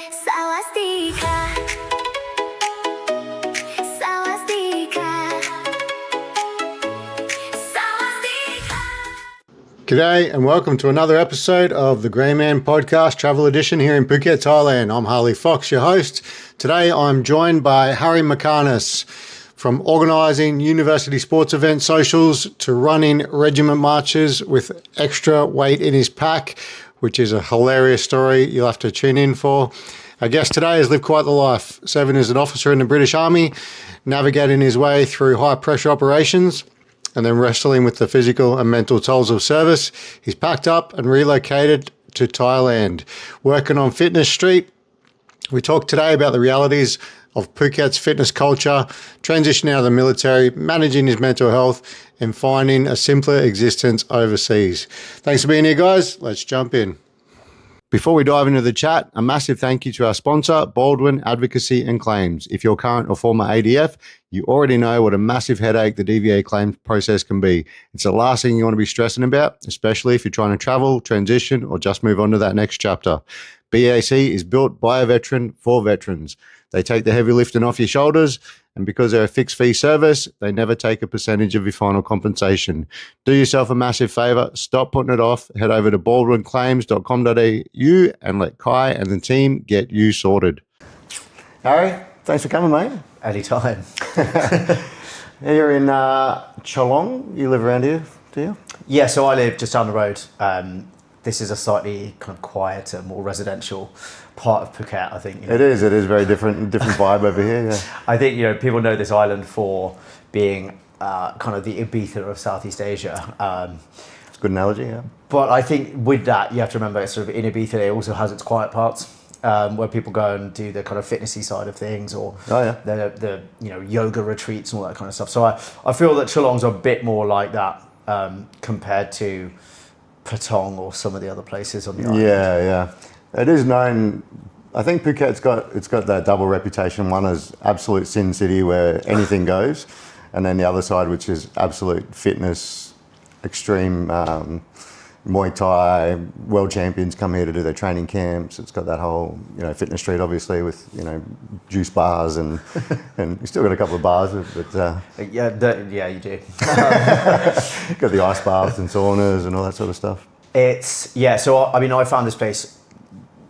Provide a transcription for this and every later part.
สวัสดีค่ะสวัสดีค่ะสวัสดีค่ะ G'day and welcome to another episode of the Grey Man Podcast Travel Edition here in Phuket, Thailand. I'm Harley Fox, your host. Today I'm joined by Harry Mackarness, from organising university sports event socials to running regiment marches with extra weight in his pack, which is a hilarious story you'll have to tune in for. Our guest today has lived quite the life, serving as an officer in the British Army, navigating his way through high pressure operations, and then wrestling with the physical and mental tolls of service. He's packed up and relocated to Thailand, working on Fitness Street. We talk today about the realities of Phuket's fitness culture, transitioning out of the military, managing his mental health, and finding a simpler existence overseas. Thanks for being here, guys. Let's jump in. Before we dive into the chat, a massive thank you to our sponsor, Baldwin Advocacy and Claims. If you're current or former ADF, you already know what a massive headache the DVA claims process can be. It's the last thing you want to be stressing about, especially if you're trying to travel, transition, or just move on to that next chapter. BAC is built by a veteran for veterans. They take the heavy lifting off your shoulders, and because they're a fixed fee service, they never take a percentage of your final compensation. Do yourself a massive favour, stop putting it off, head over to baldwinclaims.com.au and let Kai and the team get you sorted. Harry, thanks for coming, mate. Anytime. You're in Cholong. You live around here, do you? Yeah, so I live just down the road. This is a slightly kind of quieter, more residential part of Phuket, I think. It is very different vibe over here, yeah. I think, people know this island for being kind of the Ibiza of Southeast Asia. It's a good analogy, yeah. But I think with that, you have to remember, sort of in Ibiza, it also has its quiet parts. Where people go and do the kind of fitnessy side of things, or the yoga retreats and all that kind of stuff. So I feel that Cholong's a bit more like that compared to Patong or some of the other places on the island. Yeah. It is known. I think Phuket's got that double reputation. One is absolute sin city where anything goes, and then the other side, which is absolute fitness, extreme. Muay Thai, world champions come here to do their training camps. It's got that whole, fitness street, obviously, with, juice bars and you still got a couple of bars, but... Yeah, you do. Got the ice baths and saunas and all that sort of stuff. I found this place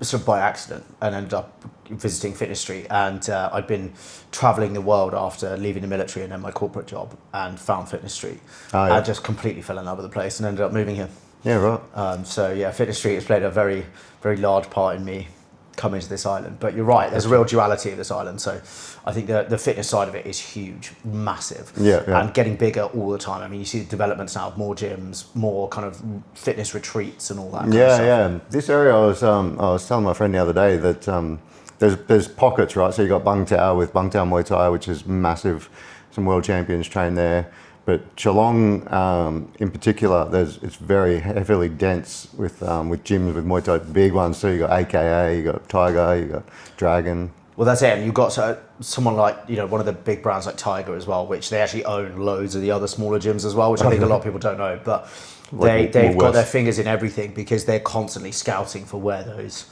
sort of by accident and ended up visiting Fitness Street, and I'd been travelling the world after leaving the military and then my corporate job, and found Fitness Street. I just completely fell in love with the place and ended up moving here. Yeah, right. Fitness Street has played a very, very large part in me coming to this island. But you're right, there's a real duality of this island. So I think the fitness side of it is huge, massive, and getting bigger all the time. I mean, you see the developments now of more gyms, more kind of fitness retreats and all that. Yeah. This area, I was telling my friend the other day that there's pockets, right? So you got Bang Tao with Bang Tao Muay Thai, which is massive. Some world champions train there. But Cholong, in particular, it's very heavily dense with gyms with Muay Thai, big ones. So you got AKA, you got Tiger, you got Dragon. Well, that's it. And you've got someone like, one of the big brands like Tiger as well, which they actually own loads of the other smaller gyms as well, which I think a lot of people don't know. But they've got their fingers in everything because they're constantly scouting for where those...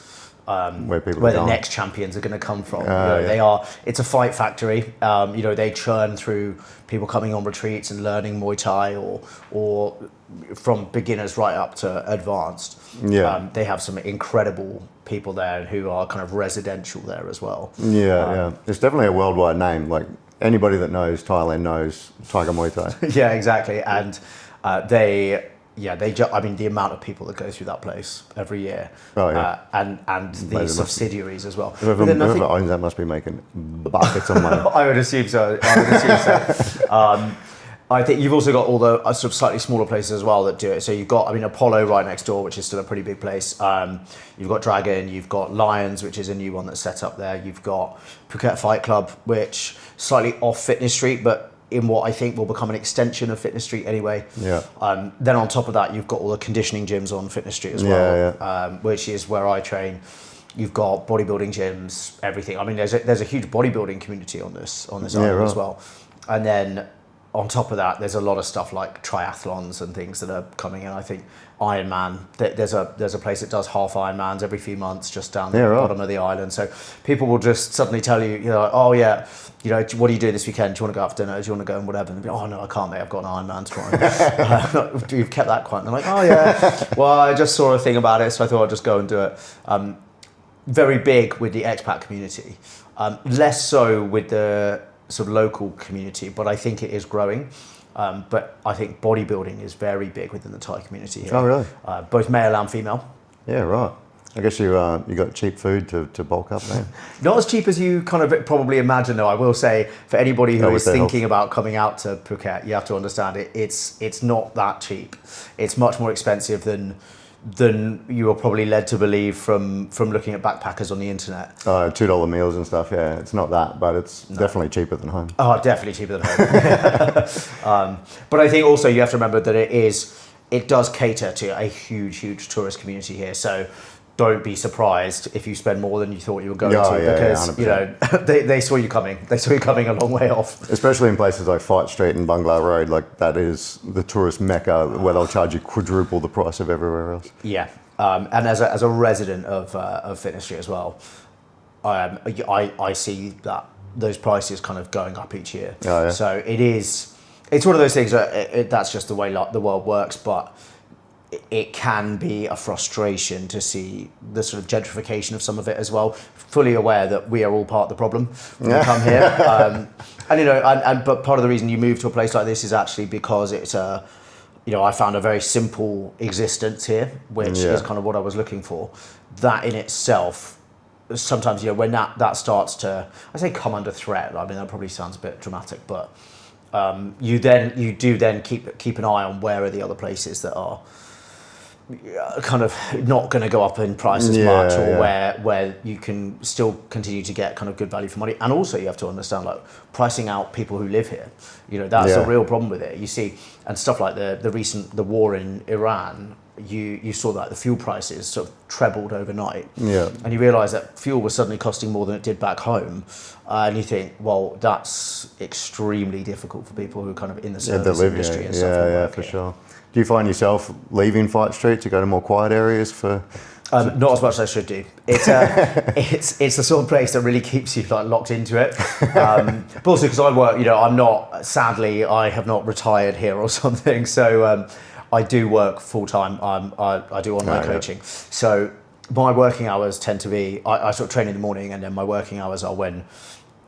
where the next champions are going to come from. It's a fight factory. They churn through people coming on retreats and learning Muay Thai, or from beginners right up to advanced. They have some incredible people there who are kind of residential there as well. It's definitely a worldwide name. Like anybody that knows Thailand knows Tiger Muay Thai. Yeah, exactly. And the amount of people that go through that place every year, and the subsidiaries as well. Whoever owns that must be making buckets of money. I would assume so. I think you've also got all the sort of slightly smaller places as well that do it. So you've got, Apollo right next door, which is still a pretty big place. You've got Dragon, you've got Lions, which is a new one that's set up there. You've got Phuket Fight Club, which slightly off Fitness Street, but in what I think will become an extension of Fitness Street anyway. Then on top of that, you've got all the conditioning gyms on Fitness Street as well, which is where I train. You've got bodybuilding gyms, everything. I mean, there's a huge bodybuilding community on this island as well. And then on top of that, there's a lot of stuff like triathlons and things that are coming in. I think Ironman, there's a place that does half Ironmans every few months just down the bottom of the island. So people will just suddenly tell you, oh yeah, what do you do this weekend? Do you want to go out for dinner? Do you want to go and whatever? And be, oh no, I can't, mate. I've got an Ironman tomorrow. You've kept that quiet. And they're like, oh yeah, well, I just saw a thing about it, so I thought I'd just go and do it. Very big with the expat community, less so with the sort of local community, but I think it is growing. But I think bodybuilding is very big within the Thai community here. Oh, really? Both male and female. Yeah, right. I guess you got cheap food to bulk up there. Not as cheap as you kind of probably imagine, though. I will say, for anybody who is thinking about coming out to Phuket, you have to understand it's not that cheap. It's much more expensive than you were probably led to believe from looking at backpackers on the internet. $2 meals and stuff, yeah. It's not that, but it's definitely cheaper than home. Oh, definitely cheaper than home. But I think also you have to remember that it does cater to a huge tourist community here. So don't be surprised if you spend more than you thought you were going to, because they saw you coming. They saw you coming a long way off. Especially in places like Fight Street and Bungalow Road, like that is the tourist mecca where they'll charge you quadruple the price of everywhere else. Yeah, and as a resident of Fitness Street as well, I see that those prices kind of going up each year. Oh, yeah. So it's one of those things that that's just the way the world works, but it can be a frustration to see the sort of gentrification of some of it as well. Fully aware that we are all part of the problem when we come here, but part of the reason you move to a place like this is actually because it's I found a very simple existence here, which is kind of what I was looking for. That in itself, sometimes when that starts to, I say, come under threat. I mean, that probably sounds a bit dramatic, but you do then keep an eye on where are the other places that are kind of not going to go up in price as much, or where you can still continue to get kind of good value for money. And also you have to understand, like, pricing out people who live here, that's a real problem with it. You see, and stuff like the war in Iran, you saw that the fuel prices sort of trebled overnight, and you realize that fuel was suddenly costing more than it did back home, and you think, well, that's extremely difficult for people who are kind of in the service industry and stuff. For sure. Do you find yourself leaving Fight Street to go to more quiet areas for? Not as much as I should do. It's the sort of place that really keeps you like locked into it. But also because I work, I have not retired here or something. So I do work full time. I do online coaching. So my working hours tend to be, I sort of train in the morning, and then my working hours are when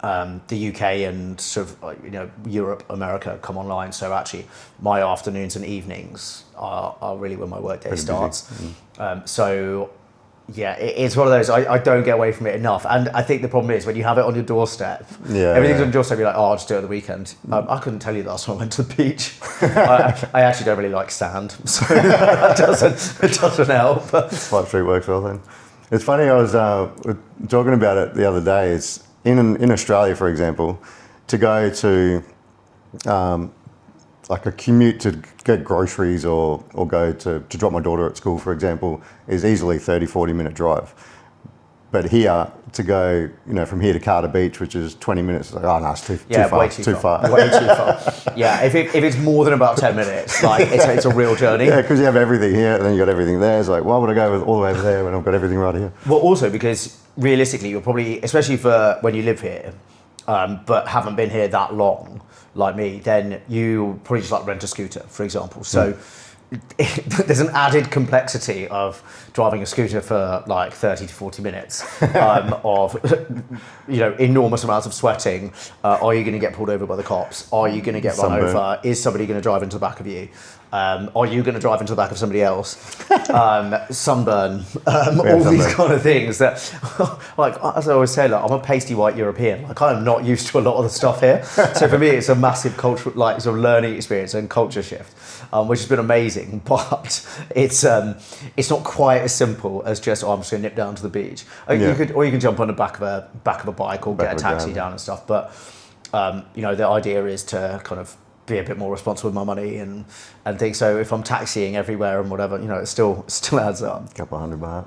the UK and sort of Europe, America come online. So actually my afternoons and evenings are really when my workday starts. So yeah, it's one of those, I don't get away from it enough. And I think the problem is when you have it on your doorstep, everything's on your doorstep, you're like, oh, I'll just do it at the weekend. I couldn't tell you the last time I went to the beach. I actually don't really like sand, so it doesn't help. Fight Street works well then. It's funny, I was talking about it the other day. It's in Australia, for example, to go to like a commute to get groceries or go to drop my daughter at school, for example, is easily 30-40 minute drive. But here, to go, from here to Carter Beach, which is 20 minutes, like, oh no, it's too far. Way too far. Way too far. Yeah, if it's more than about 10 minutes, like it's a real journey. Yeah, because you have everything here and then you got everything there. It's like, why would I go all the way over there when I've got everything right here? Well, also because realistically, you're probably, especially for when you live here, but haven't been here that long, like me, then you probably just like rent a scooter, for example. So there's an added complexity of driving a scooter for like 30 to 40 minutes of enormous amounts of sweating. Are you going to get pulled over by the cops? Are you going to get run over? Is somebody going to drive into the back of you? Are you going to drive into the back of somebody else? Sunburn, all these kind of things that, like, as I always say, like, I'm a pasty white European. Like, I'm not used to a lot of the stuff here. So for me, it's a massive cultural, like, sort of learning experience and culture shift, which has been amazing. But it's not quite as simple as just, I'm just going to nip down to the beach. You can jump on the back of a bike or get a taxi down and stuff. But the idea is to kind of be a bit more responsible with my money and things. So if I'm taxiing everywhere and whatever, it still adds up. Couple $100 baht.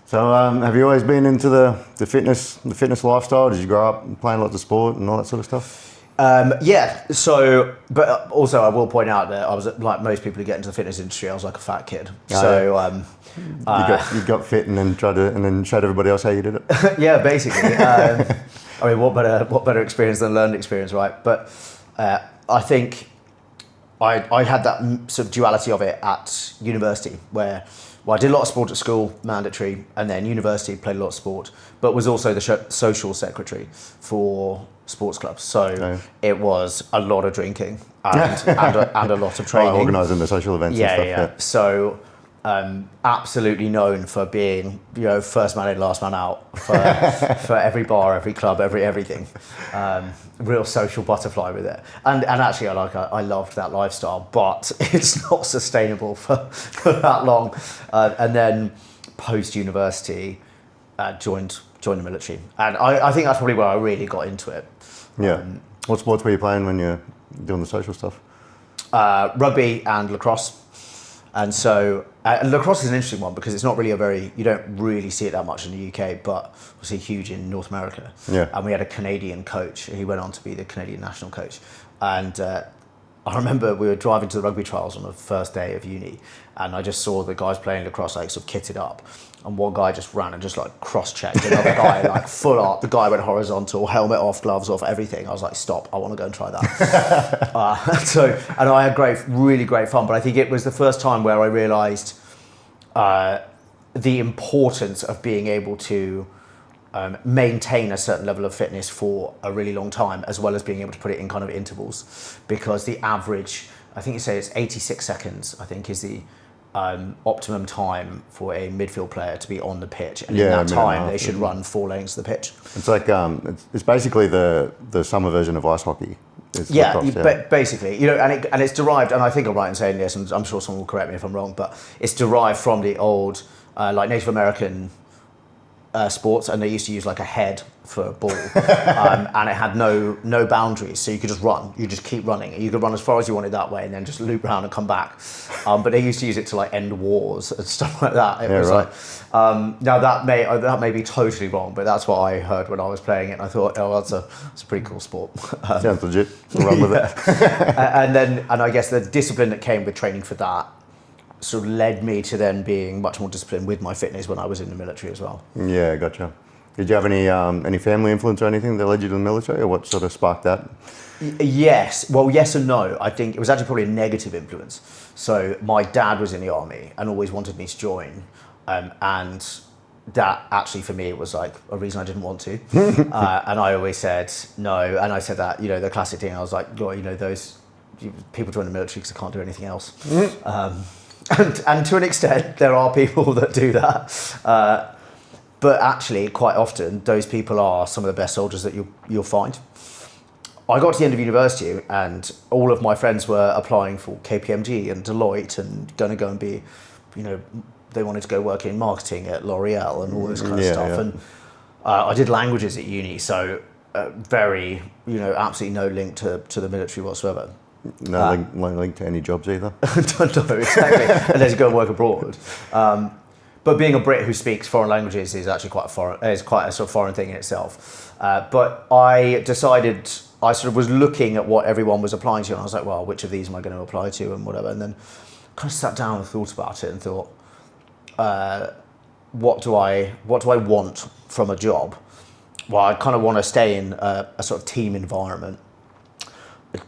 So have you always been into the fitness lifestyle? Did you grow up playing lots of sport and all that sort of stuff? Yeah. So, but also I will point out that I was like most people who get into the fitness industry. I was like a fat kid. So you got fit and then showed everybody else how you did it. yeah, basically. I mean, what better experience than learned experience, right? But I think I had that sort of duality of it at university where. Well, I did a lot of sport at school, mandatory, and then university played a lot of sport, but was also the social secretary for sports clubs. So it was a lot of drinking and a lot of training. Organising the social events and stuff. Yeah. So absolutely known for being, first man in, last man out for every bar, every club, everything. Real social butterfly with it, and actually I loved that lifestyle, but it's not sustainable for that long. And then post university, joined the military, and I think that's probably where I really got into it. Yeah. What sports were you playing when you're doing the social stuff? Rugby and lacrosse. And so lacrosse is an interesting one because it's not really you don't really see it that much in the UK, but obviously huge in North America. Yeah. And we had a Canadian coach. He went on to be the Canadian national coach. And I remember we were driving to the rugby trials on the first day of uni, and I just saw the guys playing lacrosse like sort of kitted up. And one guy just ran and just like cross-checked another guy, like full up. The guy went horizontal, helmet off, gloves off, everything. I was like, stop, I want to go and try that. And I had really great fun, but I think it was the first time where I realised the importance of being able to maintain a certain level of fitness for a really long time, as well as being able to put it in kind of intervals. Because the average, I think you say it's 86 seconds, I think is the optimum time for a midfield player to be on the pitch, and in that time they should run 4 lanes of the pitch. It's like it's basically the summer version of ice hockey. Basically, and it's derived, and I think I'm right in saying this, and I'm sure someone will correct me if I'm wrong, but it's derived from the old like Native American sports, and they used to use like a head for a ball, and it had no boundaries, so you could just run. You just keep running. You could run as far as you wanted that way, and then just loop around and come back. But they used to use it to like end wars and stuff like that. It was right. Like now that may be totally wrong, but that's what I heard when I was playing it. And I thought, oh, that's a pretty cool sport. Sounds legit. We'll run with it. and I guess the discipline that came with training for that sort of led me to then being much more disciplined with my fitness when I was in the military as well. Yeah, gotcha. Did you have any family influence or anything that led you to the military, or what sort of sparked that? Yes. Well, yes and no. I think it was actually probably a negative influence. So my dad was in the army and always wanted me to join, and that actually for me it was like a reason I didn't want to, and I always said no. And I said that the classic thing. I was like, those people join the military because they can't do anything else. And to an extent, there are people that do that. But actually, quite often, those people are some of the best soldiers that you'll find. I got to the end of university, and all of my friends were applying for KPMG and Deloitte, and going to go and be, they wanted to go work in marketing at L'Oreal and all this kind of stuff. Yeah. And I did languages at uni, so very, absolutely no link to the military whatsoever. No link to any jobs either. No, exactly. Unless you go and work abroad. But being a Brit who speaks foreign languages is actually quite a sort of foreign thing in itself. But I decided, I sort of was looking at what everyone was applying to, and I was like, well, which of these am I going to apply to and whatever. And then kind of sat down and thought about it and thought, what do I want from a job? Well, I kind of want to stay in a sort of team environment.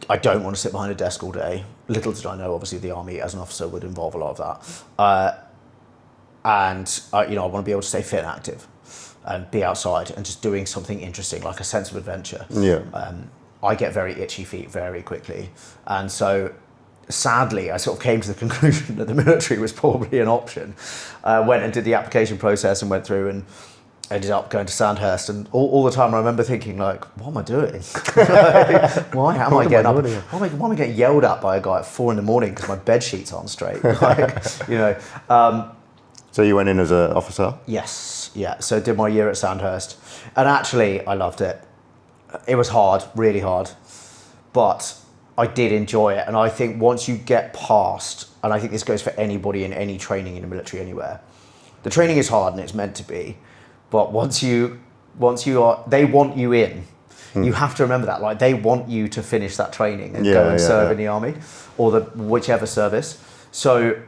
I don't want to sit behind a desk all day. Little did I know, obviously, the army as an officer would involve a lot of that. And I want to be able to stay fit and active and be outside and just doing something interesting, like a sense of adventure. Yeah. I get very itchy feet very quickly. And so sadly, I sort of came to the conclusion that the military was probably an option. Went and did the application process and went through and ended up going to Sandhurst. And all the time I remember thinking, like, what am I doing? Why am I getting up? Why am I getting yelled at by a guy at 4 a.m. because my bed sheets aren't straight? So you went in as an officer? Yes, yeah. So did my year at Sandhurst. And actually, I loved it. It was hard, really hard. But I did enjoy it. And I think once you get past, and I think this goes for anybody in any training in the military anywhere, the training is hard and it's meant to be. But once you are, they want you in. You have to remember that. Like, they want you to finish that training and go and serve in the army or whichever service. So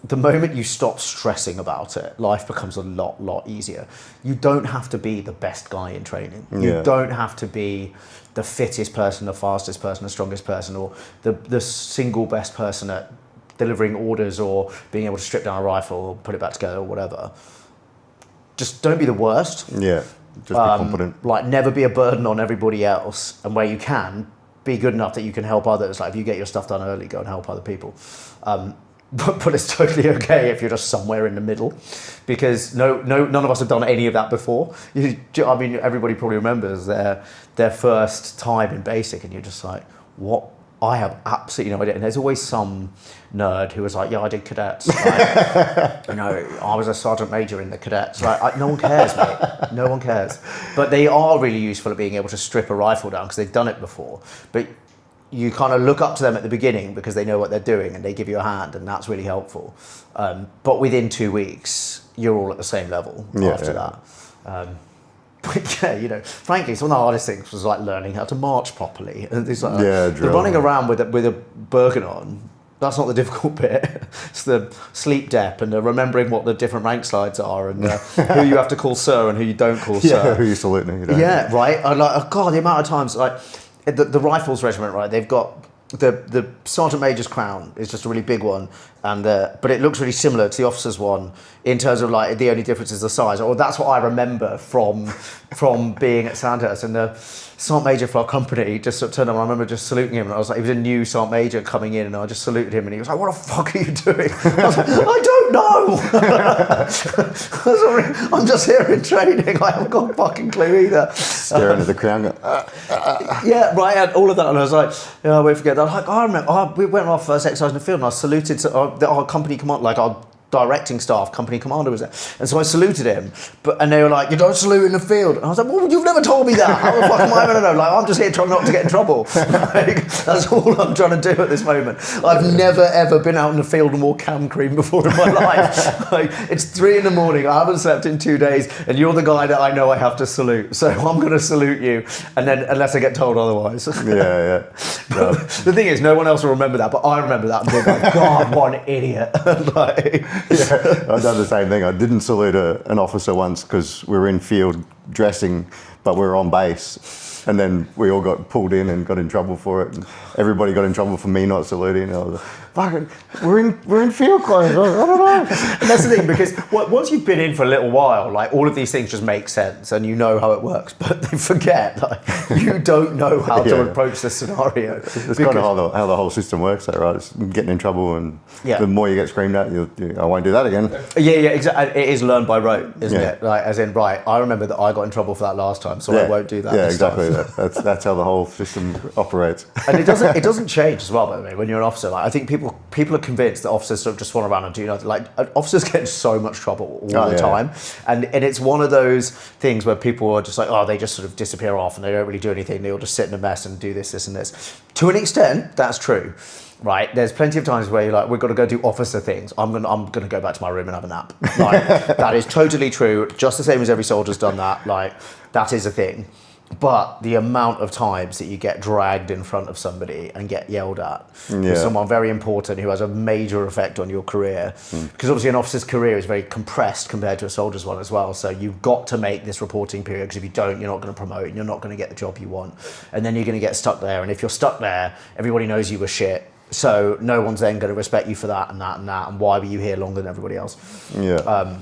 the moment you stop stressing about it, life becomes a lot easier. You don't have to be the best guy in training. You don't have to be the fittest person, the fastest person, the strongest person, or the single best person at delivering orders or being able to strip down a rifle or put it back together or whatever. Just don't be the worst. Yeah, just be confident. Like, never be a burden on everybody else, and where you can, be good enough that you can help others. Like, if you get your stuff done early, go and help other people. But it's totally okay if you're just somewhere in the middle, because none of us have done any of that before. I mean, everybody probably remembers their first time in basic, and you're just like, what? I have absolutely no idea. And there's always some nerd who was like, yeah, I did cadets. Like, I was a sergeant major in the cadets. Like, no one cares, mate. No one cares. But they are really useful at being able to strip a rifle down because they've done it before. But you kind of look up to them at the beginning because they know what they're doing and they give you a hand, and that's really helpful. But within 2 weeks, you're all at the same level after that. But yeah, frankly, some of the hardest things was like learning how to march properly. And it's like, the running around with a Birkin on, that's not the difficult bit. It's the sleep dep and the remembering what the different rank slides are, and who you have to call sir and who you don't call sir. Who you salute and who you don't. Yeah, right. And like, God, the amount of times, like, the rifles regiment, right? They've got the sergeant major's crown is just a really big one, and but it looks really similar to the officer's one in terms of like the only difference is the size. Or that's what I remember from being at Sandhurst. And the sergeant major for our company just sort of turned up. I remember just saluting him, and I was like, he was a new sergeant major coming in, and I just saluted him, and he was like, "What the fuck are you doing?" I was like, "I don't know. I'm just here in training. I haven't got a fucking clue either." Staring at the crown. Yeah, right. And all of that, and I was like, I won't forget that. Like, I remember, we went on our first exercise in the field, and I saluted our company command, like our directing staff, company commander was there, and so I saluted him. And they were like, "You don't salute in the field." And I was like, "Well, you've never told me that. How the fuck am I going to know? Like, I'm just here trying not to get in trouble." Like, that's all I'm trying to do at this moment. I've never ever been out in the field and wore cam cream before in my life. Like, it's 3 a.m. I haven't slept in 2 days, and you're the guy that I know I have to salute. So I'm going to salute you, and then unless I get told otherwise. Yeah. The thing is, no one else will remember that, but I remember that and be like, God, what an idiot. Like, Yeah, I've done the same thing. I didn't salute an officer once because we were in field dressing, but we were on base. And then we all got pulled in and got in trouble for it. And everybody got in trouble for me not saluting. And I was like, fucking, we're in field clothes. I don't know. And that's the thing, because once you've been in for a little while, like, all of these things just make sense and you know how it works. But they forget, like, you don't know how to approach the scenario. It's kind of how the whole system works, though, right? It's getting in trouble, and the more you get screamed at, I won't do that again. Yeah, exactly. It is learned by rote, isn't it? Like, as in, right, I remember that I got in trouble for that last time, so I won't do that. Yeah, this exactly. time. That's how the whole system operates. And it doesn't change as well, by the way, when you're an officer. Like, I think people are convinced that officers sort of just want to run and do nothing. Like, officers get in so much trouble all the time. And it's one of those things where people are just like, oh, they just sort of disappear off and they don't really do anything. They all just sit in a mess and do this and this. To an extent, that's true. Right, there's plenty of times where you're like, we've got to go do officer things. I'm gonna go back to my room and have a nap. Like, that is totally true. Just the same as every soldier's done that. Like, that is a thing. But the amount of times that you get dragged in front of somebody and get yelled at with someone very important who has a major effect on your career, because obviously an officer's career is very compressed compared to a soldier's one as well. So you've got to make this reporting period, because if you don't, you're not going to promote and you're not going to get the job you want. And then you're going to get stuck there. And if you're stuck there, everybody knows you were shit. So no one's then going to respect you for that and that and that. And why were you here longer than everybody else? Yeah.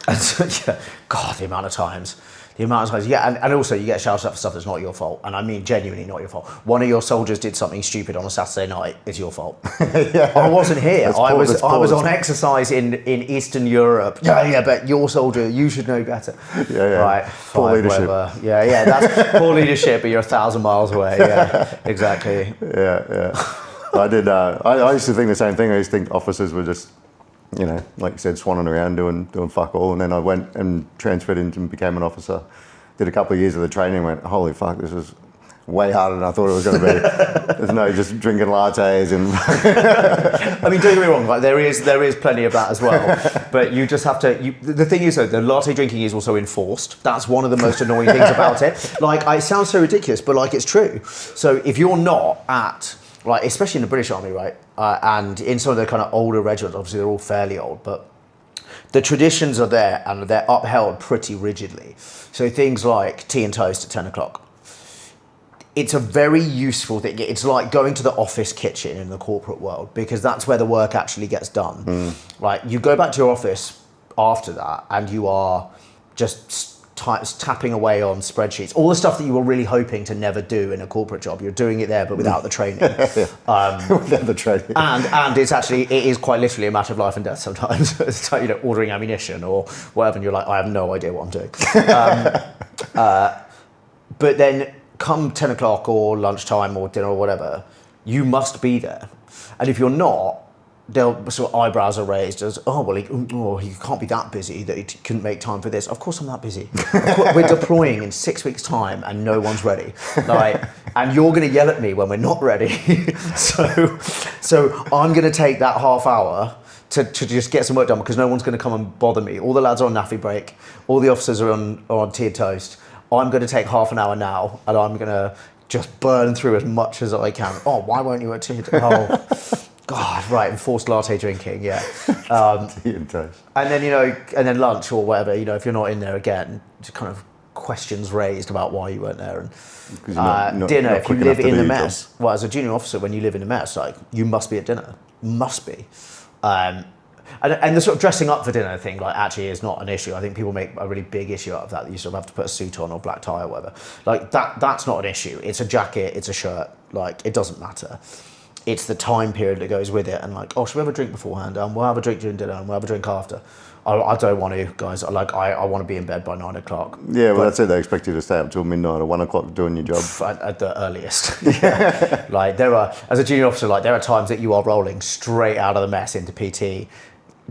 And so, God, the amount of times, and also you get shouted at for stuff that's not your fault, and I mean genuinely not your fault. One of your soldiers did something stupid on a Saturday night, it's your fault. I wasn't here. I was on exercise in Eastern Europe. Yeah, but your soldier, you should know better. Yeah. Right. Poor leadership. Whatever. Yeah, that's poor leadership, but you're 1,000 miles away. Yeah, exactly. Yeah. I did. I used to think the same thing. I used to think officers were just, like you said, swanning around doing fuck all. And then I went and transferred into and became an officer. Did a couple of years of the training and went, holy fuck, this is way harder than I thought it was going to be. There's no just drinking lattes and... I mean, don't get me wrong, like, there is plenty of that as well. But you just have to... the thing is, though, the latte drinking is also enforced. That's one of the most annoying things about it. Like, it sounds so ridiculous, but, like, it's true. So if you're not at... Like, especially in the British Army, right? And in some of the kind of older regiments, obviously they're all fairly old, but the traditions are there and they're upheld pretty rigidly. So things like tea and toast at 10 o'clock. It's a very useful thing. It's like going to the office kitchen in the corporate world, because that's where the work actually gets done. Like, you go back to your office after that and you are just tapping away on spreadsheets, all the stuff that you were really hoping to never do in a corporate job. You're doing it there, but without the training. Without the training. And it is quite literally a matter of life and death sometimes. It's like, ordering ammunition or whatever, and you're like, I have no idea what I'm doing. But then come 10 o'clock or lunchtime or dinner or whatever, you must be there. And if you're not, they'll sort of eyebrows are raised as, he can't be that busy that he couldn't make time for this. Of course I'm that busy. We're deploying in 6 weeks' time and no one's ready. Like, and you're going to yell at me when we're not ready. so I'm going to take that half hour to just get some work done, because no one's going to come and bother me. All the lads are on naffy break. All the officers are on tea and toast. I'm going to take half an hour now and I'm going to just burn through as much as I can. Oh, why won't you at tea and toast? God, right, enforced latte drinking, yeah. Tea and toast. And then, and then lunch or whatever, if you're not in there again, just kind of questions raised about why you weren't there. And dinner, if you live in the mess, well, as a junior officer, when you live in a mess, like, you must be at dinner. Must be. And the sort of dressing up for dinner thing, like, actually is not an issue. I think people make a really big issue out of that you sort of have to put a suit on or black tie or whatever. Like, that's not an issue. It's a jacket, it's a shirt, like, it doesn't matter. It's the time period that goes with it, and like, should we have a drink beforehand? We'll have a drink during dinner, and we'll have a drink after. I don't want to, guys. I want to be in bed by 9 o'clock. Yeah, well, that's it. They expect you to stay up till midnight or 1 o'clock doing your job. At the earliest. Yeah. Like, as a junior officer, like, there are times that you are rolling straight out of the mess into PT.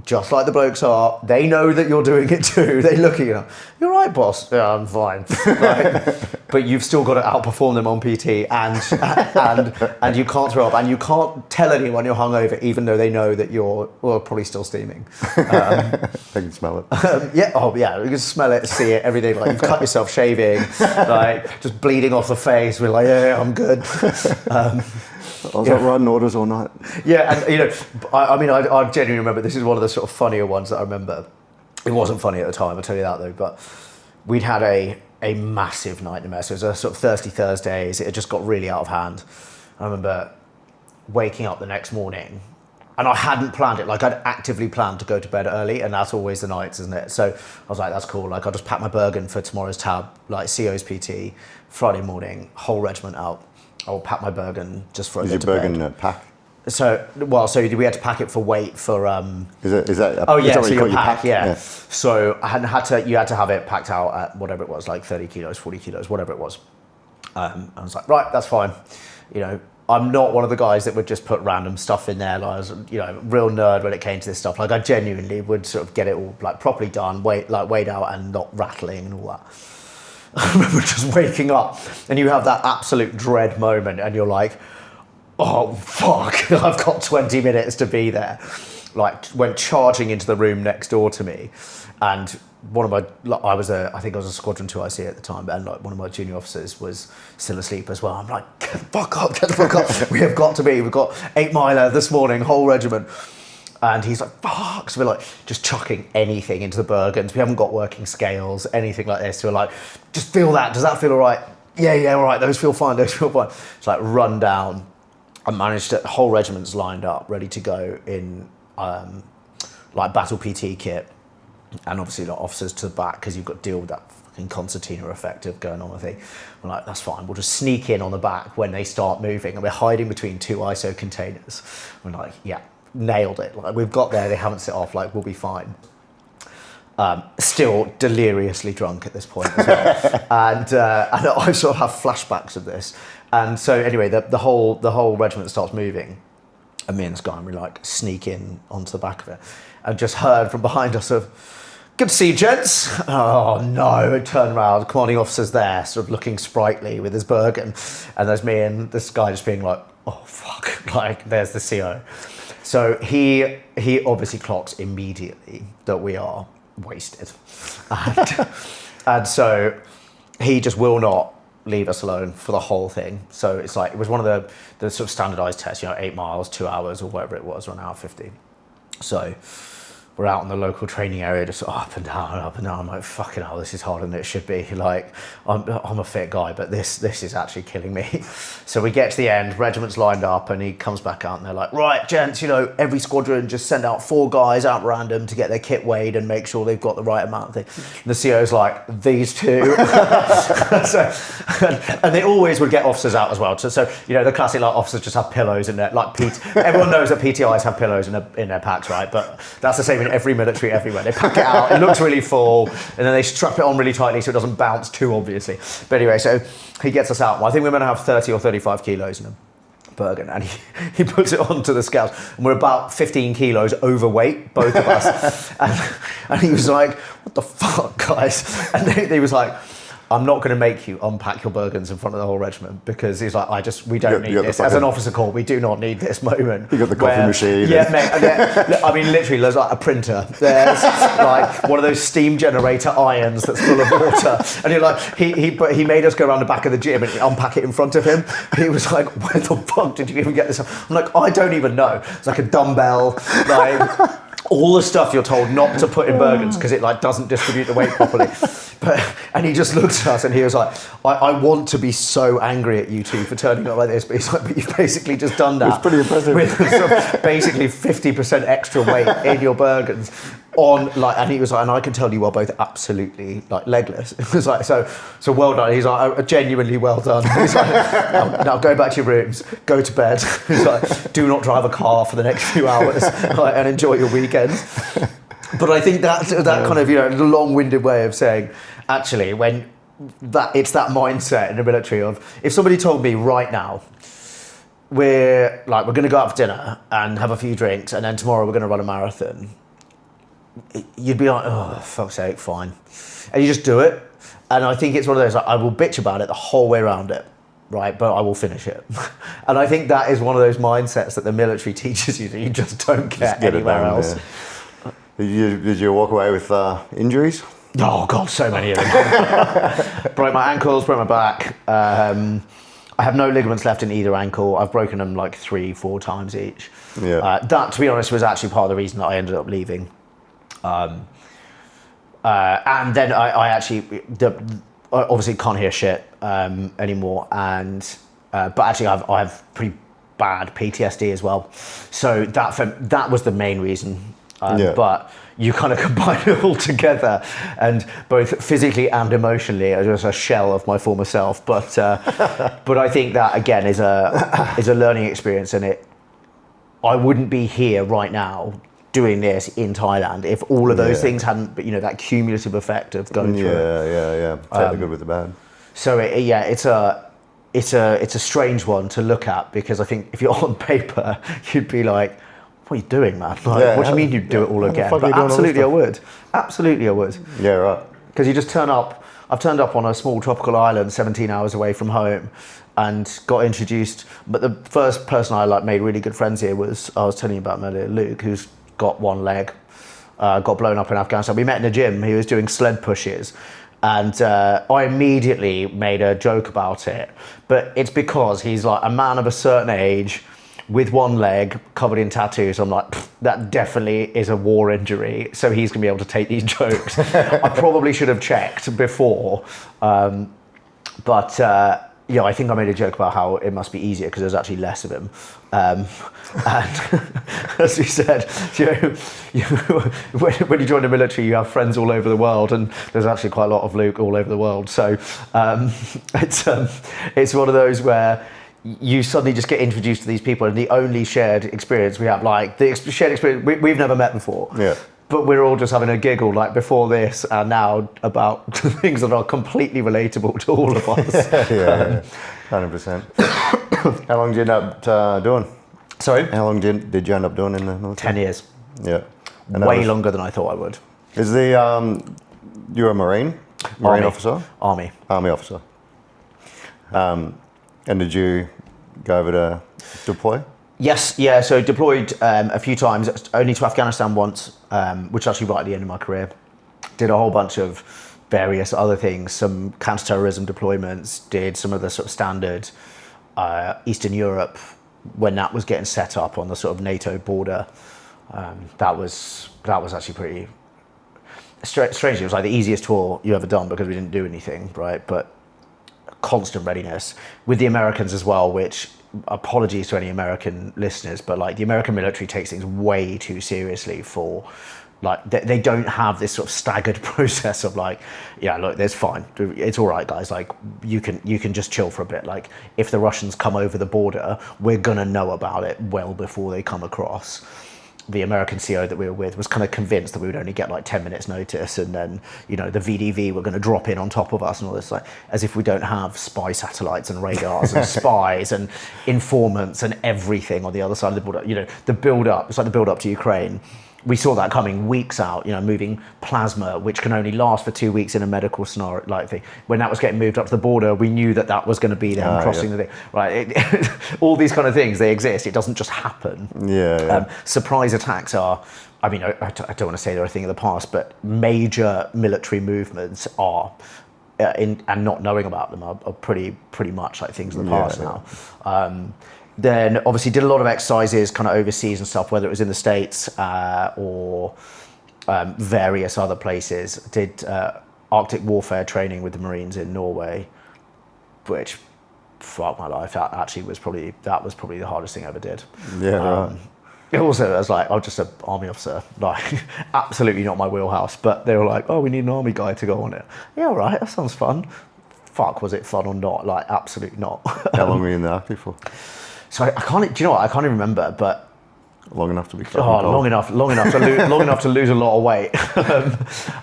Just like the blokes are, they know that you're doing it too. They look at you, you're right, boss. Yeah, I'm fine. Like, but you've still got to outperform them on PT, and you can't throw up, and you can't tell anyone you're hungover, even though they know that you're probably still steaming. They can smell it. Yeah, you can smell it, see it, everything. Like, you've cut yourself shaving, like, just bleeding off the face. We're like, yeah, I'm good. I was writing orders all night. Yeah, and I genuinely remember, this is one of the sort of funnier ones that I remember. It wasn't funny at the time, I'll tell you that though, but we'd had a massive night in mess. It was a sort of Thirsty Thursdays. It had just got really out of hand. I remember waking up the next morning, and I hadn't planned it. Like, I'd actively planned to go to bed early, and that's always the nights, isn't it? So I was like, that's cool. Like, I'll just pack my Bergen for tomorrow's tab, like CO's PT, Friday morning, whole regiment out. I'll pack my Bergen just for a bit to bed. Is your Bergen pack? So we had to pack it for weight for... Is that oh, yeah, so your pack, yeah. So I you had to have it packed out at whatever it was, like 30 kilos, 40 kilos, whatever it was. I was like, right, that's fine. I'm not one of the guys that would just put random stuff in there. Like, I was, real nerd when it came to this stuff. Like, I genuinely would sort of get it all, like, properly done, weighed out and not rattling and all that. I remember just waking up and you have that absolute dread moment and you're like, oh, fuck, I've got 20 minutes to be there. Like, went charging into the room next door to me, and I think I was a Squadron 2 IC at the time, and like one of my junior officers was still asleep as well. I'm like, get the fuck up. We've got 8 miler this morning, whole regiment. And he's like, fuck. So we're like just chucking anything into the Bergens. We haven't got working scales, anything like this. So we're like, just feel that. Does that feel all right? Yeah, all right. Those feel fine. It's like run down. I managed to, whole regiments lined up, ready to go in like battle PT kit. And obviously like officers to the back, because you've got to deal with that fucking concertina effect of going on with it. We're like, that's fine. We'll just sneak in on the back when they start moving. And we're hiding between 2 ISO containers. We're like, yeah. Nailed it. Like, we've got there, they haven't set off, like, we'll be fine. Still deliriously drunk at this point as well. and I sort of have flashbacks of this. And so anyway, the whole regiment starts moving, and me and this guy, and we like sneak in onto the back of it, and just heard from behind us of, Good to see you, gents. Oh no, turn around, commanding officer's there, sort of looking sprightly with his Bergen. And there's me and this guy just being like, oh fuck, like there's the CO. So he obviously clocks immediately that we are wasted. And so he just will not leave us alone for the whole thing. So it's like, it was one of the sort of standardized tests, 8 miles, 2 hours or whatever it was, or an hour 50. So we're out in the local training area, just up and down, up and down. I'm like, fucking hell, this is harder than it should be. Like, I'm a fit guy, but this is actually killing me. So we get to the end, regiment's lined up, and he comes back out and they're like, right, gents, every squadron just send out 4 guys out random to get their kit weighed and make sure they've got the right amount of thing. And the CO's like, these 2. And they always would get officers out as well. So the classic, like, officers just have pillows in their, like, everyone knows that PTIs have pillows in their packs, right? But that's the same in every military everywhere. They pack it out, it looks really full, and then they strap it on really tightly so it doesn't bounce too obviously. But anyway, so he gets us out. Well, I think we're going to have 30 or 35 kilos in a Bergen, and he puts it onto the scales, and we're about 15 kilos overweight, both of us. and he was like, what the fuck, guys? And he was like, I'm not going to make you unpack your Bergens in front of the whole regiment, because he's like, we don't need this. As an officer corps, we do not need this moment. You got the coffee machine. Yeah, mate. I mean, literally, there's like a printer. There's like one of those steam generator irons that's full of water. And you're like, he made us go around the back of the gym and unpack it in front of him. He was like, where the fuck did you even get this? I'm like, I don't even know. It's like a dumbbell, like all the stuff you're told not to put in Bergens because it like doesn't distribute the weight properly. And he just looked at us and he was like, I want to be so angry at you two for turning up like this, but he's like, but you've basically just done that. It's pretty impressive. With sort of basically 50% extra weight in your Bergens on, like, and he was like, and I can tell you are both absolutely like legless. It was like, so well done. He's like, genuinely well done. He's like, now go back to your rooms, go to bed. He's like, do not drive a car for the next 2 hours, like, and enjoy your weekends. But I think that kind of, the long-winded way of saying, actually, when it's that mindset in the military of, if somebody told me right now, we're going to go out for dinner and have a few drinks, and then tomorrow we're going to run a marathon, you'd be like, oh, fuck's sake, fine. And you just do it. And I think it's one of those, like, I will bitch about it the whole way around it, right? But I will finish it. And I think that is one of those mindsets that the military teaches you that you just don't get anywhere else. Yeah. Did you walk away with injuries? Oh God, so many of them. Broke my ankles, broke my back. I have no ligaments left in either ankle. I've broken them like 3-4 times each. Yeah. That, to be honest, was actually part of the reason that I ended up leaving. And then I actually obviously can't hear shit anymore, and but actually I have pretty bad PTSD as well. So that was the main reason. But you kind of combine it all together, and both physically and emotionally, I was a shell of my former self. But I think that again is a learning experience, and I wouldn't be here right now doing this in Thailand if all of those things hadn't, that cumulative effect of going through it. Take the good with the bad. So it's a strange one to look at, because I think if you're on paper, you'd be like, what are you doing, man? Like, what do you mean you'd do it all again? But absolutely I would. Absolutely I would. Yeah, right. Because you just turn up. I've turned up on a small tropical island 17 hours away from home and got introduced. But the first person I made really good friends here was, I was telling you about earlier, Luke, who's got one leg, got blown up in Afghanistan. We met in a gym. He was doing sled pushes. And I immediately made a joke about it. But it's because he's like a man of a certain age, with one leg covered in tattoos. I'm like, that definitely is a war injury, so he's gonna be able to take these jokes. I probably should have checked before, but I think I made a joke about how it must be easier because there's actually less of him. And as you said, when you join the military, you have friends all over the world, and there's actually quite a lot of Luke all over the world. So it's one of those where you suddenly just get introduced to these people, and the only shared experience we have, like the shared experience, we've never met before. Yeah. But we're all just having a giggle, like before this and now, about things that are completely relatable to all of us. 100%. How long did you end up doing? Sorry? How long did you end up doing in the military? 10 years. Yeah. Way longer than I thought I would. Is you're a Marine Army. officer? Army. Army officer. And did you go over to deploy? Yes, yeah. So deployed a few times, only to Afghanistan once, which was actually right at the end of my career. Did a whole bunch of various other things, some counter-terrorism deployments, did some of the sort of standard Eastern Europe when that was getting set up on the sort of NATO border. That was actually pretty strange. It was like the easiest tour you ever done because we didn't do anything, right? But constant readiness with the Americans as well, which, apologies to any American listeners, but like the American military takes things way too seriously for, like, they don't have this sort of staggered process of like, yeah, look, there's fine, it's all right, guys, like you can just chill for a bit. Like if the Russians come over the border, we're gonna know about it well before they come across. The American CO that we were with was kind of convinced that we would only get like 10 minutes notice, and then, you know, the VDV were going to drop in on top of us and all this, like, as if we don't have spy satellites and radars and spies and informants and everything on the other side of the border. You know, the build up, it's like the build up to Ukraine. We saw that coming weeks out, you know, moving plasma, which can only last for 2 weeks in a medical scenario, like thing. When that was getting moved up to the border, we knew that that was going to be them crossing the thing, right? All these kind of things, they exist. It doesn't just happen. Surprise attacks are, I mean, I don't want to say they're a thing of the past, but major military movements are, and not knowing about them are pretty much like things of the past now. Then obviously did a lot of exercises kind of overseas and stuff, whether it was in the States or various other places. Did Arctic warfare training with the Marines in Norway, which, fuck my life, that was probably the hardest thing I ever did. It also, I was like, I'm just an army officer, like absolutely not my wheelhouse, but they were like, oh, we need an army guy to go on it. Yeah, all right, that sounds fun. Fuck, was it fun or not? Like, absolutely not. How long were you in the Arctic for? So I can't, do you know what? I can't even remember, but long enough to be long enough to lose a lot of weight,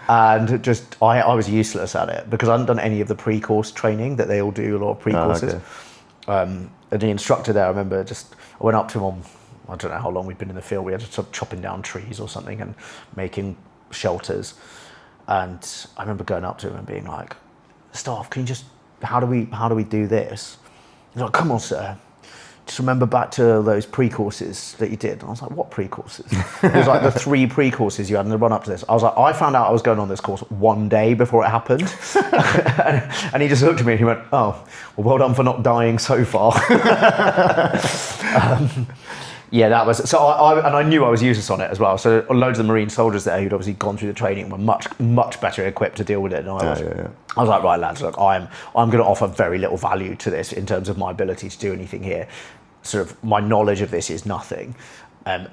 and just I was useless at it because I hadn't done any of the pre-course training that they all do. A lot of pre-courses. And the instructor there, I remember, I went up to him on, I don't know how long we'd been in the field. We had to stop chopping down trees or something and making shelters. And I remember going up to him and being like, "Staff, can you just how do we do this?" He's like, "Come on, sir. Just remember back to those pre-courses that you did." And I was like, "What pre-courses?" It was like the 3 pre-courses you had in the run up to this. I was like, I found out I was going on this course 1 day before it happened. and he just looked at me and he went, "Oh, well done for not dying so far." Yeah, that was, so I knew I was useless on it as well. So loads of the Marine soldiers there who'd obviously gone through the training were much better equipped to deal with it than I was. I was like, right, lads, look, I'm going to offer very little value to this in terms of my ability to do anything here. Sort of my knowledge of this is nothing.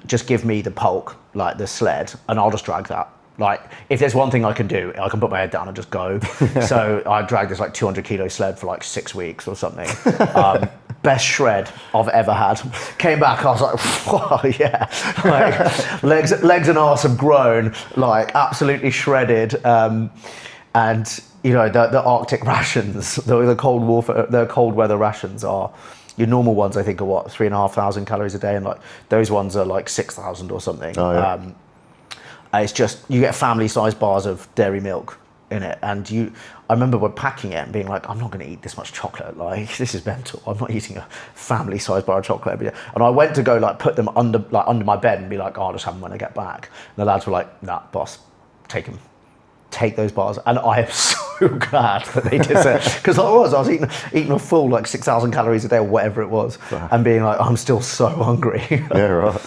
Just give me the pulk, like the sled, and I'll just drag that. Like, if there's one thing I can do, I can put my head down and just go. So I dragged this like 200 kilo sled for like 6 weeks or something. Best shred I've ever had. Came back, I was like, "Whoa, yeah." Like, legs and arse have grown, like absolutely shredded. And you know, the Arctic rations, the cold weather rations are, your normal ones I think are what, 3,500 calories a day, and like those ones are like 6,000 or something. It's just, you get family-sized bars of dairy milk in it, and I remember we're packing it and being like, I'm not going to eat this much chocolate, like this is mental. I'm not eating a family-sized bar of chocolate every day. And I went to go like put them under my bed and be like, oh, I'll just have them when I get back. And the lads were like, nah, boss, take them. Take those bars. And I am so glad that they did that, because I was eating a full like 6,000 calories a day or whatever it was, and being like, I'm still so hungry. Yeah, right.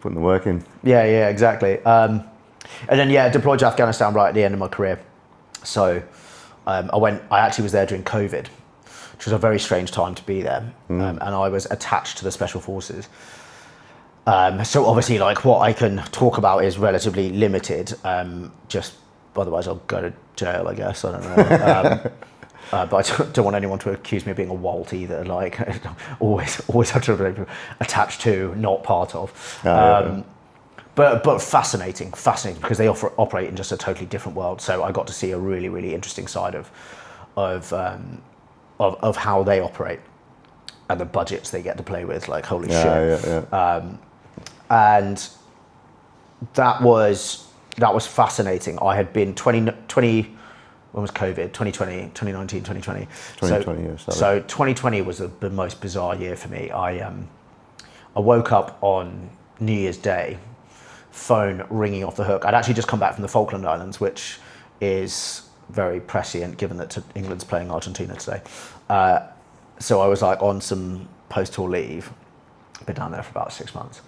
Putting the work in. Yeah, exactly. And then deployed to Afghanistan right at the end of my career. So I actually was there during COVID, which was a very strange time to be there. And I was attached to the Special Forces. So obviously, like, what I can talk about is relatively limited. Just otherwise I'll go to jail, I guess. I don't know. But I don't want anyone to accuse me of being a walt either. Like, always have to be attached to, not part of. But fascinating because they operate in just a totally different world. So I got to see a really, really interesting side of how they operate and the budgets they get to play with. Like, holy shit! And that was that was fascinating. I had been 20, when was COVID? 2020, 2019, 2020. 2020, yes. So 2020 was the most bizarre year for me. I woke up on New Year's Day, phone ringing off the hook. I'd actually just come back from the Falkland Islands, which is very prescient given that England's playing Argentina today. So I was like on some post-tour leave. Been down there for about 6 months,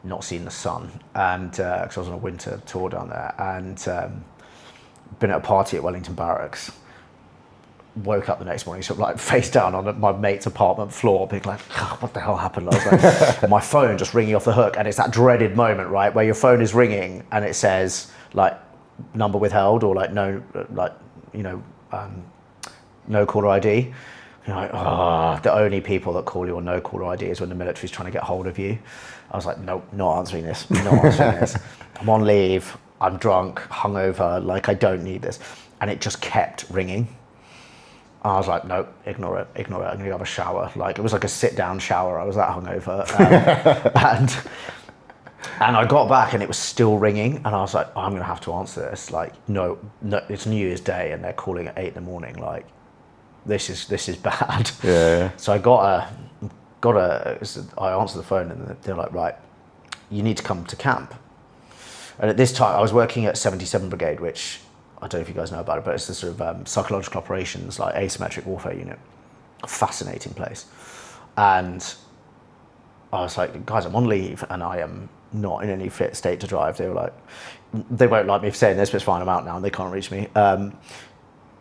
not seen the sun, and because I was on a winter tour down there, and been at a party at Wellington Barracks. Woke up the next morning, sort of like face down on my mate's apartment floor, being like, God, what the hell happened? I was like, my phone just ringing off the hook, and it's that dreaded moment, right, where your phone is ringing and it says like number withheld or like no, like no caller ID. You're like, oh, the only people that call you on no caller ID is when the military's trying to get hold of you. I was like, nope, not answering this, not answering this. I'm on leave, I'm drunk, hungover, like I don't need this. And it just kept ringing. I was like, nope, ignore it, I'm gonna have a shower. Like, it was like a sit down shower, I was that hungover. And I got back and it was still ringing, and I was like, I'm gonna have to answer this. Like, no, it's New Year's Day and they're calling at 8 a.m. Like, this is bad. Yeah. So I I answered the phone and they're like, right, you need to come to camp. And at this time I was working at 77 Brigade, which I don't know if you guys know about it, but it's the sort of psychological operations, like asymmetric warfare unit. A fascinating place. And I was like, guys, I'm on leave and I am not in any fit state to drive. They were like, they won't like me for saying this, but it's fine, I'm out now and they can't reach me.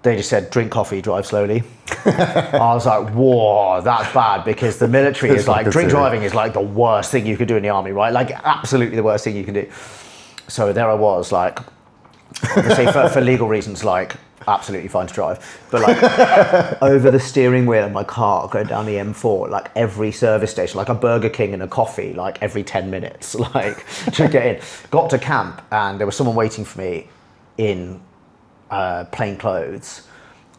They just said, drink coffee, drive slowly. I was like, whoa, that's bad, because the military is like, drink driving is like the worst thing you could do in the army, right? Like, absolutely the worst thing you can do. So there I was, like, obviously for legal reasons, like, absolutely fine to drive. But like, over the steering wheel of my car going down the M4, like every service station, like a Burger King and a coffee, like every 10 minutes, like, to get in. Got to camp and there was someone waiting for me in plain clothes,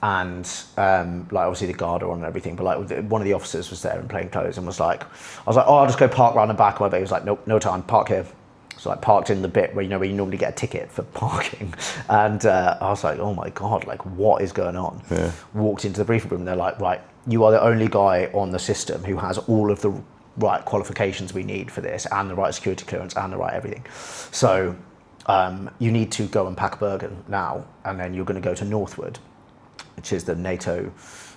and like obviously the guard are on and everything, but like one of the officers was there in plain clothes and was like, I was like, oh, I'll just go park around the back of my bay. He was like, nope, no time, park here. So I parked in the bit where you normally get a ticket for parking, and I was like, oh my God, like what is going on? Yeah. Walked into the briefing room and they're like, right, you are the only guy on the system who has all of the right qualifications we need for this, and the right security clearance and the right everything. So you need to go and pack a Bergen now, and then you're going to go to Northwood, which is the NATO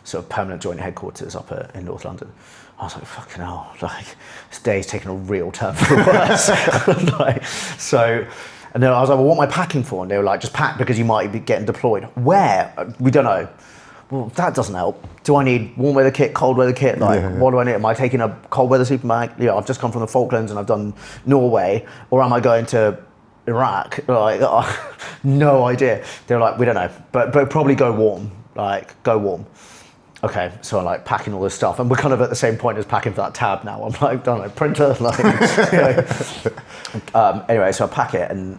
sort of permanent joint headquarters up in North London. I was like, fucking hell, like, this day's taken a real turn for the worse. Like, so, and then I was like, well, what am I packing for? And they were like, just pack because you might be getting deployed. Where? We don't know. Well, that doesn't help. Do I need warm weather kit, cold weather kit? Like, what do I need? Am I taking a cold weather sleeping bag? Yeah, I've just come from the Falklands and I've done Norway. Or am I going to Iraq? Like, oh, no idea. They were like, we don't know, but probably go warm. Like, go warm. Okay, so I'm like packing all this stuff, and we're kind of at the same point as packing for that tab now. I'm like, don't know, printer, like, you know. Anyway, so I pack it, and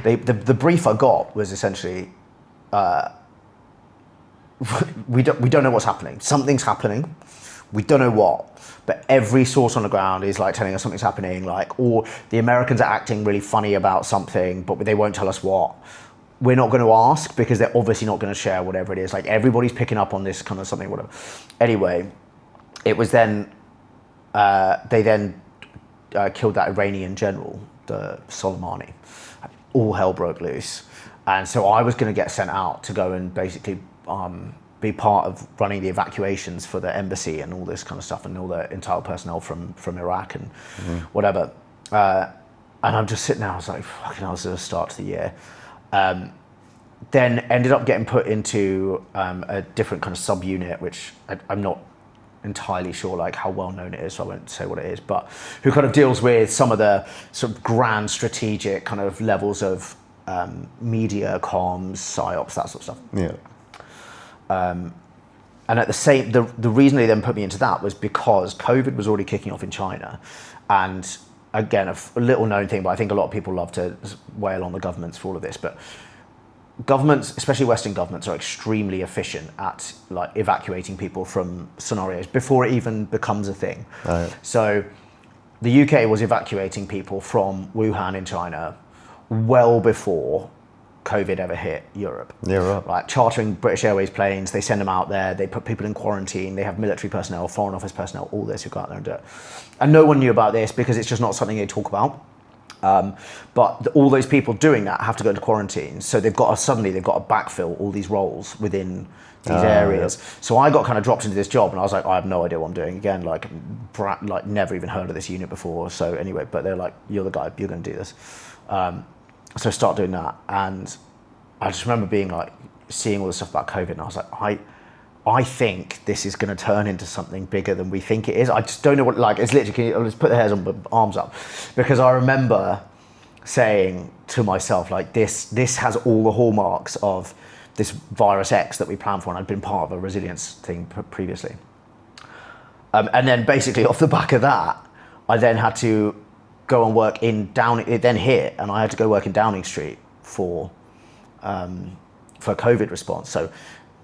the brief I got was essentially, we don't know what's happening. Something's happening, we don't know what, but every source on the ground is like telling us something's happening, like, or the Americans are acting really funny about something, but they won't tell us what. We're not going to ask because they're obviously not going to share whatever it is. Like, everybody's picking up on this kind of something, whatever. Anyway, it was then, they then killed that Iranian general, the Soleimani. All hell broke loose. And so I was going to get sent out to go and basically be part of running the evacuations for the embassy and all this kind of stuff, and all the entire personnel from Iraq and whatever. And I'm just sitting there, I was like, fucking hell, this is a start to the year. Then ended up getting put into a different kind of subunit, which I'm not entirely sure like how well known it is, so I won't say what it is, but who kind of deals with some of the sort of grand strategic kind of levels of media, comms, psyops, that sort of stuff. Yeah. And at the reason they then put me into that was because COVID was already kicking off in China, and again, a little known thing, but I think a lot of people love to wail on the governments for all of this, but governments, especially Western governments, are extremely efficient at like evacuating people from scenarios before it even becomes a thing. Right. So the UK was evacuating people from Wuhan in China well before COVID ever hit Europe. Yeah, right. Like chartering British Airways planes, they send them out there, they put people in quarantine, they have military personnel, foreign office personnel, all this who go out there and do it. And no one knew about this because it's just not something they talk about. But all those people doing that have to go into quarantine. So they've got to backfill all these roles within these areas. Yeah. So I got kind of dropped into this job and I was like, I have no idea what I'm doing. Again, like never even heard of this unit before. So anyway, but they're like, you're the guy, you're going to do this. So I start doing that. And I just remember being like, seeing all the stuff about COVID and I was like, I think this is going to turn into something bigger than we think it is. I just don't know what, like, it's literally, let's put the hairs on my arms up. Because I remember saying to myself, like, this has all the hallmarks of this virus X that we planned for, and I'd been part of a resilience thing previously. And then basically off the back of that, I then had to go and work in Downing, it then hit, and I had to go work in Downing Street for COVID response. So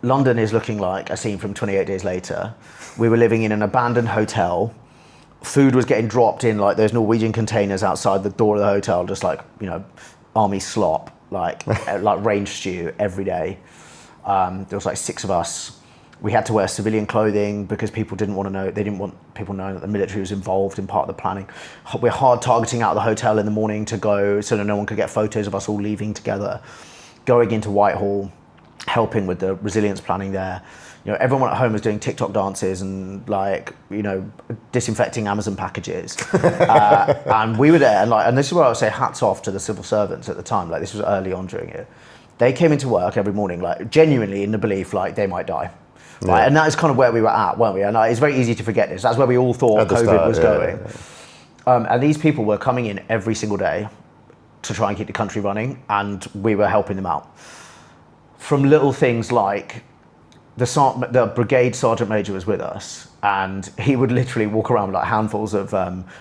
London is looking like a scene from 28 Days Later. We were living in an abandoned hotel. Food was getting dropped in like those Norwegian containers outside the door of the hotel, just like, you know, army slop, like range stew every day. There was like 6 of us. We had to wear civilian clothing because people didn't want to know, they didn't want people knowing that the military was involved in part of the planning. We're hard targeting out of the hotel in the morning to go so that no one could get photos of us all leaving together, going into Whitehall, helping with the resilience planning there. You know, everyone at home was doing TikTok dances and like, you know, disinfecting Amazon packages. And we were there and this is where I would say hats off to the civil servants at the time. Like this was early on during it. They came into work every morning, like genuinely in the belief like they might die. Yeah. Right? And that is kind of where we were at, weren't we? And it's very easy to forget this. That's where we all thought COVID was going. Yeah. And these people were coming in every single day to try and keep the country running, and we were helping them out. From little things like the brigade sergeant major was with us, and he would literally walk around with like handfuls of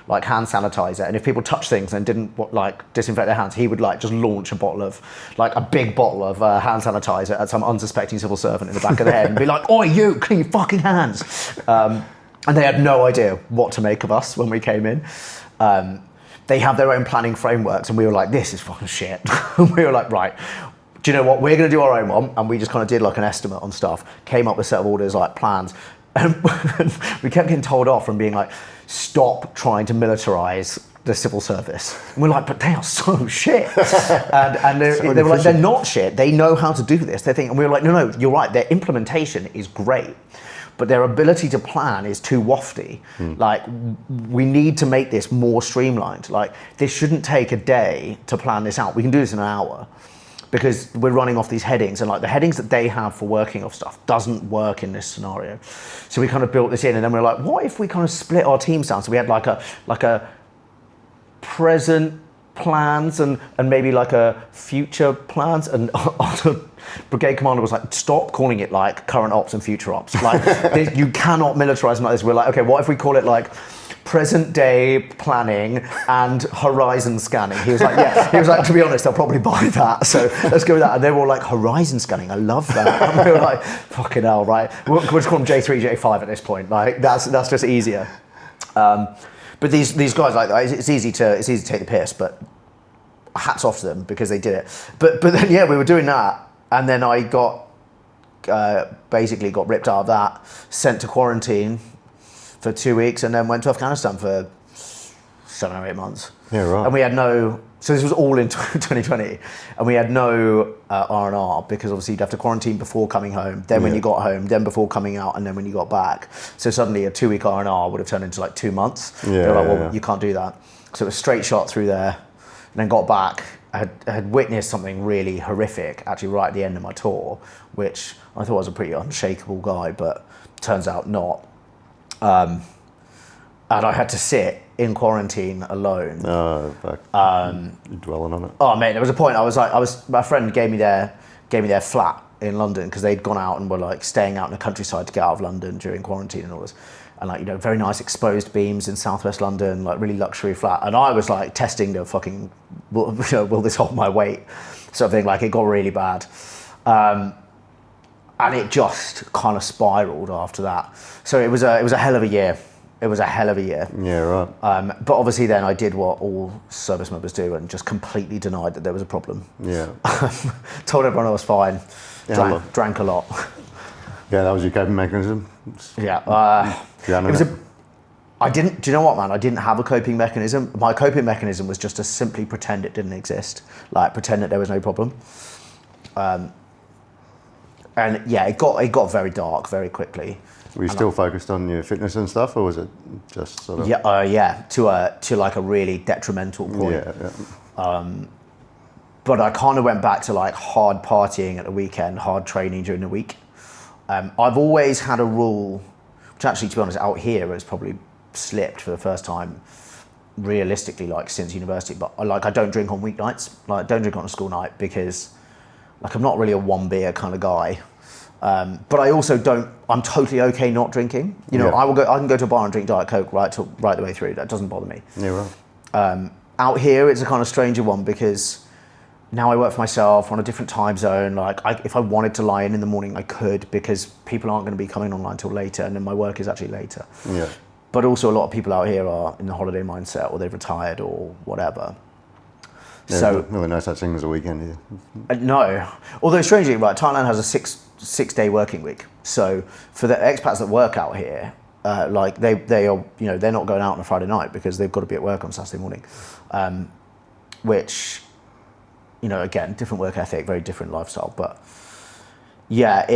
like hand sanitizer, and if people touched things and didn't like disinfect their hands, he would like just launch a big bottle of hand sanitizer at some unsuspecting civil servant in the back of the head and be like, "Oi, you, clean your fucking hands." And they had no idea what to make of us when we came in. They have their own planning frameworks, and we were like, "This is fucking shit." And we were like, "Right, do you know what? We're going to do our own one." And we just kind of did like an estimate on stuff, came up with a set of orders, like plans. And we kept getting told off from being like, "Stop trying to militarize the civil service." And we're like, "But they are so shit." And they were like, "They're not shit. They know how to do this." They think, and we were like, "No, you're right. Their implementation is great, but their ability to plan is too wafty. Like, we need to make this more streamlined. Like, this shouldn't take a day to plan this out. We can do this in an hour." Because we're running off these headings, and like the headings that they have for working off stuff doesn't work in this scenario. So we kind of built this in, and then we were like, what if we kind of split our teams down? So we had like a present plans and maybe like a future plans, and our brigade commander was like, "Stop calling it like current ops and future ops. Like you cannot militarize them like this." We're like, "Okay, what if we call it like present day planning and horizon scanning?" He was like, "Yeah." He was like, "To be honest, they'll probably buy that. So let's go with that." And they were all like, "Horizon scanning, I love that." And we were like, "Fucking hell, right? We'll just call them J3, J5 at this point. Like that's just easier." But these guys, like, it's easy to take the piss, but hats off to them because they did it. But then yeah, we were doing that, and then I basically got ripped out of that, sent to quarantine for 2 weeks, and then went to Afghanistan for 7 or 8 months. Yeah, right. And we had so this was all in 2020, and we had no R&R because obviously you'd have to quarantine before coming home, then when you got home, then before coming out, and then when you got back. So suddenly a 2-week R&R would have turned into like 2 months. They were like, "Well, you can't do that." So it was straight shot through there, and then got back. I had witnessed something really horrific actually right at the end of my tour, which I thought was a pretty unshakable guy, but turns out not. And I had to sit in quarantine alone. Oh, fuck. You're dwelling on it. Oh man, there was a point my friend gave me their flat in London because they'd gone out and were like staying out in the countryside to get out of London during quarantine and all this. And like, you know, very nice exposed beams in southwest London, like really luxury flat. And I was like testing the fucking, will this hold my weight? Sort of thing. Like it got really bad. And it just kind of spiraled after that. So it was a hell of a year. It was a hell of a year. Yeah, right. But obviously then I did what all service members do and just completely denied that there was a problem. Yeah. Told everyone I was fine. Yeah, Drank a lot. Yeah, that was your coping mechanism. Yeah. Do you know what, man? I didn't have a coping mechanism. My coping mechanism was just to simply pretend it didn't exist. Like pretend that there was no problem. And yeah, it got very dark very quickly. Were you still focused on your fitness and stuff, or was it just sort of? Yeah, to like a really detrimental point. Yeah. But I kind of went back to like hard partying at the weekend, hard training during the week. I've always had a rule, which actually, to be honest, out here has probably slipped for the first time, realistically, like since university. But I don't drink on weeknights. Like, I don't drink on a school night because, like, I'm not really a one beer kind of guy. But I also don't. I'm totally okay not drinking. You know, Yeah. I can go to a bar and drink Diet Coke right the way through. That doesn't bother me. Yeah, right. Out here, it's a kind of stranger one because now I work for myself on a different time zone. Like, if I wanted to lie in the morning, I could, because people aren't going to be coming online till later, and then my work is actually later. Yeah. But also, a lot of people out here are in the holiday mindset, or they've retired, or whatever. Yeah, So really no such thing as a weekend here. no, although strangely, right, Thailand has a six-day working week. So for the expats that work out here, like they are, you know, they're not going out on a Friday night because they've got to be at work on Saturday morning, which, you know, again, different work ethic, very different lifestyle. But yeah,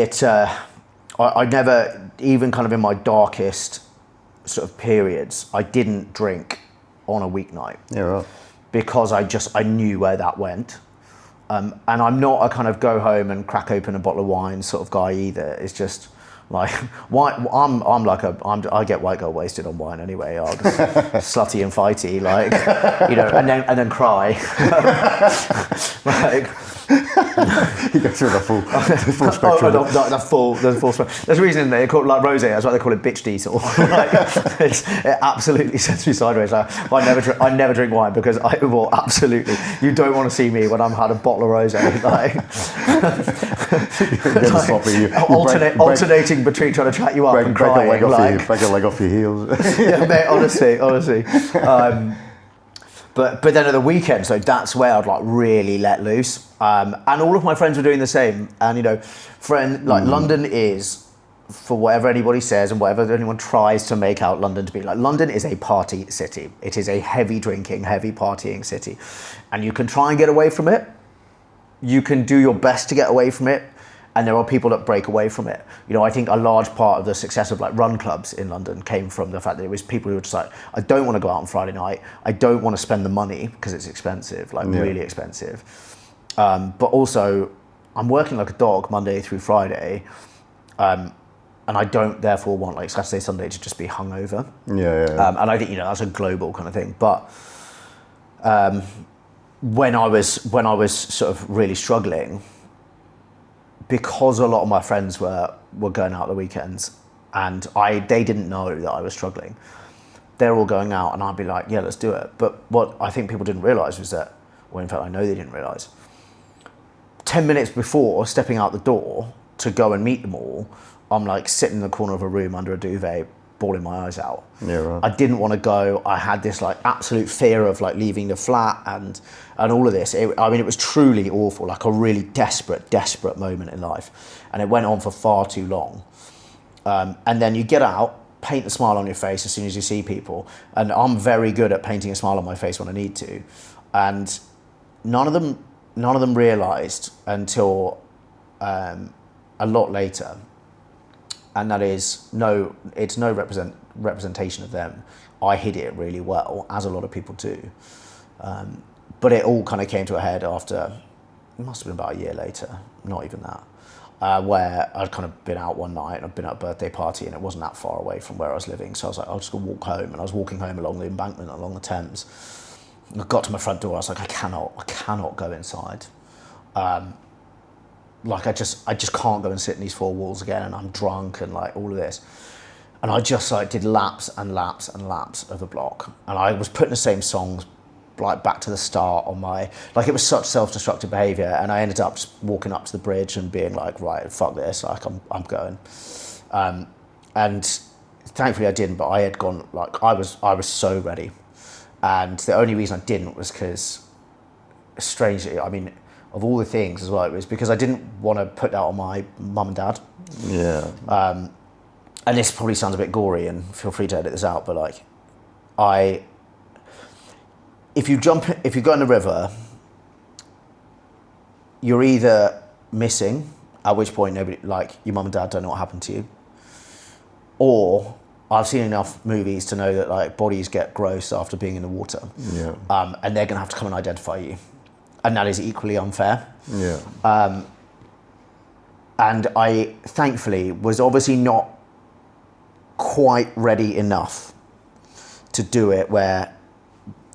I never, even kind of in my darkest sort of periods, I didn't drink on a weeknight. Yeah, right. Because I knew where that went. And I'm not a kind of go home and crack open a bottle of wine sort of guy either. It's just like, I get white girl wasted on wine anyway. I'm slutty and fighty, like, you know, and then cry. Like, You go through the full spectrum. the full spectrum. There's a reason they call it like rosé. That's why they call it bitch diesel. Like, it absolutely sends me sideways. Like, I never drink wine because I will absolutely. You don't want to see me when I'm had a bottle of rosé. Like, alternating between trying to chat you up and crying. Break a leg off your heels. Yeah, mate, honestly. But then at the weekend, so that's where I'd like really let loose. And all of my friends were doing the same. And you know, London is, for whatever anybody says and whatever anyone tries to make out London to be, like, London is a party city. It is a heavy drinking, heavy partying city. And you can try and get away from it. You can do your best to get away from it. And there are people that break away from it. You know, I think a large part of the success of like run clubs in London came from the fact that it was people who were just like, I don't want to go out on Friday night. I don't want to spend the money because it's expensive, like really expensive. But also, I'm working like a dog Monday through Friday. And I don't therefore want like Saturday, Sunday to just be hungover. Yeah. And I think, you know, that's a global kind of thing. But when I was sort of really struggling, because a lot of my friends were going out the weekends and they didn't know that I was struggling. They're all going out and I'd be like, yeah, let's do it. But what I think people didn't realise was that, well, in fact, I know they didn't realise, 10 minutes before stepping out the door to go and meet them all, I'm like sitting in the corner of a room under a duvet, bawling my eyes out. Yeah, right. I didn't want to go. I had this like absolute fear of like leaving the flat and all of this. It was truly awful, like a really desperate moment in life. And it went on for far too long. And then you get out, paint the smile on your face as soon as you see people. And I'm very good at painting a smile on my face when I need to. And none of them realised until a lot later. And that is, it's no representation of them. I hid it really well, as a lot of people do. But it all kind of came to a head after, it must have been about a year later, not even that, where I'd kind of been out one night and I'd been at a birthday party and it wasn't that far away from where I was living. So I was like, I'll just go walk home. And I was walking home along the embankment, along the Thames. And I got to my front door, I was like, I cannot go inside. Like I just can't go and sit in these four walls again, and I'm drunk and like all of this. And I just like did laps and laps and laps of the block. And I was putting the same songs like back to the start on my, like it was such self-destructive behaviour. And I ended up just walking up to the bridge and being like, right, fuck this, like I'm going. And thankfully I didn't, but I had gone, like, I was so ready. And the only reason I didn't was because, strangely, I mean, of all the things as well, it was because I didn't want to put that on my mum and dad. Yeah. And this probably sounds a bit gory, and feel free to edit this out, but like, if you go in the river, you're either missing, at which point nobody, like your mum and dad don't know what happened to you, or I've seen enough movies to know that like bodies get gross after being in the water. Yeah. And they're gonna have to come and identify you. And that is equally unfair. Yeah. And I thankfully was obviously not quite ready enough to do it where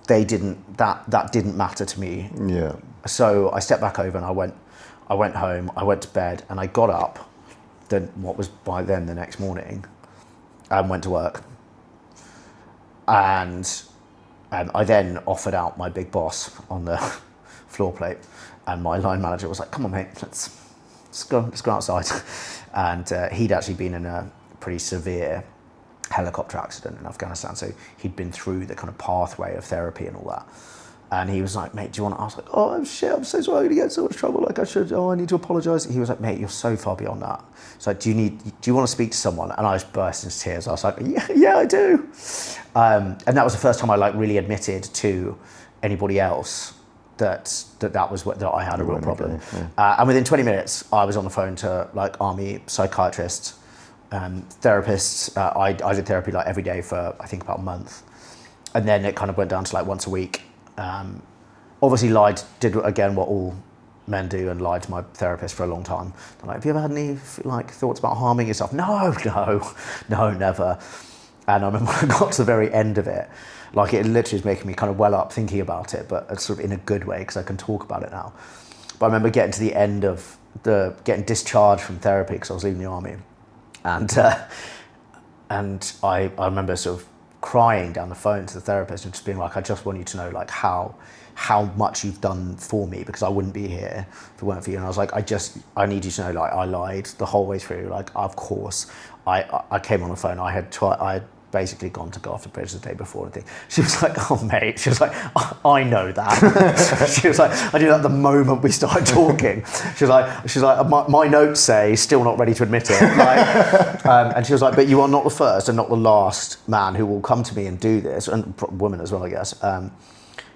that didn't matter to me. Yeah. So I stepped back over and I went home, I went to bed, and I got up what was by then the next morning and went to work. And I then offered out my big boss on the floor plate, and my line manager was like, "Come on, mate, let's go outside." And he'd actually been in a pretty severe helicopter accident in Afghanistan, so he'd been through the kind of pathway of therapy and all that. And he was like, "Mate, do you want to?" I was like, "Oh shit, I'm so sorry, I'm gonna get in so much trouble. Like I need to apologise." He was like, "Mate, you're so far beyond that. So do you want to speak to someone?" And I just burst into tears. I was like, "Yeah, I do." And that was the first time I like really admitted to anybody else that was that I had a real problem. Yeah. And within 20 minutes, I was on the phone to like army psychiatrists, therapists. I did therapy like every day for I think about a month, and then it kind of went down to like once a week. Obviously did again what all men do, and lied to my therapist for a long time. They're like, "Have you ever had any like thoughts about harming yourself?" No, never. And I remember when I got to the very end of it, like it literally is making me kind of well up thinking about it, but it's sort of in a good way because I can talk about it now. But I remember getting to the end of getting discharged from therapy because I was leaving the army, and I remember sort of crying down the phone to the therapist and just being like, "I just want you to know like how much you've done for me, because I wouldn't be here if it weren't for you." And I was like, I need you to know like I lied the whole way through. Like of course I came on the phone. I had basically gone to go off the bridge the day before and thing. She was like, "Oh mate," she was like, "I know that." She was like, "I knew that the moment we started talking." She was like, my notes say still not ready to admit it. Like, and she was like, "But you are not the first and not the last man who will come to me and do this," and woman as well, I guess.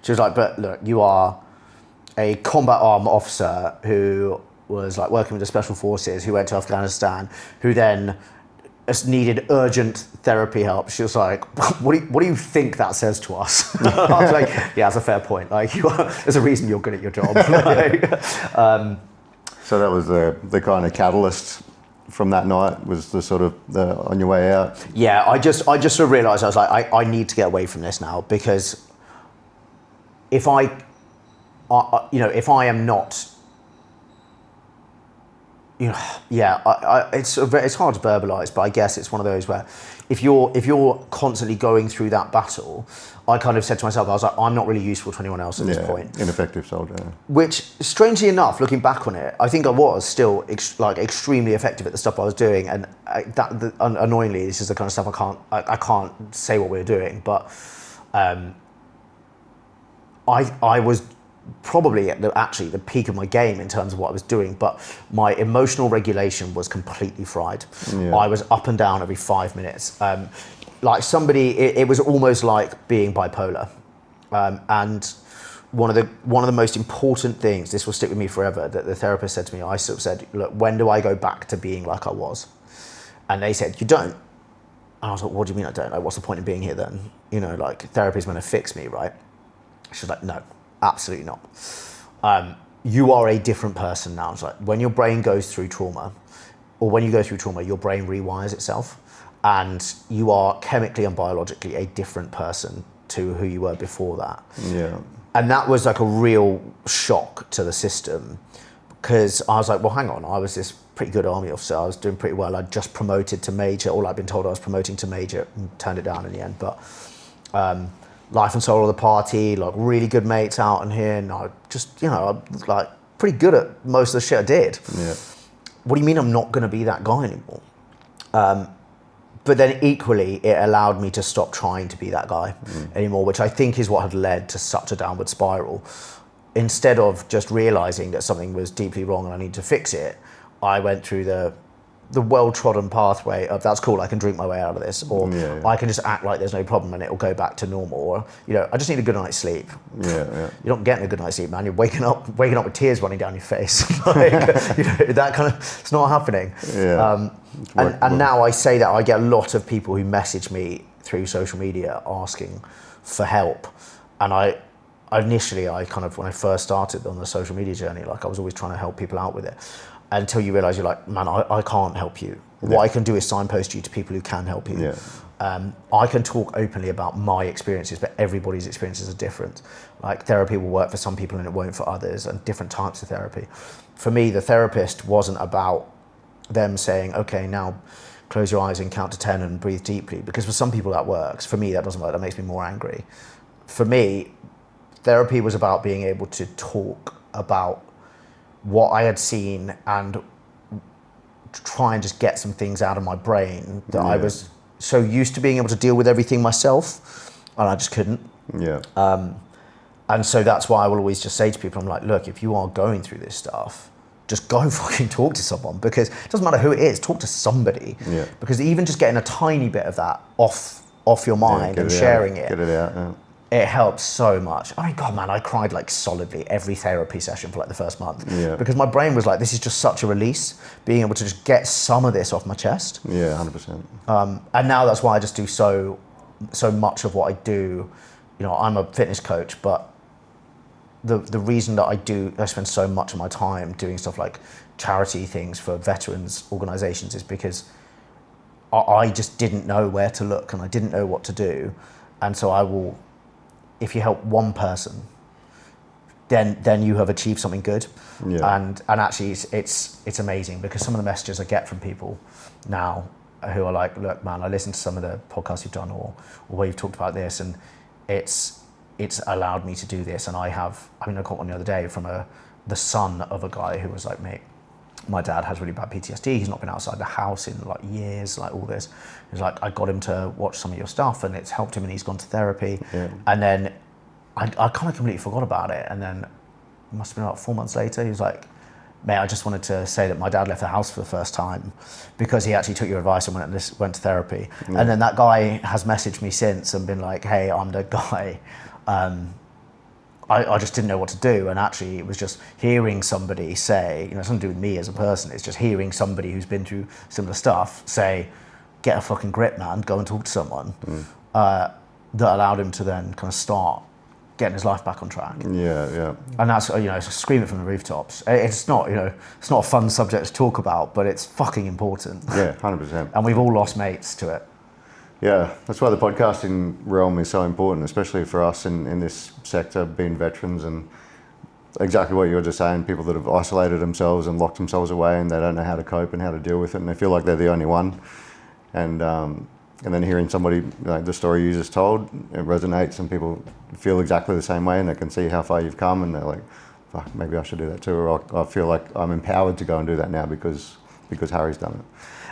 She was like, "But look, you are a combat arm officer who was like working with the special forces, who went to Afghanistan, who then needed urgent therapy help." She was like, what do you think that says to us?" I was like, "Yeah, that's a fair point. Like, there's a reason you're good at your job." Like, So that was the kind of catalyst from that night, was the sort of on your way out? yeah, I just sort of realised I was like, I need to get away from this now, because if I am not, it's hard to verbalise, but I guess it's one of those where if you're constantly going through that battle, I kind of said to myself, I was like, I'm not really useful to anyone else at this point. Ineffective soldier. Which, strangely enough, looking back on it, I think I was still extremely effective at the stuff I was doing, and annoyingly, this is the kind of stuff I can't say what we were doing, but I was probably at the peak of my game in terms of what I was doing, but my emotional regulation was completely fried. Yeah. I was up and down every 5 minutes. Like somebody, it was almost like being bipolar. And one of the most important things, this will stick with me forever, that the therapist said to me, I sort of said, "Look, when do I go back to being like I was?" And they said, "You don't." And I was like, "What do you mean I don't? Like, what's the point in being here then? You know, like therapy is meant to fix me, right?" She was like, "No, absolutely not. You are a different person now." It's like when your brain goes through trauma, or when you go through trauma, your brain rewires itself, and you are chemically and biologically a different person to who you were before that. Yeah. And that was like a real shock to the system, because I was like, well, hang on, I was this pretty good army officer, I was doing pretty well, I'd just promoted to major, all I'd been told I was promoting to major, and turned it down in the end, but life and soul of the party, like really good mates out in here, and I just, I'm like pretty good at most of the shit I did. Yeah. What do you mean I'm not going to be that guy anymore? But then equally, it allowed me to stop trying to be that guy anymore, which I think is what had led to such a downward spiral. Instead of just realizing that something was deeply wrong and I need to fix it, I went through the well-trodden pathway of that's cool, I can drink my way out of this, or I can just act like there's no problem and it'll go back to normal, or I just need a good night's sleep. You're not getting a good night's sleep, man. You're waking up with tears running down your face. That kind of, it's not happening. And now I say that I get a lot of people who message me through social media asking for help, and I initially kind of, when I first started on the social media journey, like I was always trying to help people out with it. Until you realise you're like, man, I can't help you. What I can do is signpost you to people who can help you. I can talk openly about my experiences, but everybody's experiences are different. Like therapy will work for some people and it won't for others, and different types of therapy. For me, the therapist wasn't about them saying, okay, now close your eyes and count to 10 and breathe deeply, because for some people that works. For me, that doesn't work. That makes me more angry. For me, therapy was about being able to talk about what I had seen and try and just get some things out of my brain that I was so used to being able to deal with everything myself, and I just couldn't. And so that's why I will always just say to people, I'm like, look, if you are going through this stuff, just go fucking talk to someone, because it doesn't matter who it is, talk to somebody. Because even just getting a tiny bit of that off your mind and sharing it, get it out. It helps so much. I mean, God, man, I cried like solidly every therapy session for like the first month, because my brain was like, this is just such a release, being able to just get some of this off my chest. 100%. And now that's why I just do so much of what I do. I'm a fitness coach, but the reason that I spend so much of my time doing stuff like charity things for veterans organizations is because I just didn't know where to look and I didn't know what to do. And so if you help one person, then you have achieved something good. And actually it's amazing, because some of the messages I get from people now who are like, look, man, I listened to some of the podcasts you've done or where you've talked about this, and it's allowed me to do this. And I got one the other day from the son of a guy who was like, mate, my dad has really bad PTSD. He's not been outside the house in like years, like all this. He's like, I got him to watch some of your stuff and it's helped him, and he's gone to therapy. And then I kind of completely forgot about it. And then it must have been about 4 months later, he was like, mate, I just wanted to say that my dad left the house for the first time because he actually took your advice and went to therapy. And then that guy has messaged me since and been like, hey, I'm the guy. I just didn't know what to do, and actually it was just hearing somebody say, it's nothing to do with me as a person, it's just hearing somebody who's been through similar stuff say, get a fucking grip, man, go and talk to someone, that allowed him to then kind of start getting his life back on track. And that's, it's screaming from the rooftops. It's not a fun subject to talk about, but it's fucking important. 100%. And we've all lost mates to it. Yeah, that's why the podcasting realm is so important, especially for us in this sector, being veterans, and exactly what you were just saying, people that have isolated themselves and locked themselves away and they don't know how to cope and how to deal with it, and they feel like they're the only one. And then hearing somebody, like the story you just told, it resonates and people feel exactly the same way, and they can see how far you've come, and they're like, fuck, maybe I should do that too, or I feel like I'm empowered to go and do that now because Harry's done it.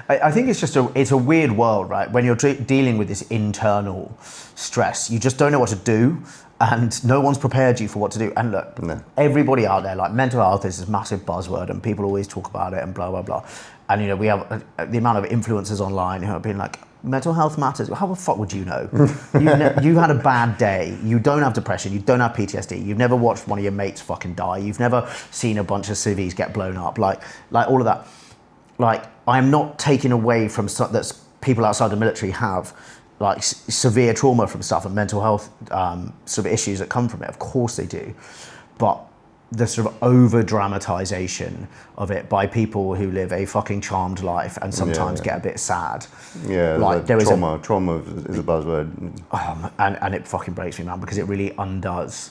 I think it's a weird world, right? When you're dealing with this internal stress, you just don't know what to do, and no one's prepared you for what to do. And look, everybody out there, like, mental health is this massive buzzword, and people always talk about it and blah, blah, blah. And, we have the amount of influencers online who have been like, mental health matters. How the fuck would you know? You had a bad day. You don't have depression. You don't have PTSD. You've never watched one of your mates fucking die. You've never seen a bunch of civvies get blown up. Like all of that. Like, I'm not taking away from stuff that people outside the military have, like severe trauma from stuff and mental health sort of issues that come from it. Of course they do. But the sort of over dramatization of it by people who live a fucking charmed life and sometimes get a bit sad. Like there trauma is a buzzword. And it fucking breaks me, man, because it really undoes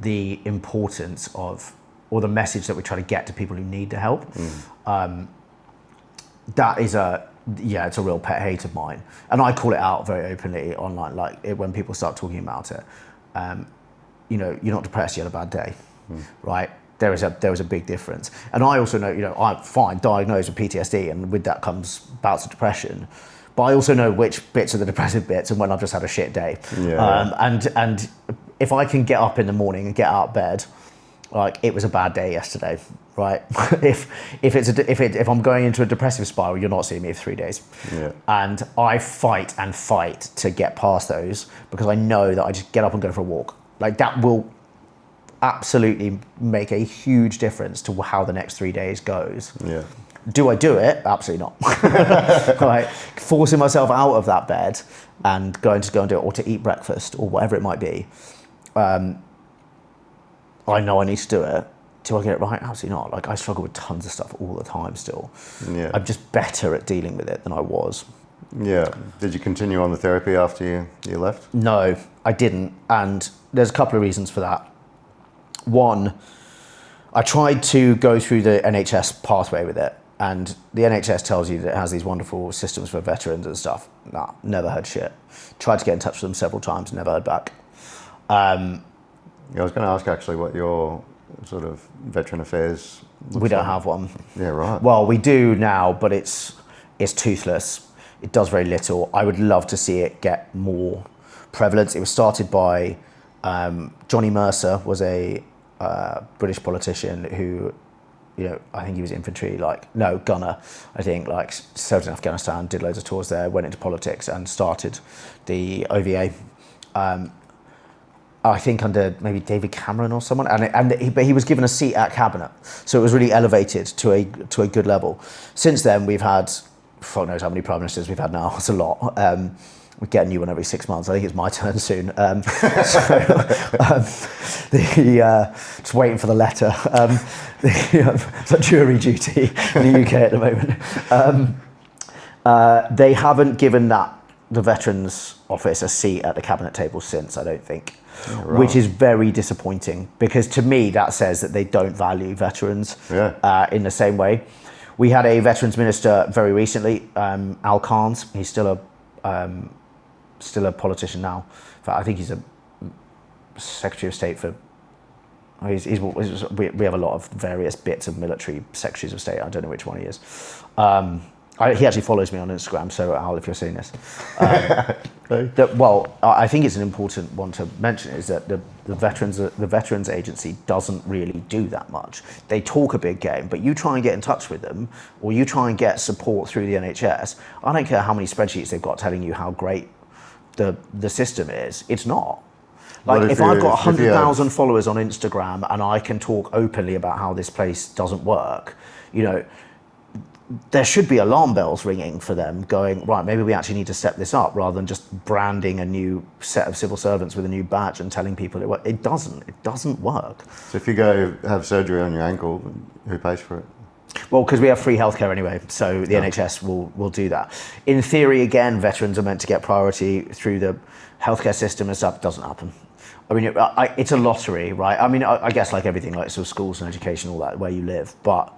the importance of, or the message that we try to get to people who need the help. That is it's a real pet hate of mine, and I call it out very openly online. Like when people start talking about it, you're not depressed, you had a bad day, right? There is a big difference. And I also know, I'm fine, diagnosed with PTSD, and with that comes bouts of depression, but I also know which bits are the depressive bits and when I've just had a shit day. And if I can get up in the morning and get out of bed, like it was a bad day yesterday, right? if I'm going into a depressive spiral, you're not seeing me for 3 days. Yeah. And I fight to get past those because I know that I just get up and go for a walk. Like that will absolutely make a huge difference to how the next 3 days goes. Yeah. Do I do it? Absolutely not. Like forcing myself out of that bed and going to go and do it, or to eat breakfast or whatever it might be. I know I need to do it. Do I get it right? Absolutely not. Like I struggle with tons of stuff all the time still. Yeah. I'm just better at dealing with it than I was. Yeah. Did you continue on the therapy after you left? No, I didn't. And there's a couple of reasons for that. One, I tried to go through the NHS pathway with it. And the NHS tells you that it has these wonderful systems for veterans and stuff. Nah, never heard shit. Tried to get in touch with them several times, never heard back. Yeah, I was going to ask actually what your sort of veteran affairs looks We don't like. have one. Yeah, right. Well, we do now, but it's toothless. It does very little. I would love to see it get more prevalence. It was started by Johnny Mercer, was a British politician who, I think he was infantry, gunner, I think, served in Afghanistan, did loads of tours there, went into politics and started the OVA. I think under maybe David Cameron or someone, but he was given a seat at cabinet, so it was really elevated to a good level. Since then, we've had, fuck knows how many prime ministers we've had now. It's a lot. We get a new one every 6 months. I think it's my turn soon. Just waiting for the letter. It's like jury duty in the UK at the moment. They haven't given the Veterans Office a seat at the cabinet table since, I don't think. Oh, right. Which is very disappointing because to me that says that they don't value veterans in the same way. We had a veterans minister very recently, Al Carnes. He's still a politician now. In fact, I think he's a Secretary of State for. We have a lot of various bits of military secretaries of state. I don't know which one he is. He actually follows me on Instagram, so Al, if you're seeing this. I think it's an important one to mention is that the Veterans Agency doesn't really do that much. They talk a big game, but you try and get in touch with them, or you try and get support through the NHS. I don't care how many spreadsheets they've got telling you how great the system is. It's not. Like if I've got 100,000 followers on Instagram and I can talk openly about how this place doesn't work, there should be alarm bells ringing for them going, right, maybe we actually need to step this up rather than just branding a new set of civil servants with a new badge and telling people it doesn't work. So if you go have surgery on your ankle, who pays for it? Well, because we have free healthcare anyway, so the NHS will do that. In theory, again, veterans are meant to get priority through the healthcare system and stuff. It doesn't happen. I mean, it's a lottery, right? I mean, I guess like everything, like sort of schools and education, all that, where you live. But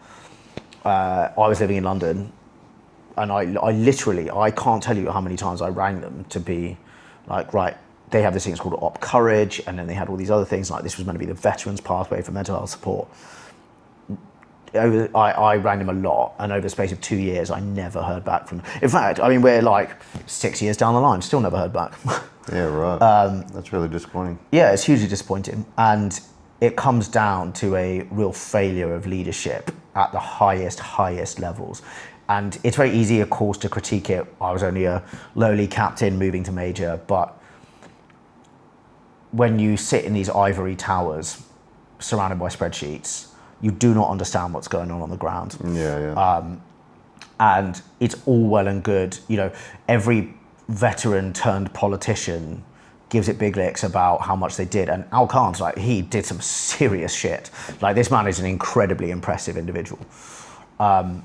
I was living in London, and I literally can't tell you how many times I rang them to be like, right, they have this thing called Op Courage, and then they had all these other things, like this was meant to be the veterans pathway for mental health support. I rang them a lot, and over the space of 2 years, I never heard back from them. In fact, I mean, we're like 6 years down the line, still never heard back. Yeah, right. That's really disappointing. Yeah, it's hugely disappointing. And it comes down to a real failure of leadership at the highest levels. And it's very easy, of course, to critique it. I was only a lowly captain moving to major, but when you sit in these ivory towers surrounded by spreadsheets, you do not understand what's going on the ground. Yeah. And it's all well and good. Every veteran turned politician gives it big licks about how much they did. And Al Khan's he did some serious shit. Like, this man is an incredibly impressive individual. But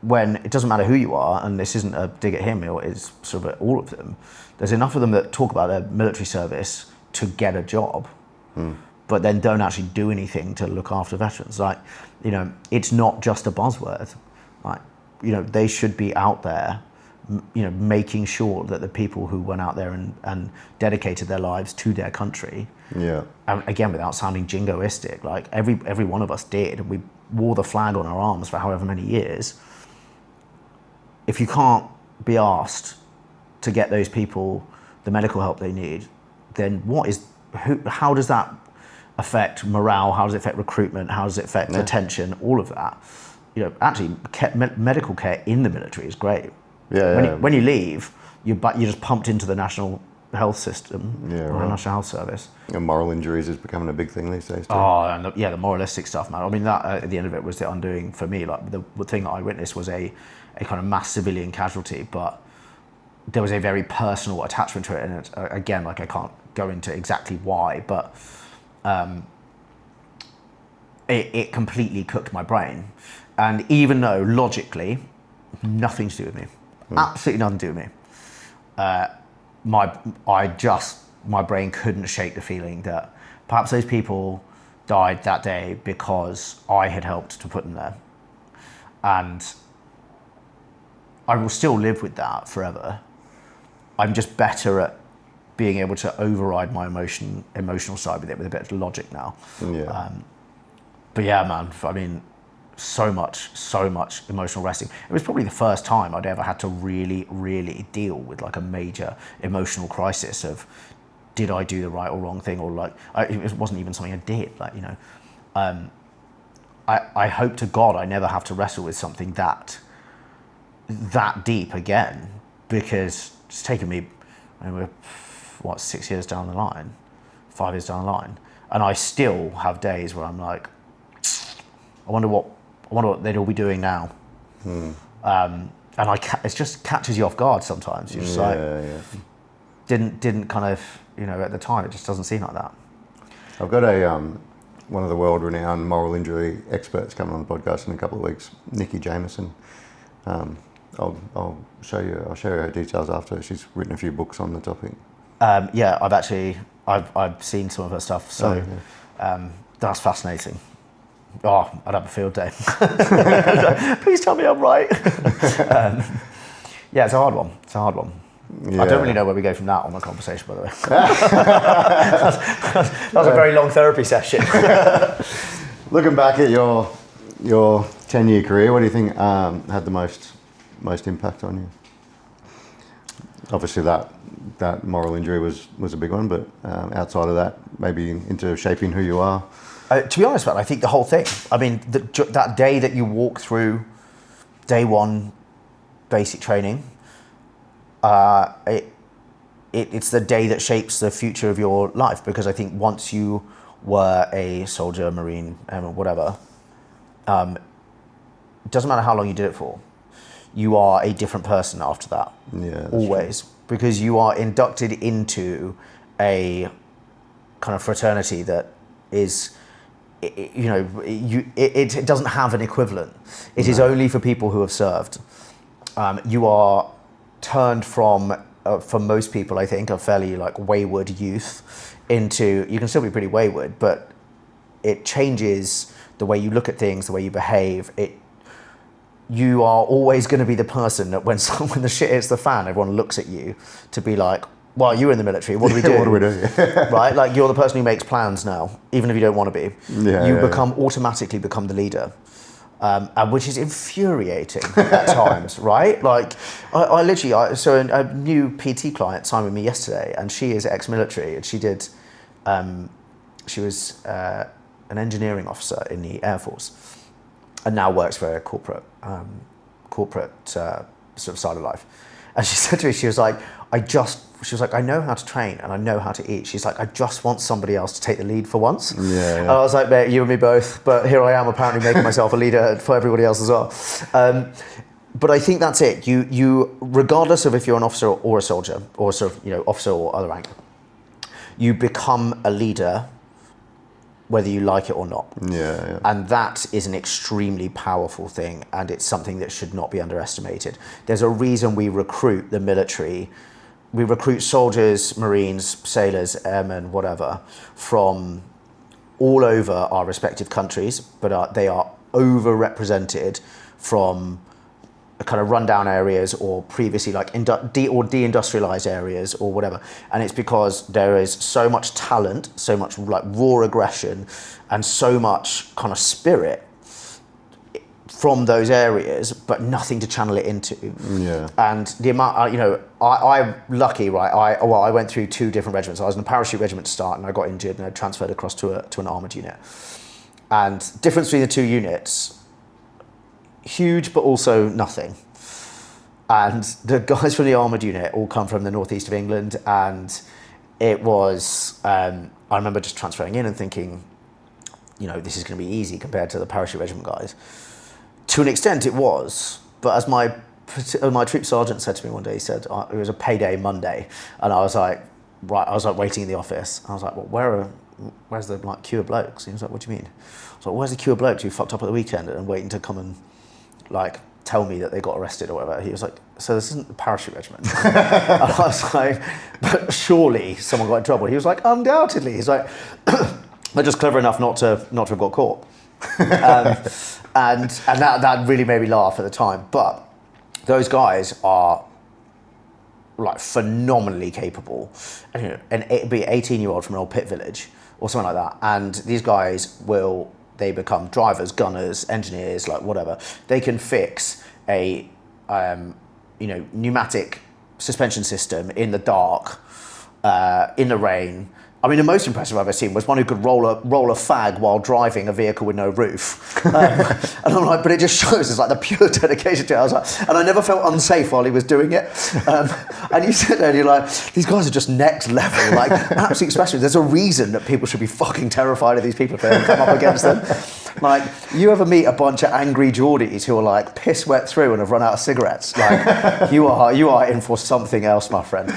when it doesn't matter who you are, and this isn't a dig at him, it's sort of at all of them, there's enough of them that talk about their military service to get a job. But then don't actually do anything to look after veterans. It's not just a buzzword. They should be out there, making sure that the people who went out there and dedicated their lives to their country, and again, without sounding jingoistic, like every one of us did. We wore the flag on our arms for however many years. if you can't be asked to get those people the medical help they need, then how does that affect morale? How does it affect recruitment? How does it affect attention? All of that. Actually, medical care in the military is great. When you leave, you're just pumped into the national health system, or National Health Service. And moral injuries is becoming a big thing these days too. Oh, and the moralistic stuff, man. I mean, that at the end of it was the undoing for me. Like the thing that I witnessed was a kind of mass civilian casualty, but there was a very personal attachment to it. And again, like I can't go into exactly why, but it completely cooked my brain. And even though logically, nothing to do with me, absolutely nothing to do with me. My brain couldn't shake the feeling that perhaps those people died that day because I had helped to put them there. And I will still live with that forever. I'm just better at being able to override my emotional side with it with a bit of logic now. But yeah, man, I mean, so much emotional resting. It was probably the first time I'd ever had to really, really deal with like a major emotional crisis of, did I do the right or wrong thing? Or like, it wasn't even something I did, like, I hope to God I never have to wrestle with something that deep again, because it's taken me, we're 6 years down the line, 5 years down the line, and I still have days where I'm like, I wonder what they'd all be doing now. And it just catches you off guard sometimes. You're just didn't kind of, at the time, it just doesn't seem like that. I've got one of the world-renowned moral injury experts coming on the podcast in a couple of weeks, Nikki Jameson. I'll show you her details after. She's written a few books on the topic. I've seen some of her stuff, so that's fascinating. Oh, I'd have a field day. Please tell me I'm right. It's a hard one. Yeah. I don't really know where we go from that on the conversation, by the way. that was a very long therapy session. Looking back at your 10-year career, what do you think had the most impact on you? Obviously that moral injury was a big one, but outside of that, maybe into shaping who you are. To be honest, man, I think the whole thing. I mean, that day that you walk through day one basic training, it's the day that shapes the future of your life, because I think once you were a soldier, Marine, whatever, it doesn't matter how long you did it for, you are a different person after that. Yeah, always, true. Because you are inducted into a kind of fraternity that is, it doesn't have an equivalent. It is only for people who have served. You are turned from, for most people, I think, a fairly like wayward youth into, you can still be pretty wayward, but it changes the way you look at things, the way you behave. You are always going to be the person that when the shit hits the fan, everyone looks at you to be like, well, you were in the military, what do we do? What do we do? Right? Like, you're the person who makes plans now, even if you don't want to be. Automatically become the leader. Which is infuriating at times, right? Like, I literally, so a new PT client signed with me yesterday, and she is ex-military, and she was an engineering officer in the Air Force, and now works for a corporate sort of side of life. And she said to me, she was like, I know how to train and I know how to eat. She's like, I just want somebody else to take the lead for once. Yeah. And I was like, mate, you and me both. But here I am apparently making myself a leader for everybody else as well. But I think that's it. You, regardless of if you're an officer or a soldier, or sort of, officer or other rank, you become a leader whether you like it or not. Yeah. And that is an extremely powerful thing, and it's something that should not be underestimated. There's a reason we recruit the military. We recruit soldiers, Marines, sailors, airmen, whatever, from all over our respective countries, but they are overrepresented from kind of rundown areas or previously like deindustrialized areas or whatever. And it's because there is so much talent, so much like raw aggression, and so much kind of spirit from those areas, but nothing to channel it into. Yeah. And the amount, you know, I'm lucky, right? I went through 2 different regiments. I was in a parachute regiment to start, and I got injured, and I transferred across to an armoured unit. And difference between the 2 units, huge, but also nothing. And the guys from the armoured unit all come from the northeast of England, and it was, I remember just transferring in and thinking, you know, this is going to be easy compared to the parachute regiment guys. To an extent it was, but as my troop sergeant said to me one day, he said, it was a payday Monday, and I was like, right, I was like waiting in the office, and I was like, well, where's the like queue of blokes? And he was like, what do you mean? I was like, where's the queue of blokes who fucked up at the weekend and waiting to come and like tell me that they got arrested or whatever? He was like, so this isn't the parachute regiment? And I was like, but surely someone got in trouble. He was like, undoubtedly. He's like, they're just clever enough not to have got caught. And that really made me laugh at the time. But those guys are like phenomenally capable. And, you know, be an 18-year-old from an old pit village or something like that. And these guys they become drivers, gunners, engineers, like whatever. They can fix a pneumatic suspension system in the dark, in the rain. I mean, the most impressive I've ever seen was one who could roll a fag while driving a vehicle with no roof. And I'm like, but it just shows it's like the pure dedication to it. I was like, and I never felt unsafe while he was doing it. And you sit there and you're like, these guys are just next level, like absolute specialists. There's a reason that people should be fucking terrified of these people if they ever come up against them. Like, you ever meet a bunch of angry Geordies who are like piss wet through and have run out of cigarettes? Like, you are in for something else, my friend.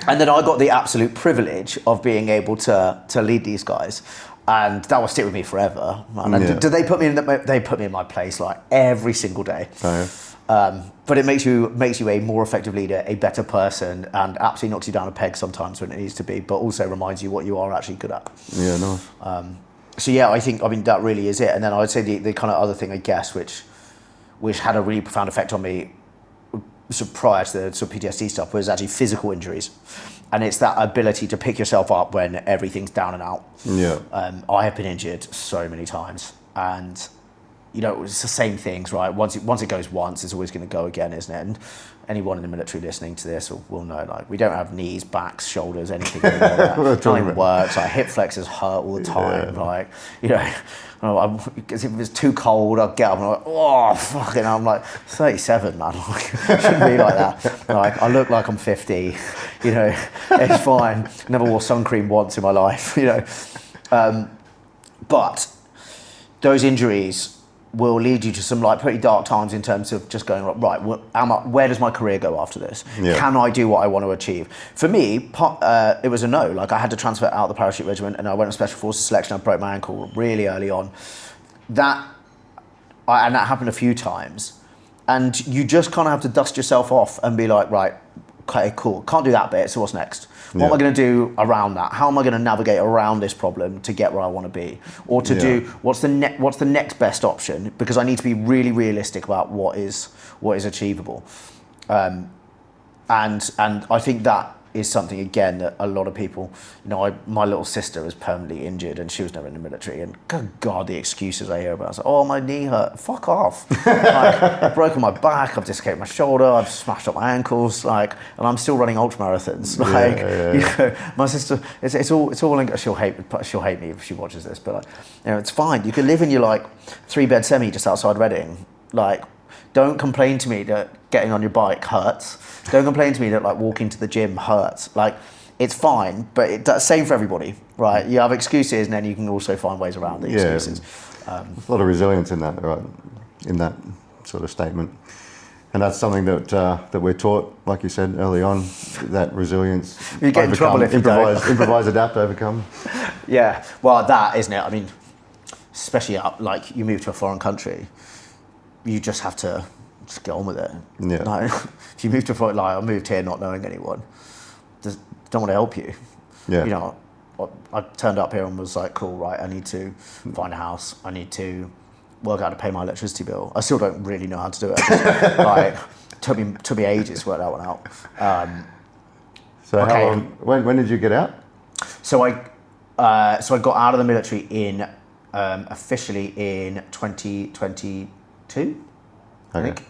And then I got the absolute privilege of being able to lead these guys, and that will stick with me forever. Man. Do they put me in? They put me in my place like every single day. Oh. But it makes you a more effective leader, a better person, and absolutely knocks you down a peg sometimes when it needs to be, but also reminds you what you are actually good at. Yeah, nice. So yeah, I mean that really is it. And then I would say the kind of other thing, I guess, which had a really profound effect on me, so prior to the sort of PTSD stuff, was actually physical injuries. And it's that ability to pick yourself up when everything's down and out. Yeah. I have been injured so many times, and you know, it's the same things, right? Once it goes once, it's always going to go again, isn't it? And anyone in the military listening to this will know, like, we don't have knees, backs, shoulders, anything like that. It don't even work. Like, hip flexors hurt all the time. Yeah. Like, you know, because if it's too cold, I'll get up and I'm like, oh, fucking, I'm like 37, man. Like, shouldn't be like that. Like, I look like I'm 50. You know, it's fine. Never wore sun cream once in my life. You know, but those injuries will lead you to some like pretty dark times in terms of just going, right, where does my career go after this? Yeah. Can I do what I want to achieve? For me, it was a no. Like, I had to transfer out of the parachute regiment, and I went on special forces selection. I broke my ankle really early on. And that happened a few times. And you just kind of have to dust yourself off and be like, right, okay, cool. Can't do that bit, so what's next? What am I going to do around that? How am I going to navigate around this problem to get where I want to be? Or to do, what's the next best option? Because I need to be really realistic about what is achievable. And I think that is something, again, that a lot of people, you know, my little sister was permanently injured and she was never in the military, and good God, the excuses I hear about. I was like, oh, my knee hurt. Fuck off. Like, I've broken my back, I've dislocated my shoulder, I've smashed up my ankles, like, and I'm still running ultramarathons. Like, you know, my sister, it's all in, she'll hate me if she watches this, but like, you know, it's fine. You can live in your like 3-bed semi just outside Reading. Like, don't complain to me that getting on your bike hurts. Don't complain to me that like walking to the gym hurts. Like, it's fine, but that's same for everybody, right? You have excuses, and then you can also find ways around the excuses. There's a lot of resilience in that, right? In that sort of statement, and that's something that we're taught, like you said early on, that resilience. You get in trouble if you don't. Improvise, adapt, overcome. Yeah, well, that isn't it. I mean, especially like you move to a foreign country, you just have to just get on with it. Yeah. Like, if you move to I moved here not knowing anyone, just don't want to help you. Yeah. You know, I turned up here and was like, cool, right, I need to find a house. I need to work out how to pay my electricity bill. I still don't really know how to do it. Like, took me ages to work that one out. So okay. How long, when did you get out? So I got out of the military in officially in 2022, I Okay. think.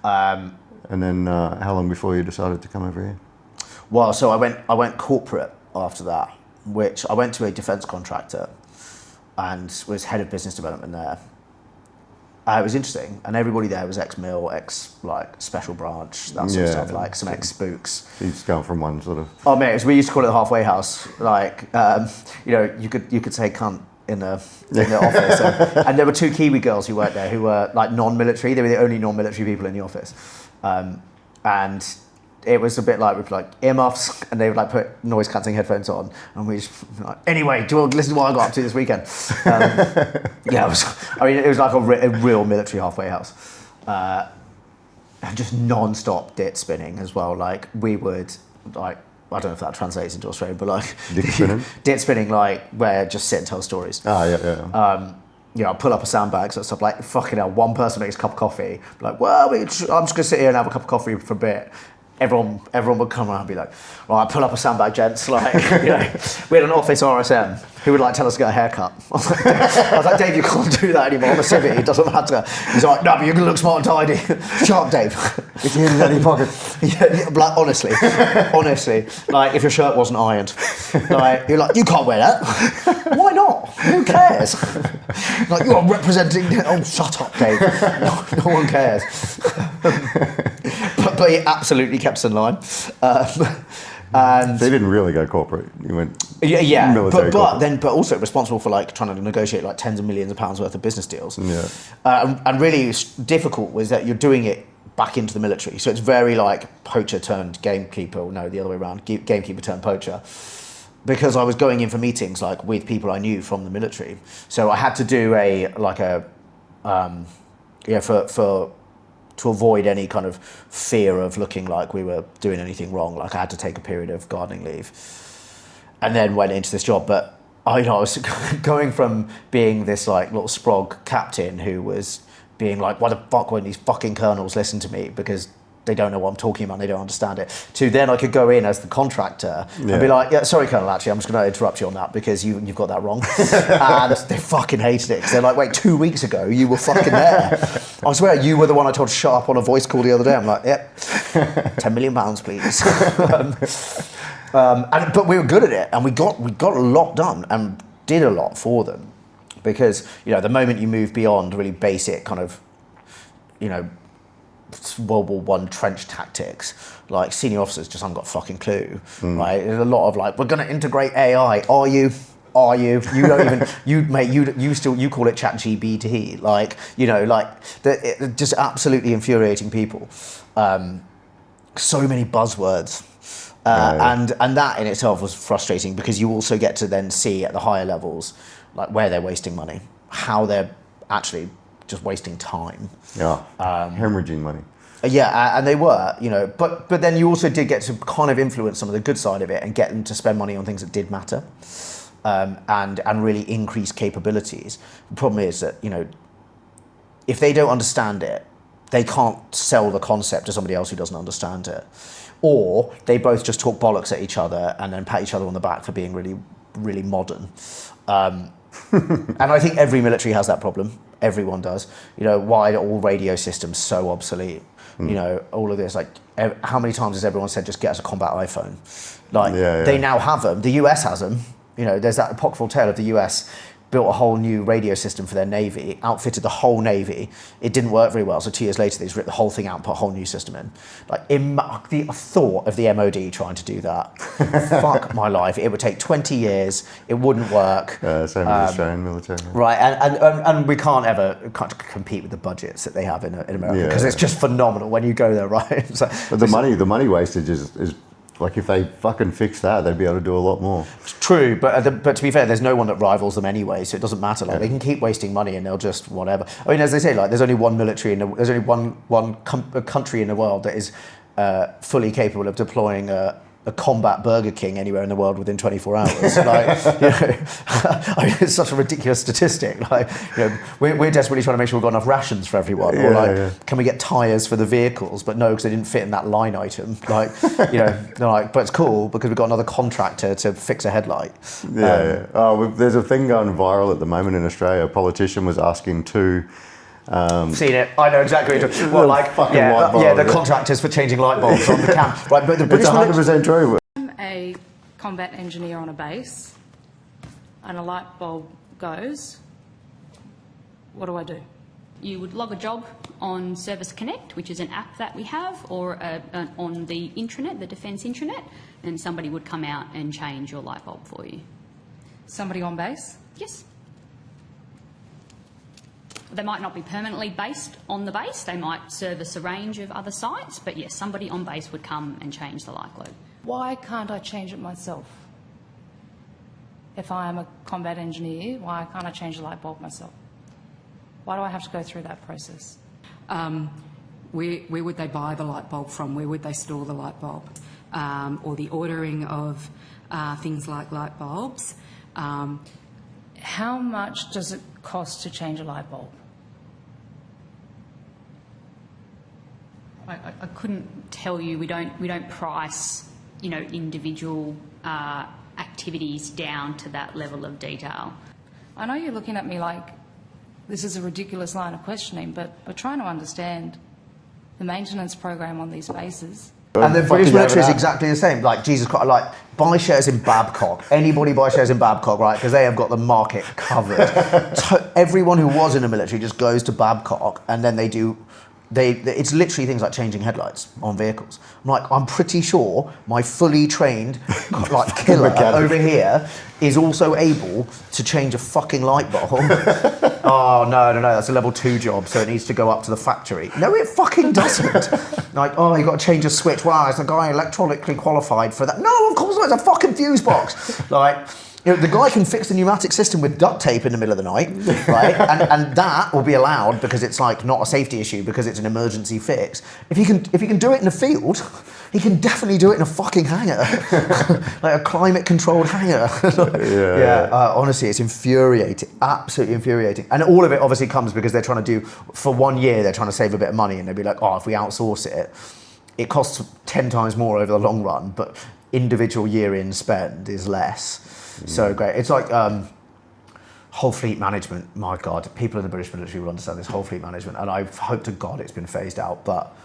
And then how long before you decided to come over here? Well, so I went corporate after that, which I went to a defence contractor and was head of business development there. It was interesting, and everybody there was ex-mil, special branch, that sort of stuff, like some ex-spooks. So you just going from one sort of... Oh mate, we used to call it the halfway house. You could say cunt in the office, and there were two Kiwi girls who worked there who were like non-military. They were the only non-military people in the office, and it was a bit like with like earmuffs, and they would like put noise cancelling headphones on, and we just like, anyway, do you want to listen to what I got up to this weekend? It was like a real military halfway house, and just non-stop dit spinning as well. Like we would like, I don't know if that translates into Australian, but like Dit spinning? Dit spinning, like where just sit and tell stories. Yeah. I'll pull up a sandbag, so stuff like fucking hell. One person makes a cup of coffee, like, well, I'm just gonna sit here and have a cup of coffee for a bit. Everyone would come around and be like, right, pull up a sandbag, gents. Like, we had an office RSM who would like tell us to get a haircut. I was like, Dave, you can't do that anymore. I'm a civvy, it doesn't matter. He's like, no, but you're gonna look smart and tidy. Shut up, Dave. It's in your pocket. Like, honestly, like if your shirt wasn't ironed, like you're like, you can't wear that. Why not? Who cares? Like, you are representing. Oh, shut up, Dave. No one cares. But he absolutely kept us in line. And They didn't really go corporate. You went military corporate. but also responsible for like trying to negotiate like tens of millions of pounds worth of business deals. Yeah. And really difficult was that you're doing it back into the military, so it's very like poacher turned gamekeeper. No, the other way around, gamekeeper turned poacher. Because I was going in for meetings like with people I knew from the military, so I had to do to avoid any kind of fear of looking like we were doing anything wrong. Like I had to take a period of gardening leave, and then went into this job. But I was going from being this like little sprog captain who was being like, why the fuck won't these fucking colonels listen to me because they don't know what I'm talking about, they don't understand it, to then I could go in as the contractor and be like, yeah, sorry Colonel, actually I'm just going to interrupt you on that because you've got that wrong. And they fucking hated it because they're like, wait, 2 weeks ago you were fucking there. I swear you were the one I told to shut up on a voice call the other day. I'm like, yep, £10 million please. But we were good at it, and we got a lot done and did a lot for them, because the moment you move beyond really basic kind of World War I trench tactics, like senior officers just haven't got a fucking clue, right? There's a lot of like, we're going to integrate AI. Are you? You don't even, you call it chat GBT, like, just absolutely infuriating people. So many buzzwords. And that in itself was frustrating, because you also get to then see at the higher levels, like where they're wasting money, how they're actually just wasting time. Yeah, hemorrhaging money. And they were, but then you also did get to kind of influence some of the good side of it and get them to spend money on things that did matter, and really increase capabilities. The problem is that, if they don't understand it, they can't sell the concept to somebody else who doesn't understand it. Or they both just talk bollocks at each other and then pat each other on the back for being really, really modern. And I think every military has that problem. Everyone does. Why are all radio systems so obsolete? All of this, like, how many times has everyone said, just get us a combat iPhone? Like, they now have them. The US has them. There's that apocryphal tale of the US built a whole new radio system for their Navy, outfitted the whole Navy. It didn't work very well, so 2 years later they just ripped the whole thing out and put a whole new system in. Like, the thought of the MOD trying to do that, fuck my life. It would take 20 years, it wouldn't work. Same as the Australian military. Right, and we can't compete with the budgets that they have in America, because it's just phenomenal when you go there, right? So, but the money wastage is like, if they fucking fix that, they'd be able to do a lot more. True, but to be fair, there's no one that rivals them anyway, so it doesn't matter. Like, they can keep wasting money and they'll just whatever. I mean, as they say, like, there's only one military country in the world that is fully capable of deploying a a combat Burger King anywhere in the world within 24 hours. Like, I mean, it's such a ridiculous statistic. Like, we're desperately trying to make sure we've got enough rations for everyone. Or can we get tyres for the vehicles? But no, because they didn't fit in that line item. Like, they're like, but it's cool because we've got another contractor to fix a headlight. Oh, there's a thing going viral at the moment in Australia. A politician was asking two. Seen it. I know exactly. Well, like, the contractors for changing light bulbs on the camp. Right, but the British it's 100% true. I'm a combat engineer on a base, and a light bulb goes. What do I do? You would log a job on Service Connect, which is an app that we have, or on the intranet, the Defence intranet, and somebody would come out and change your light bulb for you. Somebody on base? Yes. They might not be permanently based on the base. They might service a range of other sites, but yes, somebody on base would come and change the light globe. Why can't I change it myself? If I am a combat engineer, why can't I change the light bulb myself? Why do I have to go through that process? Where would they buy the light bulb from? Where would they store the light bulb? Or the ordering of things like light bulbs. How much does it cost to change a light bulb? I couldn't tell you. We don't price, individual activities down to that level of detail. I know you're looking at me like this is a ridiculous line of questioning, but we're trying to understand the maintenance program on these bases. And the British military is exactly the same. Like, Jesus Christ, like, buy shares in Babcock. Anybody buy shares in Babcock, right? Because they have got the market covered. Everyone who was in the military just goes to Babcock, and then it's literally things like changing headlights on vehicles. I'm pretty sure my fully trained like killer over here is also able to change a fucking light bulb. Oh, no, that's a level 2 job, so it needs to go up to the factory. No, it fucking doesn't. Like, oh, you got to change a switch. Wow, is the guy electronically qualified for that? No, of course not, it's a fucking fuse box. Like, the guy can fix the pneumatic system with duct tape in the middle of the night, right? and that will be allowed because it's like not a safety issue because it's an emergency fix. If he can do it in the field, he can definitely do it in a fucking hangar, like a climate-controlled hangar. Honestly, it's infuriating, absolutely infuriating. And all of it obviously comes because they're trying to do, for 1 year, they're trying to save a bit of money, and they'll be like, oh, if we outsource it, it costs 10 times more over the long run, but individual year-in spend is less. So great. It's like whole fleet management. My God, people in the British military will understand this whole fleet management, and I hope to God it's been phased out. But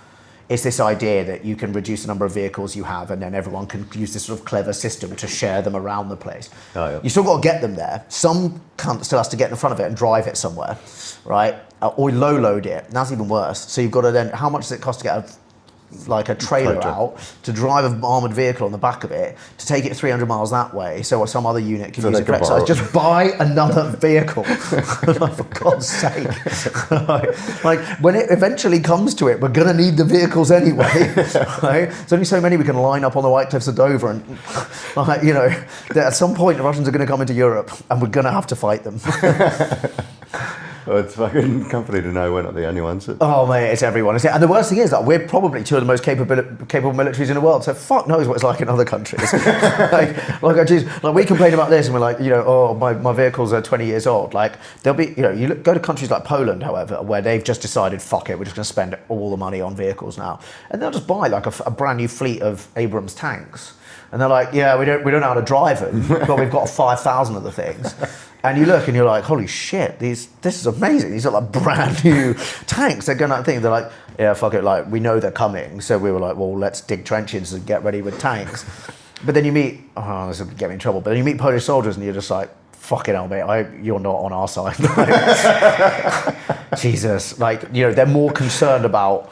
it's this idea that you can reduce the number of vehicles you have, and then everyone can use this sort of clever system to share them around the place. Oh, yeah. You still got to get them there. Some cunt still has to get in front of it and drive it somewhere, right? Or low load it. And that's even worse. So you've got to then, how much does it cost to get a trailer out to drive an armoured vehicle on the back of it to take it 300 miles that way so some other unit can use it for exercise. Just buy another vehicle. Like, for God's sake. like when it eventually comes to it, we're going to need the vehicles anyway. Right? There's only so many we can line up on the White Cliffs of Dover, and at some point the Russians are going to come into Europe and we're going to have to fight them. Well, it's fucking comforting to know we're not the only ones. Oh, mate, it's everyone. And the worst thing is that we're probably two of the most capable militaries in the world, so fuck knows what it's like in other countries. like we complain about this and we're like, oh, my vehicles are 20 years old. Like, there'll be, go to countries like Poland, however, where they've just decided, fuck it, we're just going to spend all the money on vehicles now. And they'll just buy like a brand new fleet of Abrams tanks. And they're like, yeah, we don't know how to drive them, but we've got 5,000 of the things. And you look and you're like, holy shit, this is amazing. These are like brand new tanks. They're gonna think, they're like, yeah, fuck it, like we know they're coming. So we were like, well, let's dig trenches and get ready with tanks. But then you meet, this will get me in trouble, but then you meet Polish soldiers and you're just like, fucking hell, mate, you're not on our side. Jesus, they're more concerned about,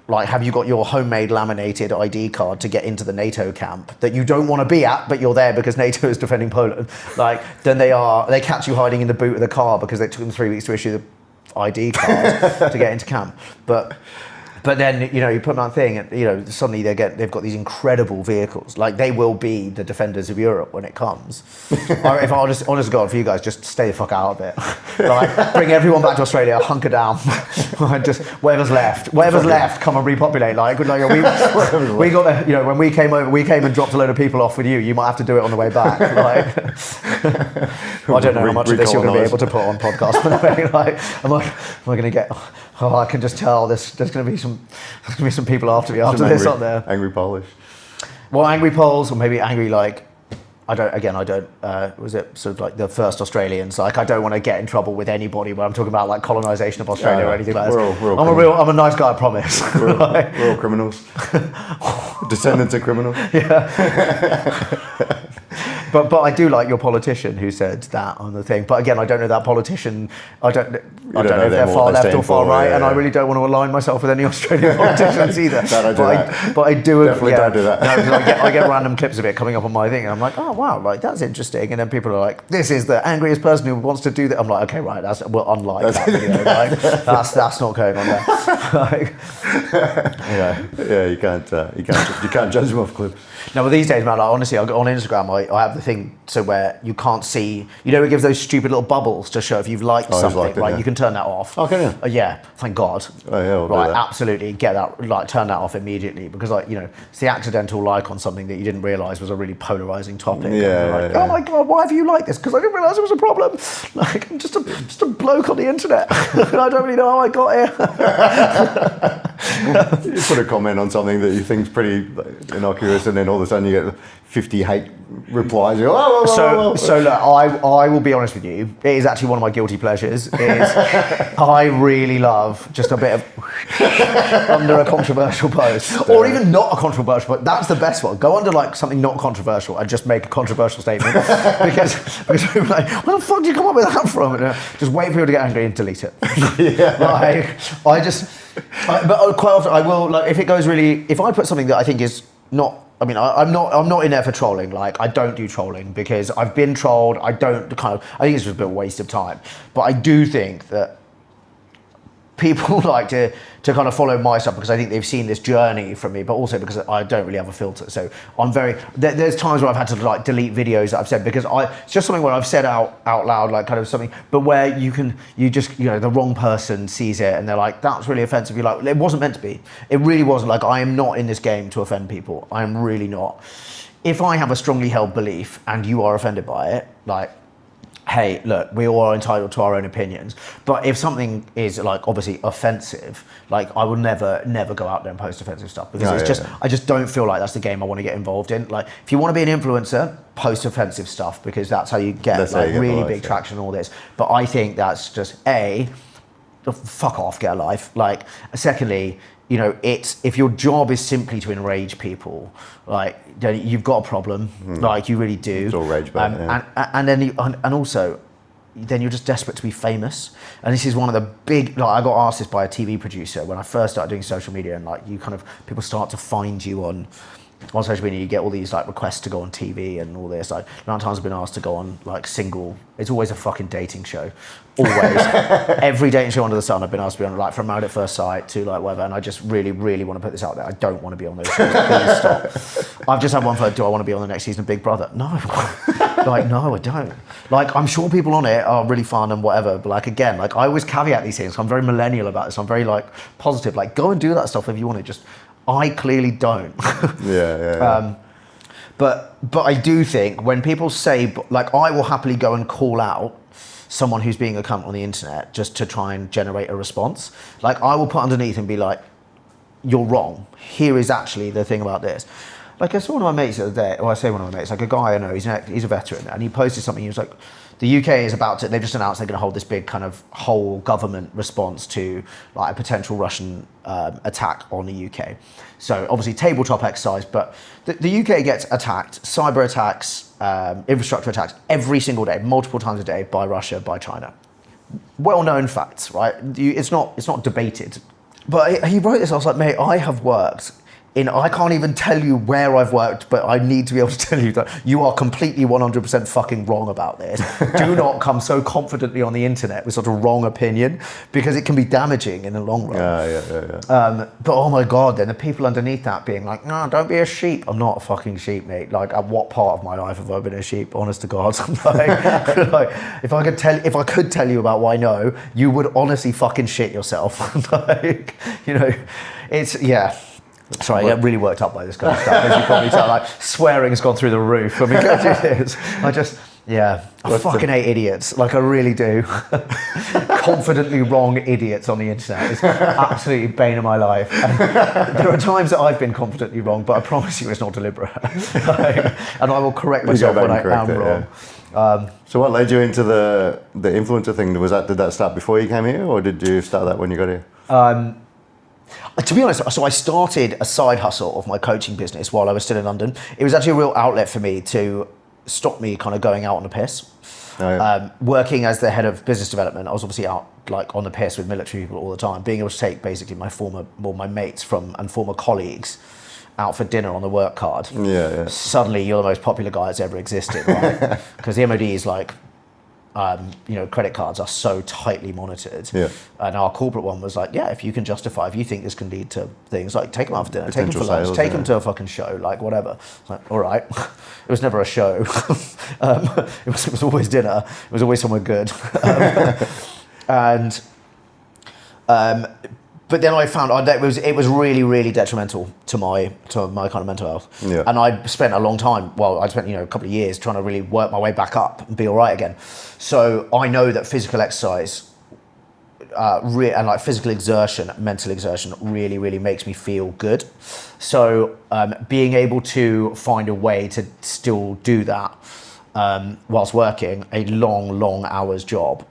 like, have you got your homemade laminated ID card to get into the NATO camp that you don't want to be at, but you're there because NATO is defending Poland? Then they catch you hiding in the boot of the car because they took them 3 weeks to issue the ID card to get into camp. But But then, you know, you put them on thing and, you know, suddenly they've got these incredible vehicles. Like, they will be the defenders of Europe when it comes. Or if I honest to God, for you guys, just stay the fuck out of it. Like, bring everyone back to Australia, hunker down. Just whatever's left, come and repopulate. Like we got the, you know, when we came over, we came and dropped a load of people off with you. You might have to do it on the way back. Like, I don't know how much of this you're going to be able to put on podcast. Like, am I going to get... Oh, I can just tell there's going to be some people after me after this, aren't there? Angry Polish. Well, angry Poles, or maybe angry, like, I don't, was it sort of like the first Australians? Like, I don't want to get in trouble with anybody when I'm talking about like colonisation of Australia or anything like that. I'm a nice guy, I promise. We're all criminals. Descendants of criminals. Yeah. But I do like your politician who said that on the thing. But again, I don't know that politician. I don't know if they're far left or far right, and I really don't want to align myself with any Australian politicians either. But I do. Definitely don't do that. No, I get random clips of it coming up on my thing, and I'm like, oh wow, like that's interesting. And then people are like, this is the angriest person who wants to do that. I'm like, okay, right, unlike that video. Like, that's not going on there. Like, yeah, you can't judge them off clips. No, but these days, man, like, honestly, on Instagram, I have the thing so where you can't see, you know, it gives those stupid little bubbles to show if you've liked something, right? You can turn that off. Oh, can you? Yeah, thank God. Oh, yeah, we'll right, do that. absolutely, get that, like, turn that off immediately, because, like, you know, it's the accidental like on something that you didn't realise was a really polarising topic. Yeah, oh my God, why have you liked this? Because I didn't realise it was a problem. Like, I'm just a bloke on the internet. I don't really know how I got here. You put a comment on something that you think's pretty innocuous, and then all of a sudden you get 50 hate replies. You go, So look, I will be honest with you. It is actually one of my guilty pleasures. I really love just a bit of under a controversial post, or even not a controversial. But that's the best one. Go under like something not controversial and just make a controversial statement because people are like, where the fuck did you come up with that from? And, just wait for people to get angry and delete it. Like, but quite often I will, like, if it goes really, if I put something that I think is not, I mean, I'm not in there for trolling. Like, I don't do trolling because I've been trolled. I think it's just a bit of a waste of time. But I do think that people like to kind of follow my stuff because I think they've seen this journey from me, but also because I don't really have a filter. So I'm there's times where I've had to like delete videos that I've said because it's just something where I've said out loud, like kind of something, but where you just, you know, the wrong person sees it and they're like, that's really offensive. You're like, it wasn't meant to be. It really wasn't. Like, I am not in this game to offend people. I am really not. If I have a strongly held belief and you are offended by it, like, hey, look, we all are entitled to our own opinions. But if something is like obviously offensive, like I will never go out there and post offensive stuff because I just don't feel like that's the game I want to get involved in. Like, if you want to be an influencer, post offensive stuff because that's how you get really big traction and all this. But I think that's just fuck off, get a life. Like, secondly, you know, if your job is simply to enrage people, like, then you've got a problem. Like, you really do. It's all rage bait, and then and also, then you're just desperate to be famous. And this is one of the big, like, I got asked this by a TV producer when I first started doing social media, and like, people start to find you on social media, you get all these like requests to go on TV and all this. Like, the amount of times I've been asked to go on like single, it's always a fucking dating show. Always. Every dating show under the sun I've been asked to be on, like from Married at First Sight to like whatever, and I just really, really want to put this out there. I don't want to be on those shows. Please stop. I've just had one for, do I want to be on the next season of Big Brother? No. Like, no, I don't. Like, I'm sure people on it are really fun and whatever, but like, again, like, I always caveat these things. I'm very millennial about this. I'm very like positive. Like, go and do that stuff if you want to. Just, I clearly don't. But I do think when people say, like, I will happily go and call out someone who's being a cunt on the internet just to try and generate a response. Like, I will put underneath and be like, you're wrong. Here is actually the thing about this. Like, I saw one of my mates the other day, or I say one of my mates, like a guy I know, he's a veteran, and he posted something, he was like, the UK is about to, they've just announced they're going to hold this big kind of whole government response to like a potential Russian attack on the UK. So obviously tabletop exercise, but the UK gets attacked, cyber attacks, infrastructure attacks every single day, multiple times a day by Russia, by China. Well-known facts, right? It's not debated. But he wrote this, I was like, mate, I have worked I can't even tell you where I've worked, but I need to be able to tell you that you are completely 100% fucking wrong about this. Do not come so confidently on the internet with sort of wrong opinion, because it can be damaging in the long run. But oh my God, then the people underneath that being like, no, don't be a sheep. I'm not a fucking sheep, mate. Like, at what part of my life have I been a sheep? Honest to God. like, if I could tell you about what I know, you would honestly fucking shit yourself. Like, you know, it's, yeah. Sorry, I get really worked up by this kind of stuff, as you probably tell. Like, swearing's gone through the roof when we go through this. I fucking hate idiots. Like, I really do. Confidently wrong idiots on the internet is absolutely bane of my life. And there are times that I've been confidently wrong, but I promise you it's not deliberate. And I will correct myself when I am wrong. Yeah. So what led you into the influencer thing? Did that start before you came here, or did you start that when you got here? To be honest, so I started a side hustle of my coaching business while I was still in London. It was actually a real outlet for me to stop me kind of going out on the piss. Working as the head of business development, I was obviously out like on the piss with military people all the time. Being able to take basically my mates and former colleagues out for dinner on the work card. Yeah. Suddenly you're the most popular guy that's ever existed, right? Because the MOD is like, credit cards are so tightly monitored. Yeah. And our corporate one was like, if you can justify, if you think this can lead to things, like take them out for dinner, take them for lunch, take them to a fucking show, like whatever. It's like, all right. It was never a show. It was always dinner. It was always somewhere good. But then I found that it was really, really detrimental to my kind of mental health. Yeah. And I spent a long time, a couple of years trying to really work my way back up and be all right again. So I know that physical exercise and like physical exertion, mental exertion really, really makes me feel good. So being able to find a way to still do that whilst working a long hours job.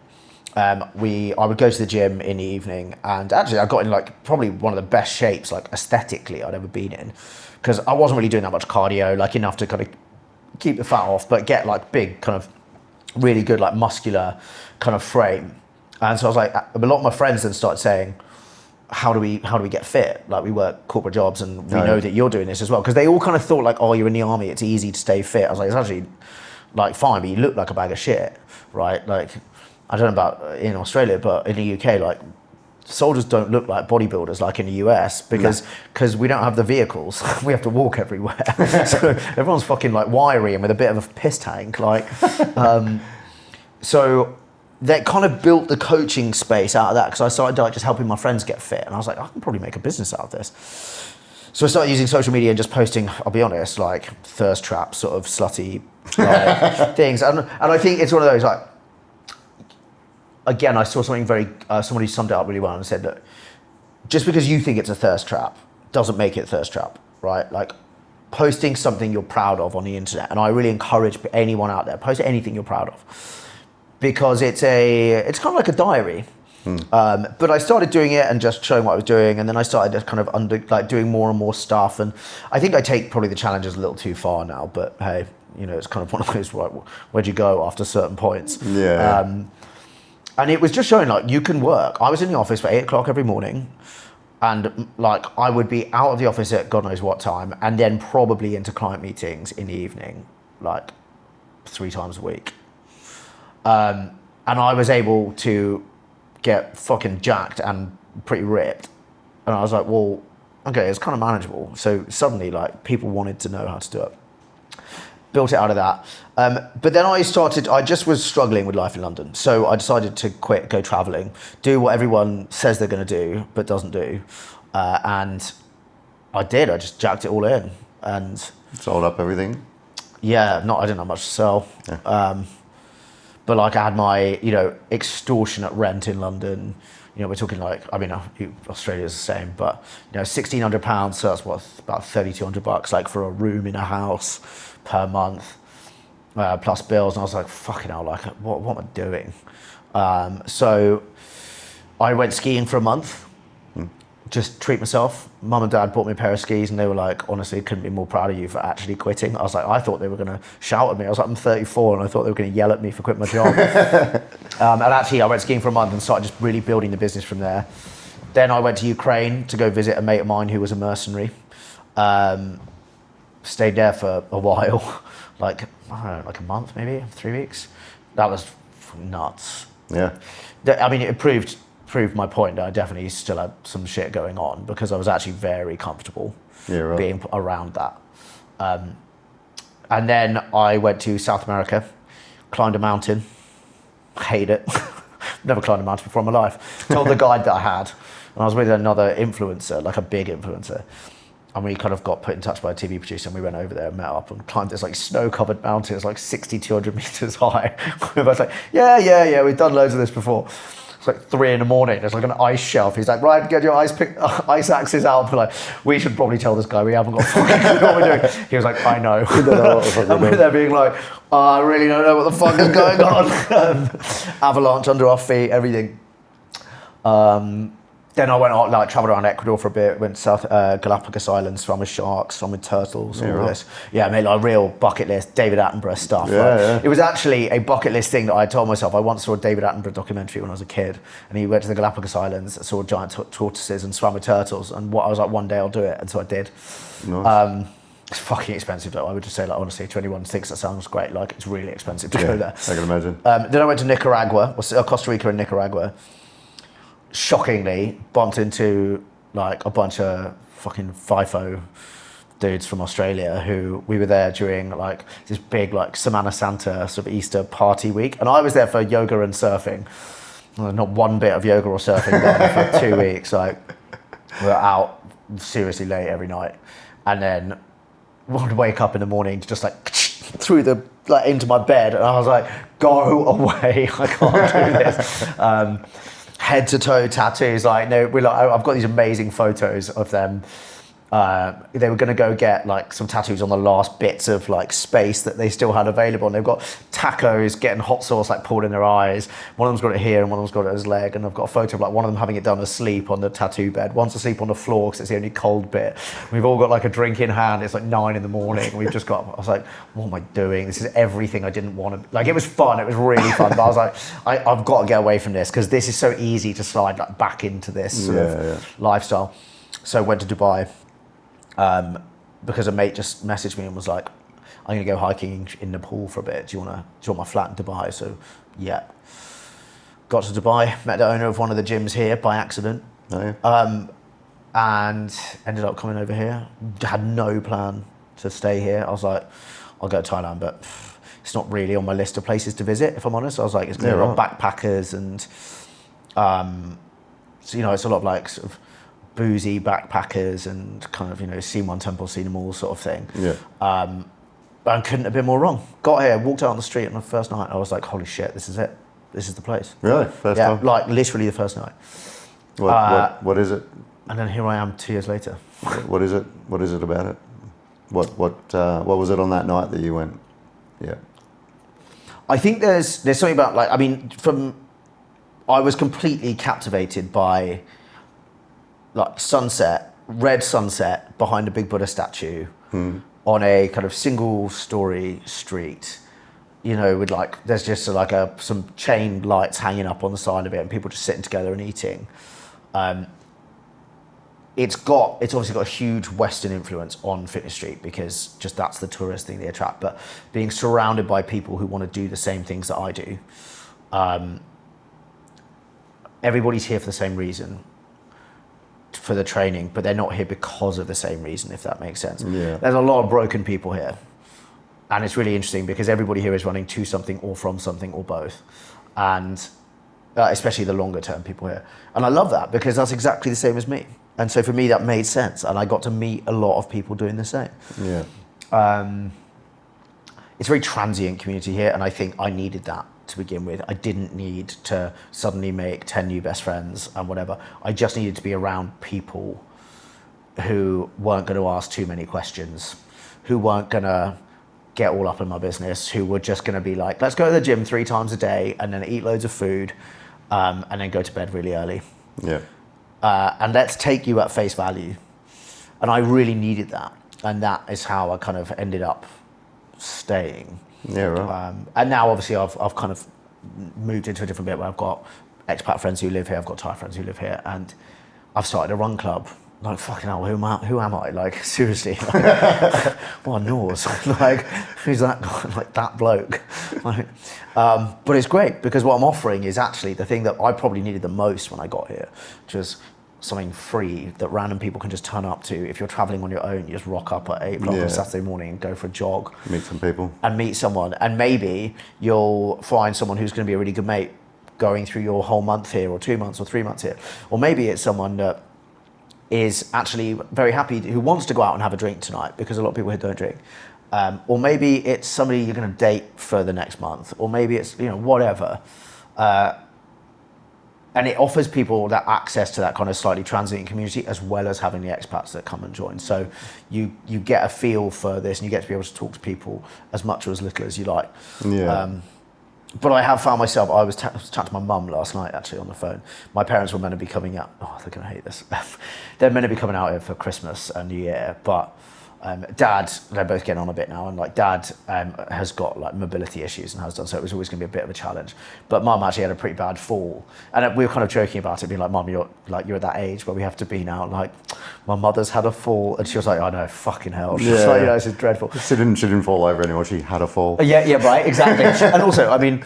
I would go to the gym in the evening, and actually I got in like probably one of the best shapes, like aesthetically, I'd ever been in, because I wasn't really doing that much cardio, like enough to kind of keep the fat off, but get like big kind of really good like muscular kind of frame. And so I was like, a lot of my friends then started saying, how do we get fit? Like, we work corporate jobs and we know that you're doing this as well, because they all kind of thought like, oh, you're in the army, it's easy to stay fit. I was like, it's actually like fine, but you look like a bag of shit, right? Like, I don't know about in Australia, but in the UK, like, soldiers don't look like bodybuilders like in the US because we don't have the vehicles. We have to walk everywhere. So everyone's fucking like wiry and with a bit of a piss tank. Like, so that kind of built the coaching space out of that, because I started like just helping my friends get fit, and I was like, I can probably make a business out of this. So I started using social media and just posting, I'll be honest, like thirst trap sort of slutty like, things. And I think it's one of those like, again, I saw something somebody summed it up really well and said that just because you think it's a thirst trap doesn't make it a thirst trap, right? Like, posting something you're proud of on the internet, and I really encourage anyone out there, post anything you're proud of, because it's kind of like a diary. But I started doing it and just showing what I was doing, and then I started just kind of doing more and more stuff, and I think I take probably the challenges a little too far now, but hey, it's kind of one of those, where'd you go after certain points? Yeah. And it was just showing like you can work. I was in the office for 8 o'clock every morning, and like I would be out of the office at God knows what time, and then probably into client meetings in the evening, like 3 times a week. And I was able to get fucking jacked and pretty ripped. And I was like, well, okay, it's kind of manageable. So suddenly like people wanted to know how to do it. Built it out of that. But then I just was struggling with life in London. So I decided to quit, go traveling, do what everyone says they're going to do, but doesn't do. And I did, I just jacked it all in. And sold up everything? Yeah, I didn't have much to sell. Yeah. But like I had my, extortionate rent in London. We're talking like, Australia's the same, but £1,600, so that's what, about $3,200, like for a room in a house per month, plus bills. And I was like, fucking hell, like what am I doing? So I went skiing for a month, just treat myself. Mum and Dad bought me a pair of skis, and they were like, honestly, couldn't be more proud of you for actually quitting. I was like, I thought they were going to shout at me. I was like, I'm 34, and I thought they were going to yell at me for quitting my job. And actually, I went skiing for a month and started just really building the business from there. Then I went to Ukraine to go visit a mate of mine who was a mercenary. Stayed there for a while, like, I don't know, like a month maybe, 3 weeks. That was nuts. Yeah. I mean, it proved my point that I definitely still had some shit going on, because I was actually very comfortable being around that. And then I went to South America, climbed a mountain, hate it. Never climbed a mountain before in my life. Told the guide that I had, and I was with another influencer, like a big influencer. And we kind of got put in touch by a TV producer, and we went over there and met up and climbed this like snow-covered mountain. It's like 200 meters high. We were both like, yeah, we've done loads of this before. It's like 3 a.m. There's like an ice shelf. He's like, right, get your ice axes out. We're like, we should probably tell this guy we haven't got fucking clue what we're doing. He was like, I know. And we're there being like, oh, I really don't know what the fuck is going on. Avalanche under our feet, everything. Then I went on, like, travelled around Ecuador for a bit, went to South Galapagos Islands, swam with sharks, swam with turtles, all this. Yeah, I made like a real bucket list, David Attenborough stuff. Yeah. It was actually a bucket list thing that I told myself. I once saw a David Attenborough documentary when I was a kid, and he went to the Galapagos Islands, saw giant tortoises and swam with turtles, and I was like, one day I'll do it, and so I did. Nice. It's fucking expensive though. I would just say, like, honestly, to anyone who thinks that sounds great, like, it's really expensive to go there. I can imagine. Then I went to Nicaragua, Costa Rica and Nicaragua. Shockingly, bumped into like a bunch of fucking FIFO dudes from Australia who we were there during like this big like Semana Santa sort of Easter party week, and I was there for yoga and surfing. Not one bit of yoga or surfing there for 2 weeks. Like, we're out seriously late every night, and then would wake up in the morning just like through the like into my bed, and I was like, go away, I can't do this. Head to toe tattoos, like, no, I've got these amazing photos of them. They were going to go get like some tattoos on the last bits of like space that they still had available, and they've got tacos getting hot sauce like poured in their eyes. One of them's got it here and one of them's got it at his leg, and I've got a photo of like one of them having it done asleep on the tattoo bed, one's asleep on the floor because it's the only cold bit. We've all got like a drink in hand. It's like 9 a.m. We've just got, I was like, what am I doing? This is everything I didn't want to. Like, it was fun, it was really fun, but I was like, I've got to get away from this, because this is so easy to slide like back into this sort of lifestyle. So I went to Dubai. Because a mate just messaged me and was like, I'm going to go hiking in Nepal for a bit. Do you want my flat in Dubai? So, yeah. Got to Dubai, met the owner of one of the gyms here by accident. And ended up coming over here. Had no plan to stay here. I was like, I'll go to Thailand, but it's not really on my list of places to visit, if I'm honest. I was like, it's going to be a lot of backpackers and, so, you know, it's a lot of like sort of boozy backpackers and kind of, you know, seen one temple, seen them all sort of thing. I couldn't have been more wrong. Got here, walked out on the street on the first night. I was like, holy shit, this is it. This is the place. Really? First time? Like literally the first night. What is it? And then here I am 2 years later. What is it? What is it about it? What was it on that night that you went? Yeah. I think there's something about, like, I mean, I was completely captivated by like sunset, red sunset behind a big Buddha statue on a kind of single story street, you know, with like, there's just like some chain lights hanging up on the side of it and people just sitting together and eating. It's obviously got a huge Western influence on Fitness Street, because just that's the tourist thing they attract, but being surrounded by people who want to do the same things that I do. Everybody's here for the same reason, for the training, but they're not here because of the same reason, if that makes sense. Yeah. There's a lot of broken people here, and it's really interesting because everybody here is running to something or from something or both, and especially the longer term people here. And I love that, because that's exactly the same as me, and so for me that made sense, and I got to meet a lot of people doing the same. It's a very transient community here, and I think I needed that to begin with. I didn't need to suddenly make 10 new best friends and whatever. I just needed to be around people who weren't going to ask too many questions, who weren't going to get all up in my business, who were just going to be like, let's go to the gym 3 times a day and then eat loads of food and then go to bed really early. And let's take you at face value. And I really needed that. And that is how I kind of ended up staying. And now obviously I've kind of moved into a different bit where I've got expat friends who live here, I've got Thai friends who live here, and I've started a run club like, fucking hell, who am I? Like, seriously, like, what a nose. Like, who's that guy? Like, that bloke. Like, but it's great because what I'm offering is actually the thing that I probably needed the most when I got here, which was something free that random people can just turn up to. If you're traveling on your own, you just rock up at 8 o'clock on Saturday morning and go for a jog. Meet some people. And meet someone. And maybe you'll find someone who's going to be a really good mate going through your whole month here, or 2 months or 3 months here. Or maybe it's someone that is actually very happy, who wants to go out and have a drink tonight, because a lot of people here don't drink. Or maybe it's somebody you're going to date for the next month, or maybe it's, you know, whatever. And it offers people that access to that kind of slightly transient community, as well as having the expats that come and join. So you get a feel for this, and you get to be able to talk to people as much or as little as you like. Yeah. But I have found myself, I was chatting to my mum last night actually on the phone. My parents were meant to be coming out, they're going to hate this. They're meant to be coming out here for Christmas and New Year, but Dad, they're both getting on a bit now, and like Dad has got like mobility issues and has done, so it was always going to be a bit of a challenge. But Mum actually had a pretty bad fall, and we were kind of joking about it, being like, Mum, you're at that age where we have to be now. Like, my mother's had a fall, and she was like, I know, fucking hell. She was like, you know, this is dreadful. She didn't fall over anymore. She had a fall. Yeah, right, exactly. And also, I mean,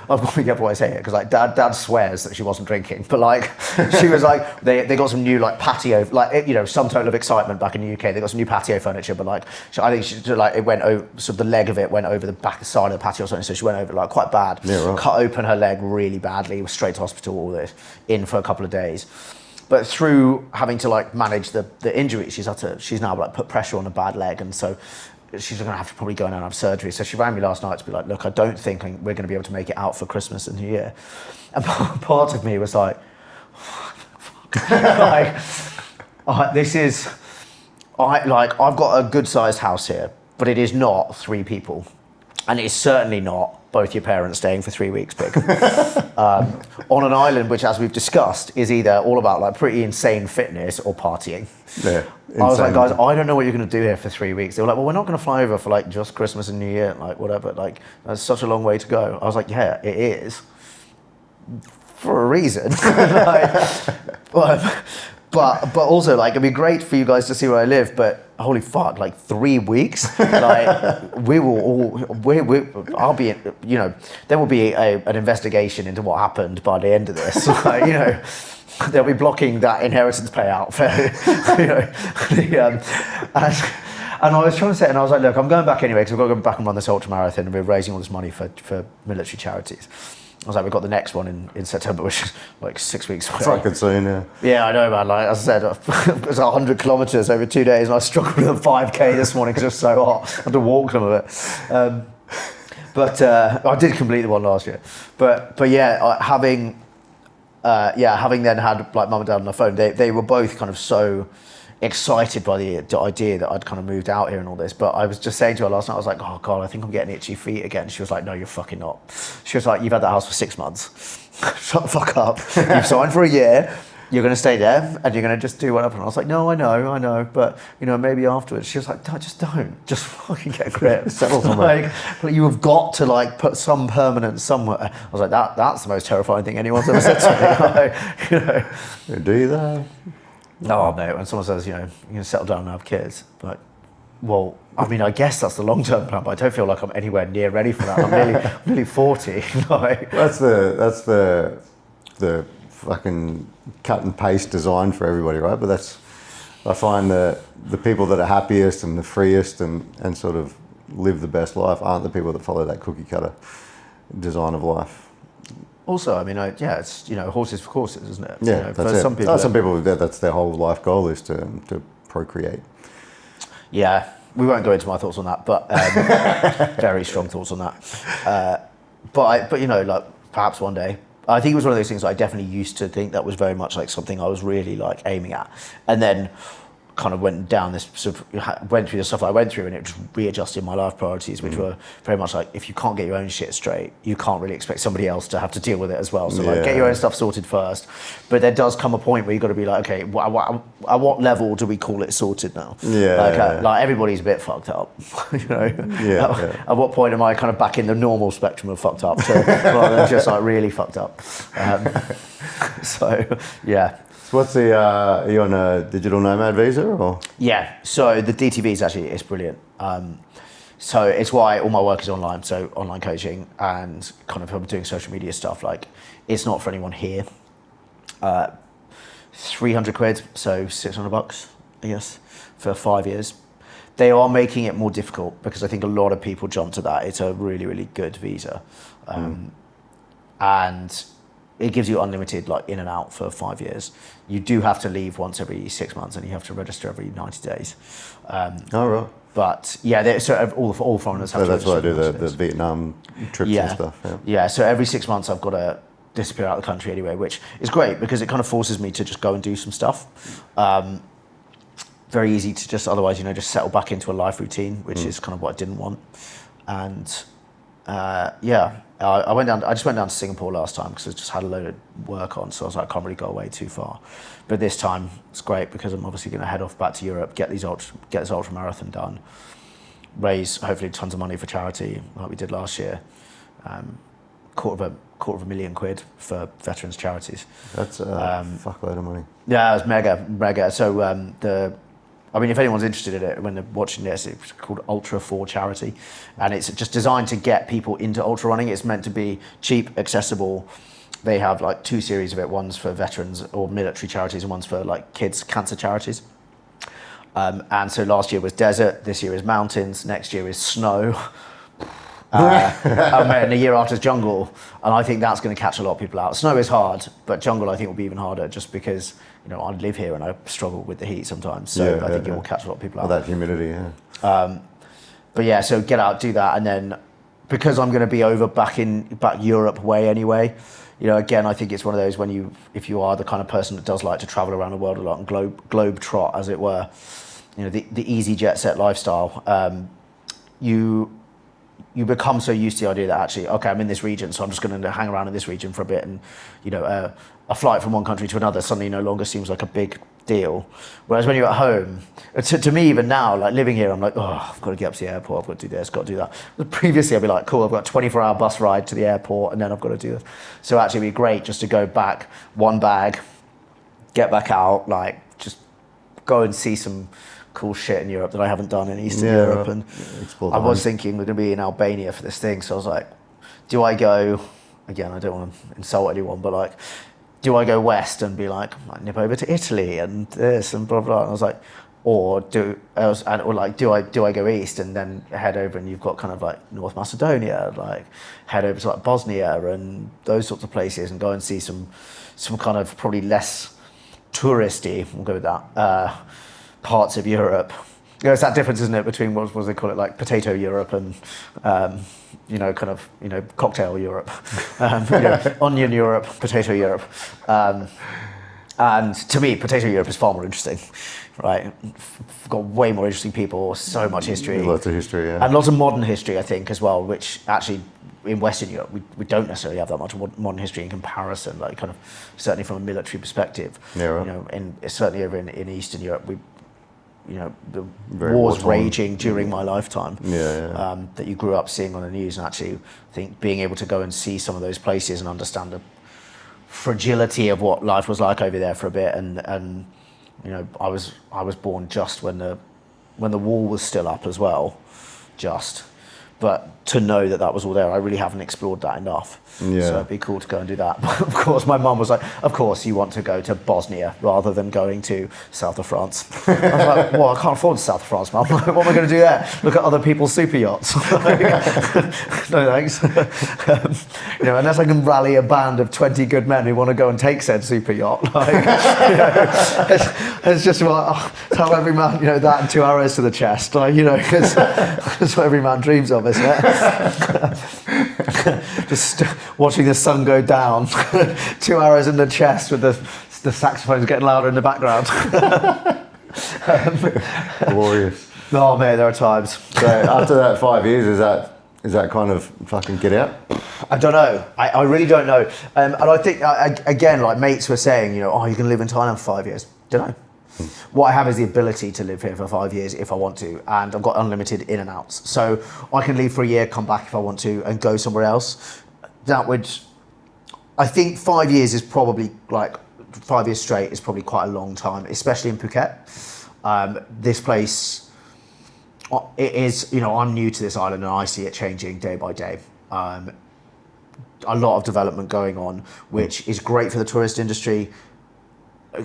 I've got to be careful what I say here, because like Dad swears that she wasn't drinking, but like she was like, they got some new like patio, like, you know, some total of excitement back in the UK. They got some new patio furniture, but like I think she like, it went over, sort of the leg of it went over the back side of the patio or something, so she went over like quite bad. Yeah, right. Cut open her leg really badly, was straight to hospital, all this, in for a couple of days. But through having to like manage the injury, she's now like put pressure on a bad leg, and so she's going to have to probably go in and have surgery. So she rang me last night to be like, look, I don't think we're going to be able to make it out for Christmas and New Year. And part of me was like, like, I've got a good sized house here, but it is not 3 people. And it's certainly not both your parents staying for 3 weeks big. On an island which, as we've discussed, is either all about like pretty insane fitness or partying. Yeah, I was like, guys, I don't know what you're going to do here for 3 weeks. They were like, well, we're not going to fly over for like just Christmas and New Year, like whatever. Like, that's such a long way to go. I was like, yeah, it is, for a reason. But also, like, it'd be great for you guys to see where I live, but holy fuck, like 3 weeks, like I'll be, you know, there will be an investigation into what happened by the end of this. Like, you know, they'll be blocking that inheritance payout for, you know, and I was trying to say, and I was like, look, I'm going back anyway, because we've got to go back and run this ultra marathon, and we're raising all this money for military charities. I was like, we've got the next one in September, which is like 6 weeks away. Fucking soon, yeah. Yeah, I know, man. Like, as I said, it was 100 kilometres over 2 days, and I struggled with a 5K this morning because it was so hot. I had to walk some of it. But I did complete the one last year. But yeah, having then had like mum and dad on the phone, they were both kind of so excited by the idea that I'd kind of moved out here and all this. But I was just saying to her last night, I was like, oh God, I think I'm getting itchy feet again. She was like, no, you're fucking not. She was like, you've had that house for 6 months. Shut the fuck up. You've signed for a year. You're going to stay there and you're going to just do whatever. And I was like, no, I know. But, you know, maybe afterwards. She was like, no, just don't. Just fucking get a grip. Settle somewhere. Like, you have got to like put some permanence somewhere. I was like, that's the most terrifying thing anyone's ever said to me. Like, you know. Do you though? No, mate, when someone says, you know, you're going to settle down and have kids, like, well, I mean, I guess that's the long-term plan, but I don't feel like I'm anywhere near ready for that. I'm nearly 40. Like. That's the fucking cut and paste design for everybody, right? But I find that the people that are happiest and the freest and sort of live the best life aren't the people that follow that cookie cutter design of life. Also, I mean, it's, you know, horses for courses, isn't it? Yeah, you know, that's it. Some people, that's their whole life goal is to procreate. Yeah, we won't go into my thoughts on that, but very strong thoughts on that. But you know, like perhaps one day. I think it was one of those things that I definitely used to think that was very much like something I was really like aiming at, and then kind of went down this sort of, went through the stuff I went through, and it just readjusted my life priorities, which were very much like, if you can't get your own shit straight, you can't really expect somebody else to have to deal with it as well. So like, get your own stuff sorted first. But there does come a point where you've got to be like, okay, at what level do we call it sorted now? Like everybody's a bit fucked up, you know. At what point am I kind of back in the normal spectrum of fucked up, rather than just like really fucked up? So yeah. So what's the, are you on a digital nomad visa or? Yeah, so the DTV is actually, it's brilliant. So it's why all my work is online, so online coaching and kind of doing social media stuff. Like, it's not for anyone here. 300 quid, so $600, I guess, for 5 years. They are making it more difficult because I think a lot of people jump to that. It's a really, really good visa. And it gives you unlimited like in and out for 5 years. You do have to leave once every 6 months and you have to register every 90 days. Oh, right. But yeah, so all foreigners have So to that's why I do register the Vietnam trips and stuff. Yeah. Yeah, so every 6 months I've got to disappear out of the country anyway, which is great because it kind of forces me to just go and do some stuff. Very easy to just otherwise, just settle back into a life routine, which is kind of what I didn't want. And I just went down to Singapore last time because I just had a load of work on, so I was like, I can't really go away too far. But this time it's great because I'm obviously going to head off back to Europe, get this ultra marathon done, raise hopefully tons of money for charity like we did last year. Quarter of £1,000,000 for veterans charities. That's a fuckload of money. Yeah, it was mega. So if anyone's interested in it when they're watching this, it's called Ultra for Charity, and it's just designed to get people into ultra running. It's meant to be cheap, accessible. They have like 2 series of it. One's for veterans or military charities, and one's for like kids cancer charities. And so last year was desert. This year is mountains. Next year is snow. And the year after is jungle, and I think that's going to catch a lot of people out. Snow is hard, but jungle I think will be even harder, just because I live here and I struggle with the heat sometimes. So I think it will catch a lot of people out. That humidity, yeah. But yeah, so get out, do that, and then because I'm going to be over back Europe way anyway. Again, I think it's one of those if you are the kind of person that does like to travel around the world a lot and globe trot, as it were, the easy jet set lifestyle, you become so used to the idea that actually, okay, I'm in this region, so I'm just going to hang around in this region for a bit, and a flight from one country to another suddenly no longer seems like a big deal. Whereas when you're at home, to me even now, like living here, I'm like, oh, I've got to get up to the airport, I've got to do this, got to do that. But previously I'd be like, cool, I've got a 24-hour bus ride to the airport, and then I've got to do this. So actually it'd be great just to go back, one bag, get back out, like just go and see some cool shit in Europe that I haven't done in Eastern Europe. And I was thinking we're going to be in Albania for this thing, so I was like, do I go, again, I don't want to insult anyone, but like, do I go west and be like, I might nip over to Italy and this and blah blah, and I was like, or do I go east and then head over and you've got kind of like North Macedonia, like head over to like Bosnia and those sorts of places and go and see some kind of probably less touristy, we'll go with that, parts of Europe. It's that difference, isn't it, between what they call it, like potato Europe and cocktail Europe, onion Europe, potato Europe, and to me, potato Europe is far more interesting, right? Got way more interesting people, so much history, lots of history, yeah, and lots of modern history, I think, as well, which actually in Western Europe we don't necessarily have that much modern history in comparison, like kind of certainly from a military perspective. Yeah, right. And certainly over in Eastern Europe, the Very wars war-torn. raging during my lifetime, Yeah. that you grew up seeing on the news, and actually I think being able to go and see some of those places and understand the fragility of what life was like over there for a bit, and I was born just when the wall was still up as well, but to know that was all there, I really haven't explored that enough. Yeah. So it'd be cool to go and do that. But of course, my mum was like, of course you want to go to Bosnia rather than going to south of France. I was like, well, I can't afford south of France, mum. What am I going to do there? Look at other people's super yachts. No thanks. Unless I can rally a band of 20 good men who want to go and take said super yacht. It's just how every man, that and 2 arrows to the chest. That's what every man dreams of, isn't it? Just watching the sun go down, 2 arrows in the chest with the saxophones getting louder in the background. Glorious. Oh man, there are times. So after that 5 years, is that kind of fucking get out? I don't know. I really don't know. And I think again, like mates were saying, you can live in Thailand for 5 years. Don't know. What I have is the ability to live here for 5 years if I want to, and I've got unlimited in and outs. So I can leave for a year, come back if I want to, and go somewhere else. I think 5 years is probably like 5 years straight is probably quite a long time, especially in Phuket. This place, it is, I'm new to this island and I see it changing day by day. A lot of development going on, which is great for the tourist industry.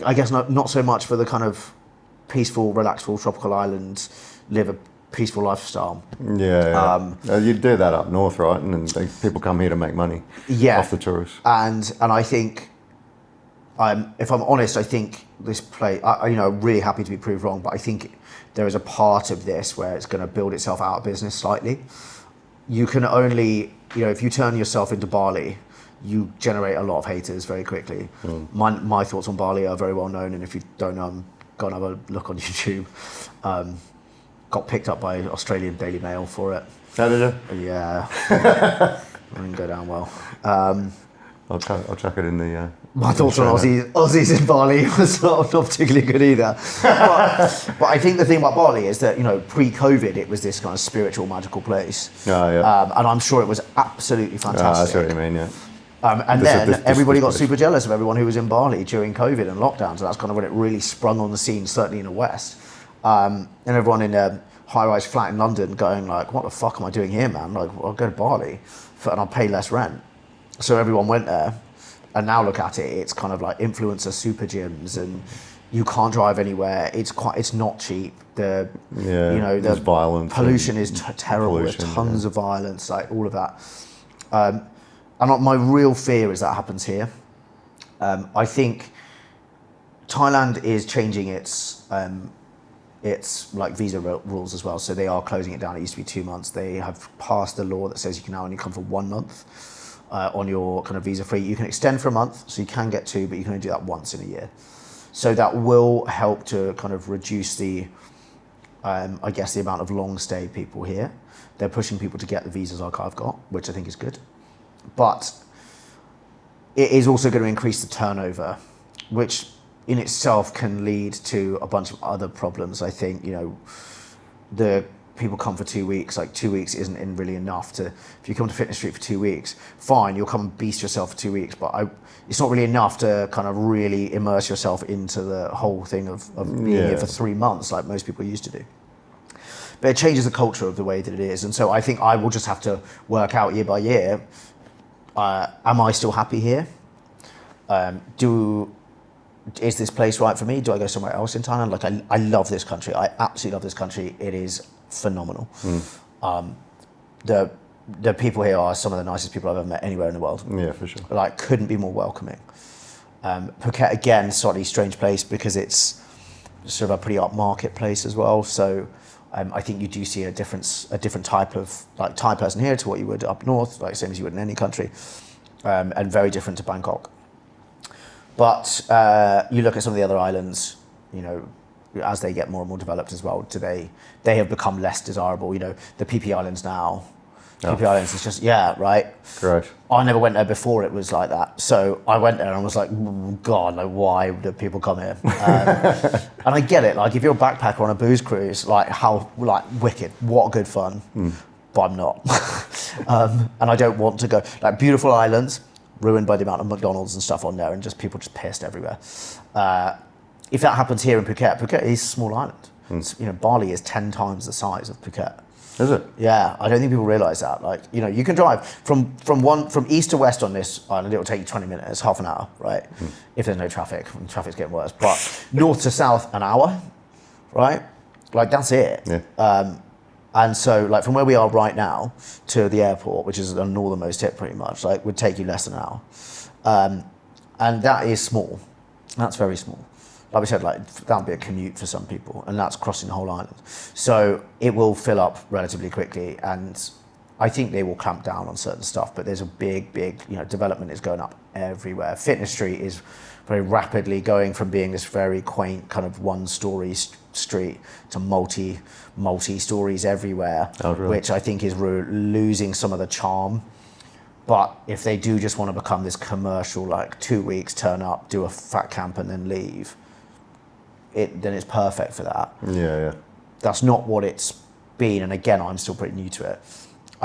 I guess not so much for the kind of peaceful, relaxful, tropical island, live a peaceful lifestyle. Yeah. You do that up north, right? And people come here to make money off the tourists. And I think, if I'm honest, I think this place, I'm really happy to be proved wrong, but I think there is a part of this where it's going to build itself out of business slightly. You can only, if you turn yourself into Bali, you generate a lot of haters very quickly. My thoughts on Bali are very well known, and if you don't know, go and have a look on YouTube. Got picked up by Australian Daily Mail for it. How did you? Yeah. Didn't go down well. I'll chuck it in the... My thoughts on Aussies in Bali was not particularly good either. But I think the thing about Bali is that, pre-COVID, it was this kind of spiritual, magical place. Oh, yeah. And I'm sure it was absolutely fantastic. I see what you mean, yeah. And then everybody got super jealous of everyone who was in Bali during COVID and lockdown. So that's kind of when it really sprung on the scene, certainly in the West. And everyone in a high-rise flat in London going like, what the fuck am I doing here, man? Like, I'll go to Bali and I'll pay less rent. So everyone went there. And now look at it, it's kind of like influencer super gyms, and you can't drive anywhere. It's not cheap. The violence, pollution is terrible. There's tons of violence, like all of that. And my real fear is that happens here. I think Thailand is changing its like visa rules as well. So they are closing it down. It used to be 2 months. They have passed the law that says you can now only come for 1 month. On your kind of visa free. You can extend for a month, so you can get 2, but you can only do that once in a year. So that will help to kind of reduce the amount of long stay people here. They're pushing people to get the visas like I've got, which I think is good. But it is also going to increase the turnover, which in itself can lead to a bunch of other problems. I think, the people come for 2 weeks, like 2 weeks isn't really enough to, if you come to Fitness Street for 2 weeks, fine, you'll come and beast yourself for 2 weeks, but it's not really enough to kind of really immerse yourself into the whole thing of being here for 3 months, like most people used to do. But it changes the culture of the way that it is. And so I think I will just have to work out year by year, am I still happy here? Is this place right for me? Do I go somewhere else in Thailand? Like I love this country. I absolutely love this country. It is phenomenal. The people here are some of the nicest people I've ever met anywhere in the world. Yeah, for sure. Like, couldn't be more welcoming. Phuket, again, slightly strange place because it's sort of a pretty upmarket place as well. So I think you do see a different type of like Thai person here to what you would up north, like same as you would in any country, and very different to Bangkok. But you look at some of the other islands, as they get more and more developed as well, they have become less desirable. The PP Islands now. PP Islands is just, right? Great. I never went there before it was like that. So I went there and I was like, God, like, why do people come here? And I get it. Like, if you're a backpacker on a booze cruise, like, how, like, wicked. What good fun. But I'm not. And I don't want to go. Like, beautiful islands, ruined by the amount of McDonald's and stuff on there, and just people just pissed everywhere. If that happens here in Phuket is a small island. Bali is 10 times the size of Phuket. Is it? Yeah, I don't think people realise that. Like, you can drive from east to west on this island. It'll take you 20 minutes, half an hour, right? If there's no traffic, and traffic's getting worse. But north to south, an hour, right? Like, that's it. Yeah. And so, like, from where we are right now to the airport, which is the northernmost tip pretty much, like, would take you less than an hour. And that is small. That's very small. Like we said, like, that would be a commute for some people, and that's crossing the whole island. So it will fill up relatively quickly, and I think they will clamp down on certain stuff, but there's a big, development is going up everywhere. Fitness Street is very rapidly going from being this very quaint kind of one-story street to multi-stories everywhere, which I think is losing some of the charm. But if they do just want to become this commercial, like 2 weeks, turn up, do a fat camp and then leave, then it's perfect for that. Yeah. That's not what it's been, and again, I'm still pretty new to it.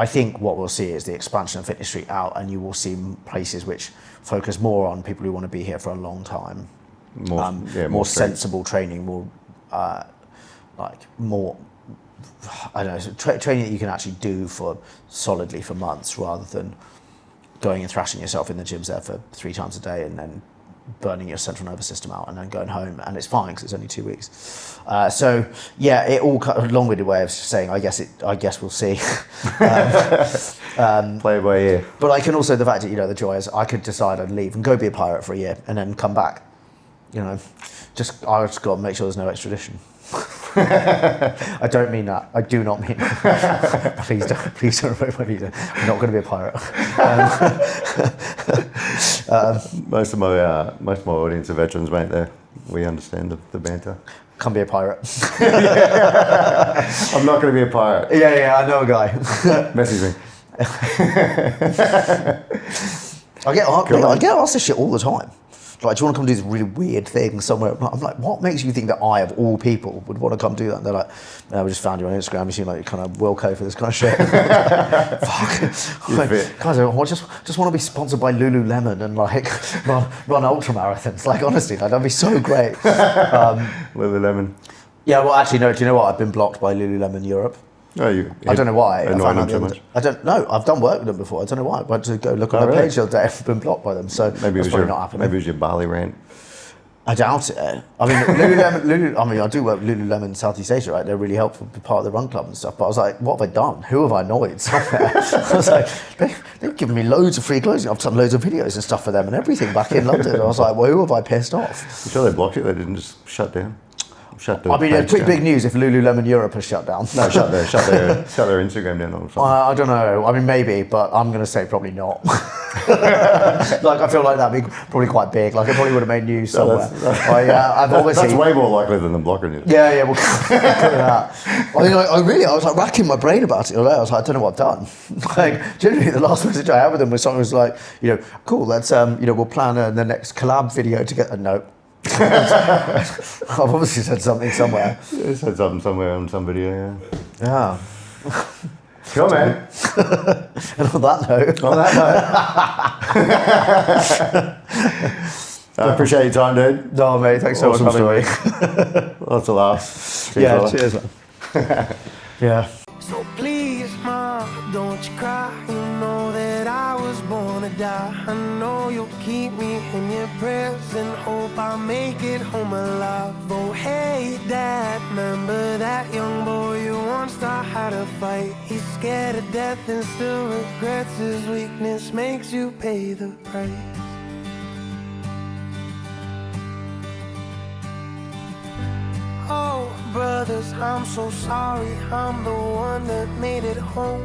I think what we'll see is the expansion of Fitness Street out, and you will see places which focus more on people who want to be here for a long time. More sensible training, more I don't know, training that you can actually do solidly for months, rather than going and thrashing yourself in the gyms there for 3 times a day and then burning your central nervous system out and then going home, and it's fine because it's only 2 weeks. So yeah, it all a long-winded way of saying I guess we'll see. Play it by ear. But I can also, the fact that, the joy is I could decide I'd leave and go be a pirate for a year and then come back. I just got to make sure there's no extradition. I don't mean that. I do not mean that. Please don't revoke my visa. I'm not going to be a pirate. Most of my audience are veterans, mate. We understand the banter. Come be a pirate. I'm not going to be a pirate. Yeah, I know a guy. Message me. I get asked this shit all the time. Like, do you want to come do this really weird thing somewhere? I'm like, what makes you think that I, of all people, would want to come do that? And they're like, no, we just found you on Instagram. You seem like you're kind of Wilco for this kind of shit. Fuck. Like, guys, I just want to be sponsored by Lululemon and like run ultra marathons. Like, honestly, that'd be so great. Lululemon. Yeah, well, actually, no. Do you know what? I've been blocked by Lululemon Europe. Oh, I don't know why. Annoying them so much. I don't know. I've done work with them before. I don't know why. I went to go look on their page the other day. I've been blocked by them. So maybe that's probably not happening. Maybe it was your Bali rant. I doubt it. I mean, Lululemon. I do work with Lululemon Southeast Asia, right? They're really helpful, part of the run club and stuff. But I was like, what have I done? Who have I annoyed somewhere? I was like, they've given me loads of free clothing. I've done loads of videos and stuff for them and everything back in London. I was like, well, who have I pissed off? You sure they blocked it? They didn't just shut down? I mean, it's pretty big news if Lululemon Europe has shut down. No, shut their Instagram down or something. I don't know. I mean, maybe, but I'm going to say probably not. Like, I feel like that'd be probably quite big. Like, it probably would have made news somewhere. That's way more likely than them blocking you. Yeah, well, that. I mean, I was like racking my brain about it. I was like, I don't know what I've done. Like, generally, the last message I had with them was something was like, cool, let's, we'll plan the next collab video together. No. I've obviously said something somewhere. You said something somewhere on some video, yeah. Come on, man. And on that note. I appreciate your time, dude. No, mate, thanks so much for having me. Lots of laughs. Cheers, man. Yeah. So please, Mom, don't you cry. You know that I was born to die. I know you'll keep me in your prayers and hope I make it home alive. Oh, hey, Dad, remember that young boy you once thought had a fight? He's scared of death and still regrets his weakness, makes you pay the price. Oh, brothers, I'm so sorry, I'm the one that made it home.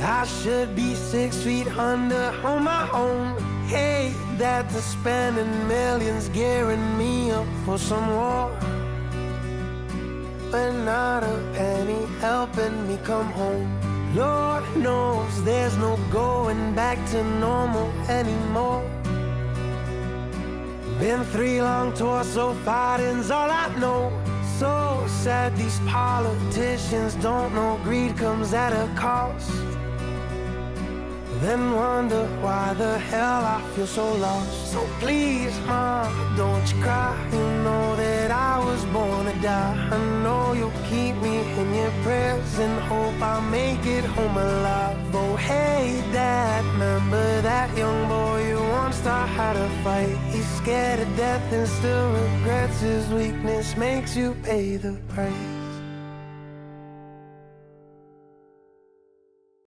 I should be 6 feet under on my own. Hey, that's spending millions gearing me up for some war, but not a penny helping me come home. Lord knows there's no going back to normal anymore. Been 3 long tours, so fighting's all I know. So sad these politicians don't know greed comes at a cost. Then wonder why the hell I feel so lost. So please, Mom, don't you cry. You know that I was born to die. I know you'll keep me in your prayers and hope I make it home alive. Oh, hey, Dad, remember that young boy you once thought had a fight? He's scared of death and still regrets his weakness, makes you pay the price.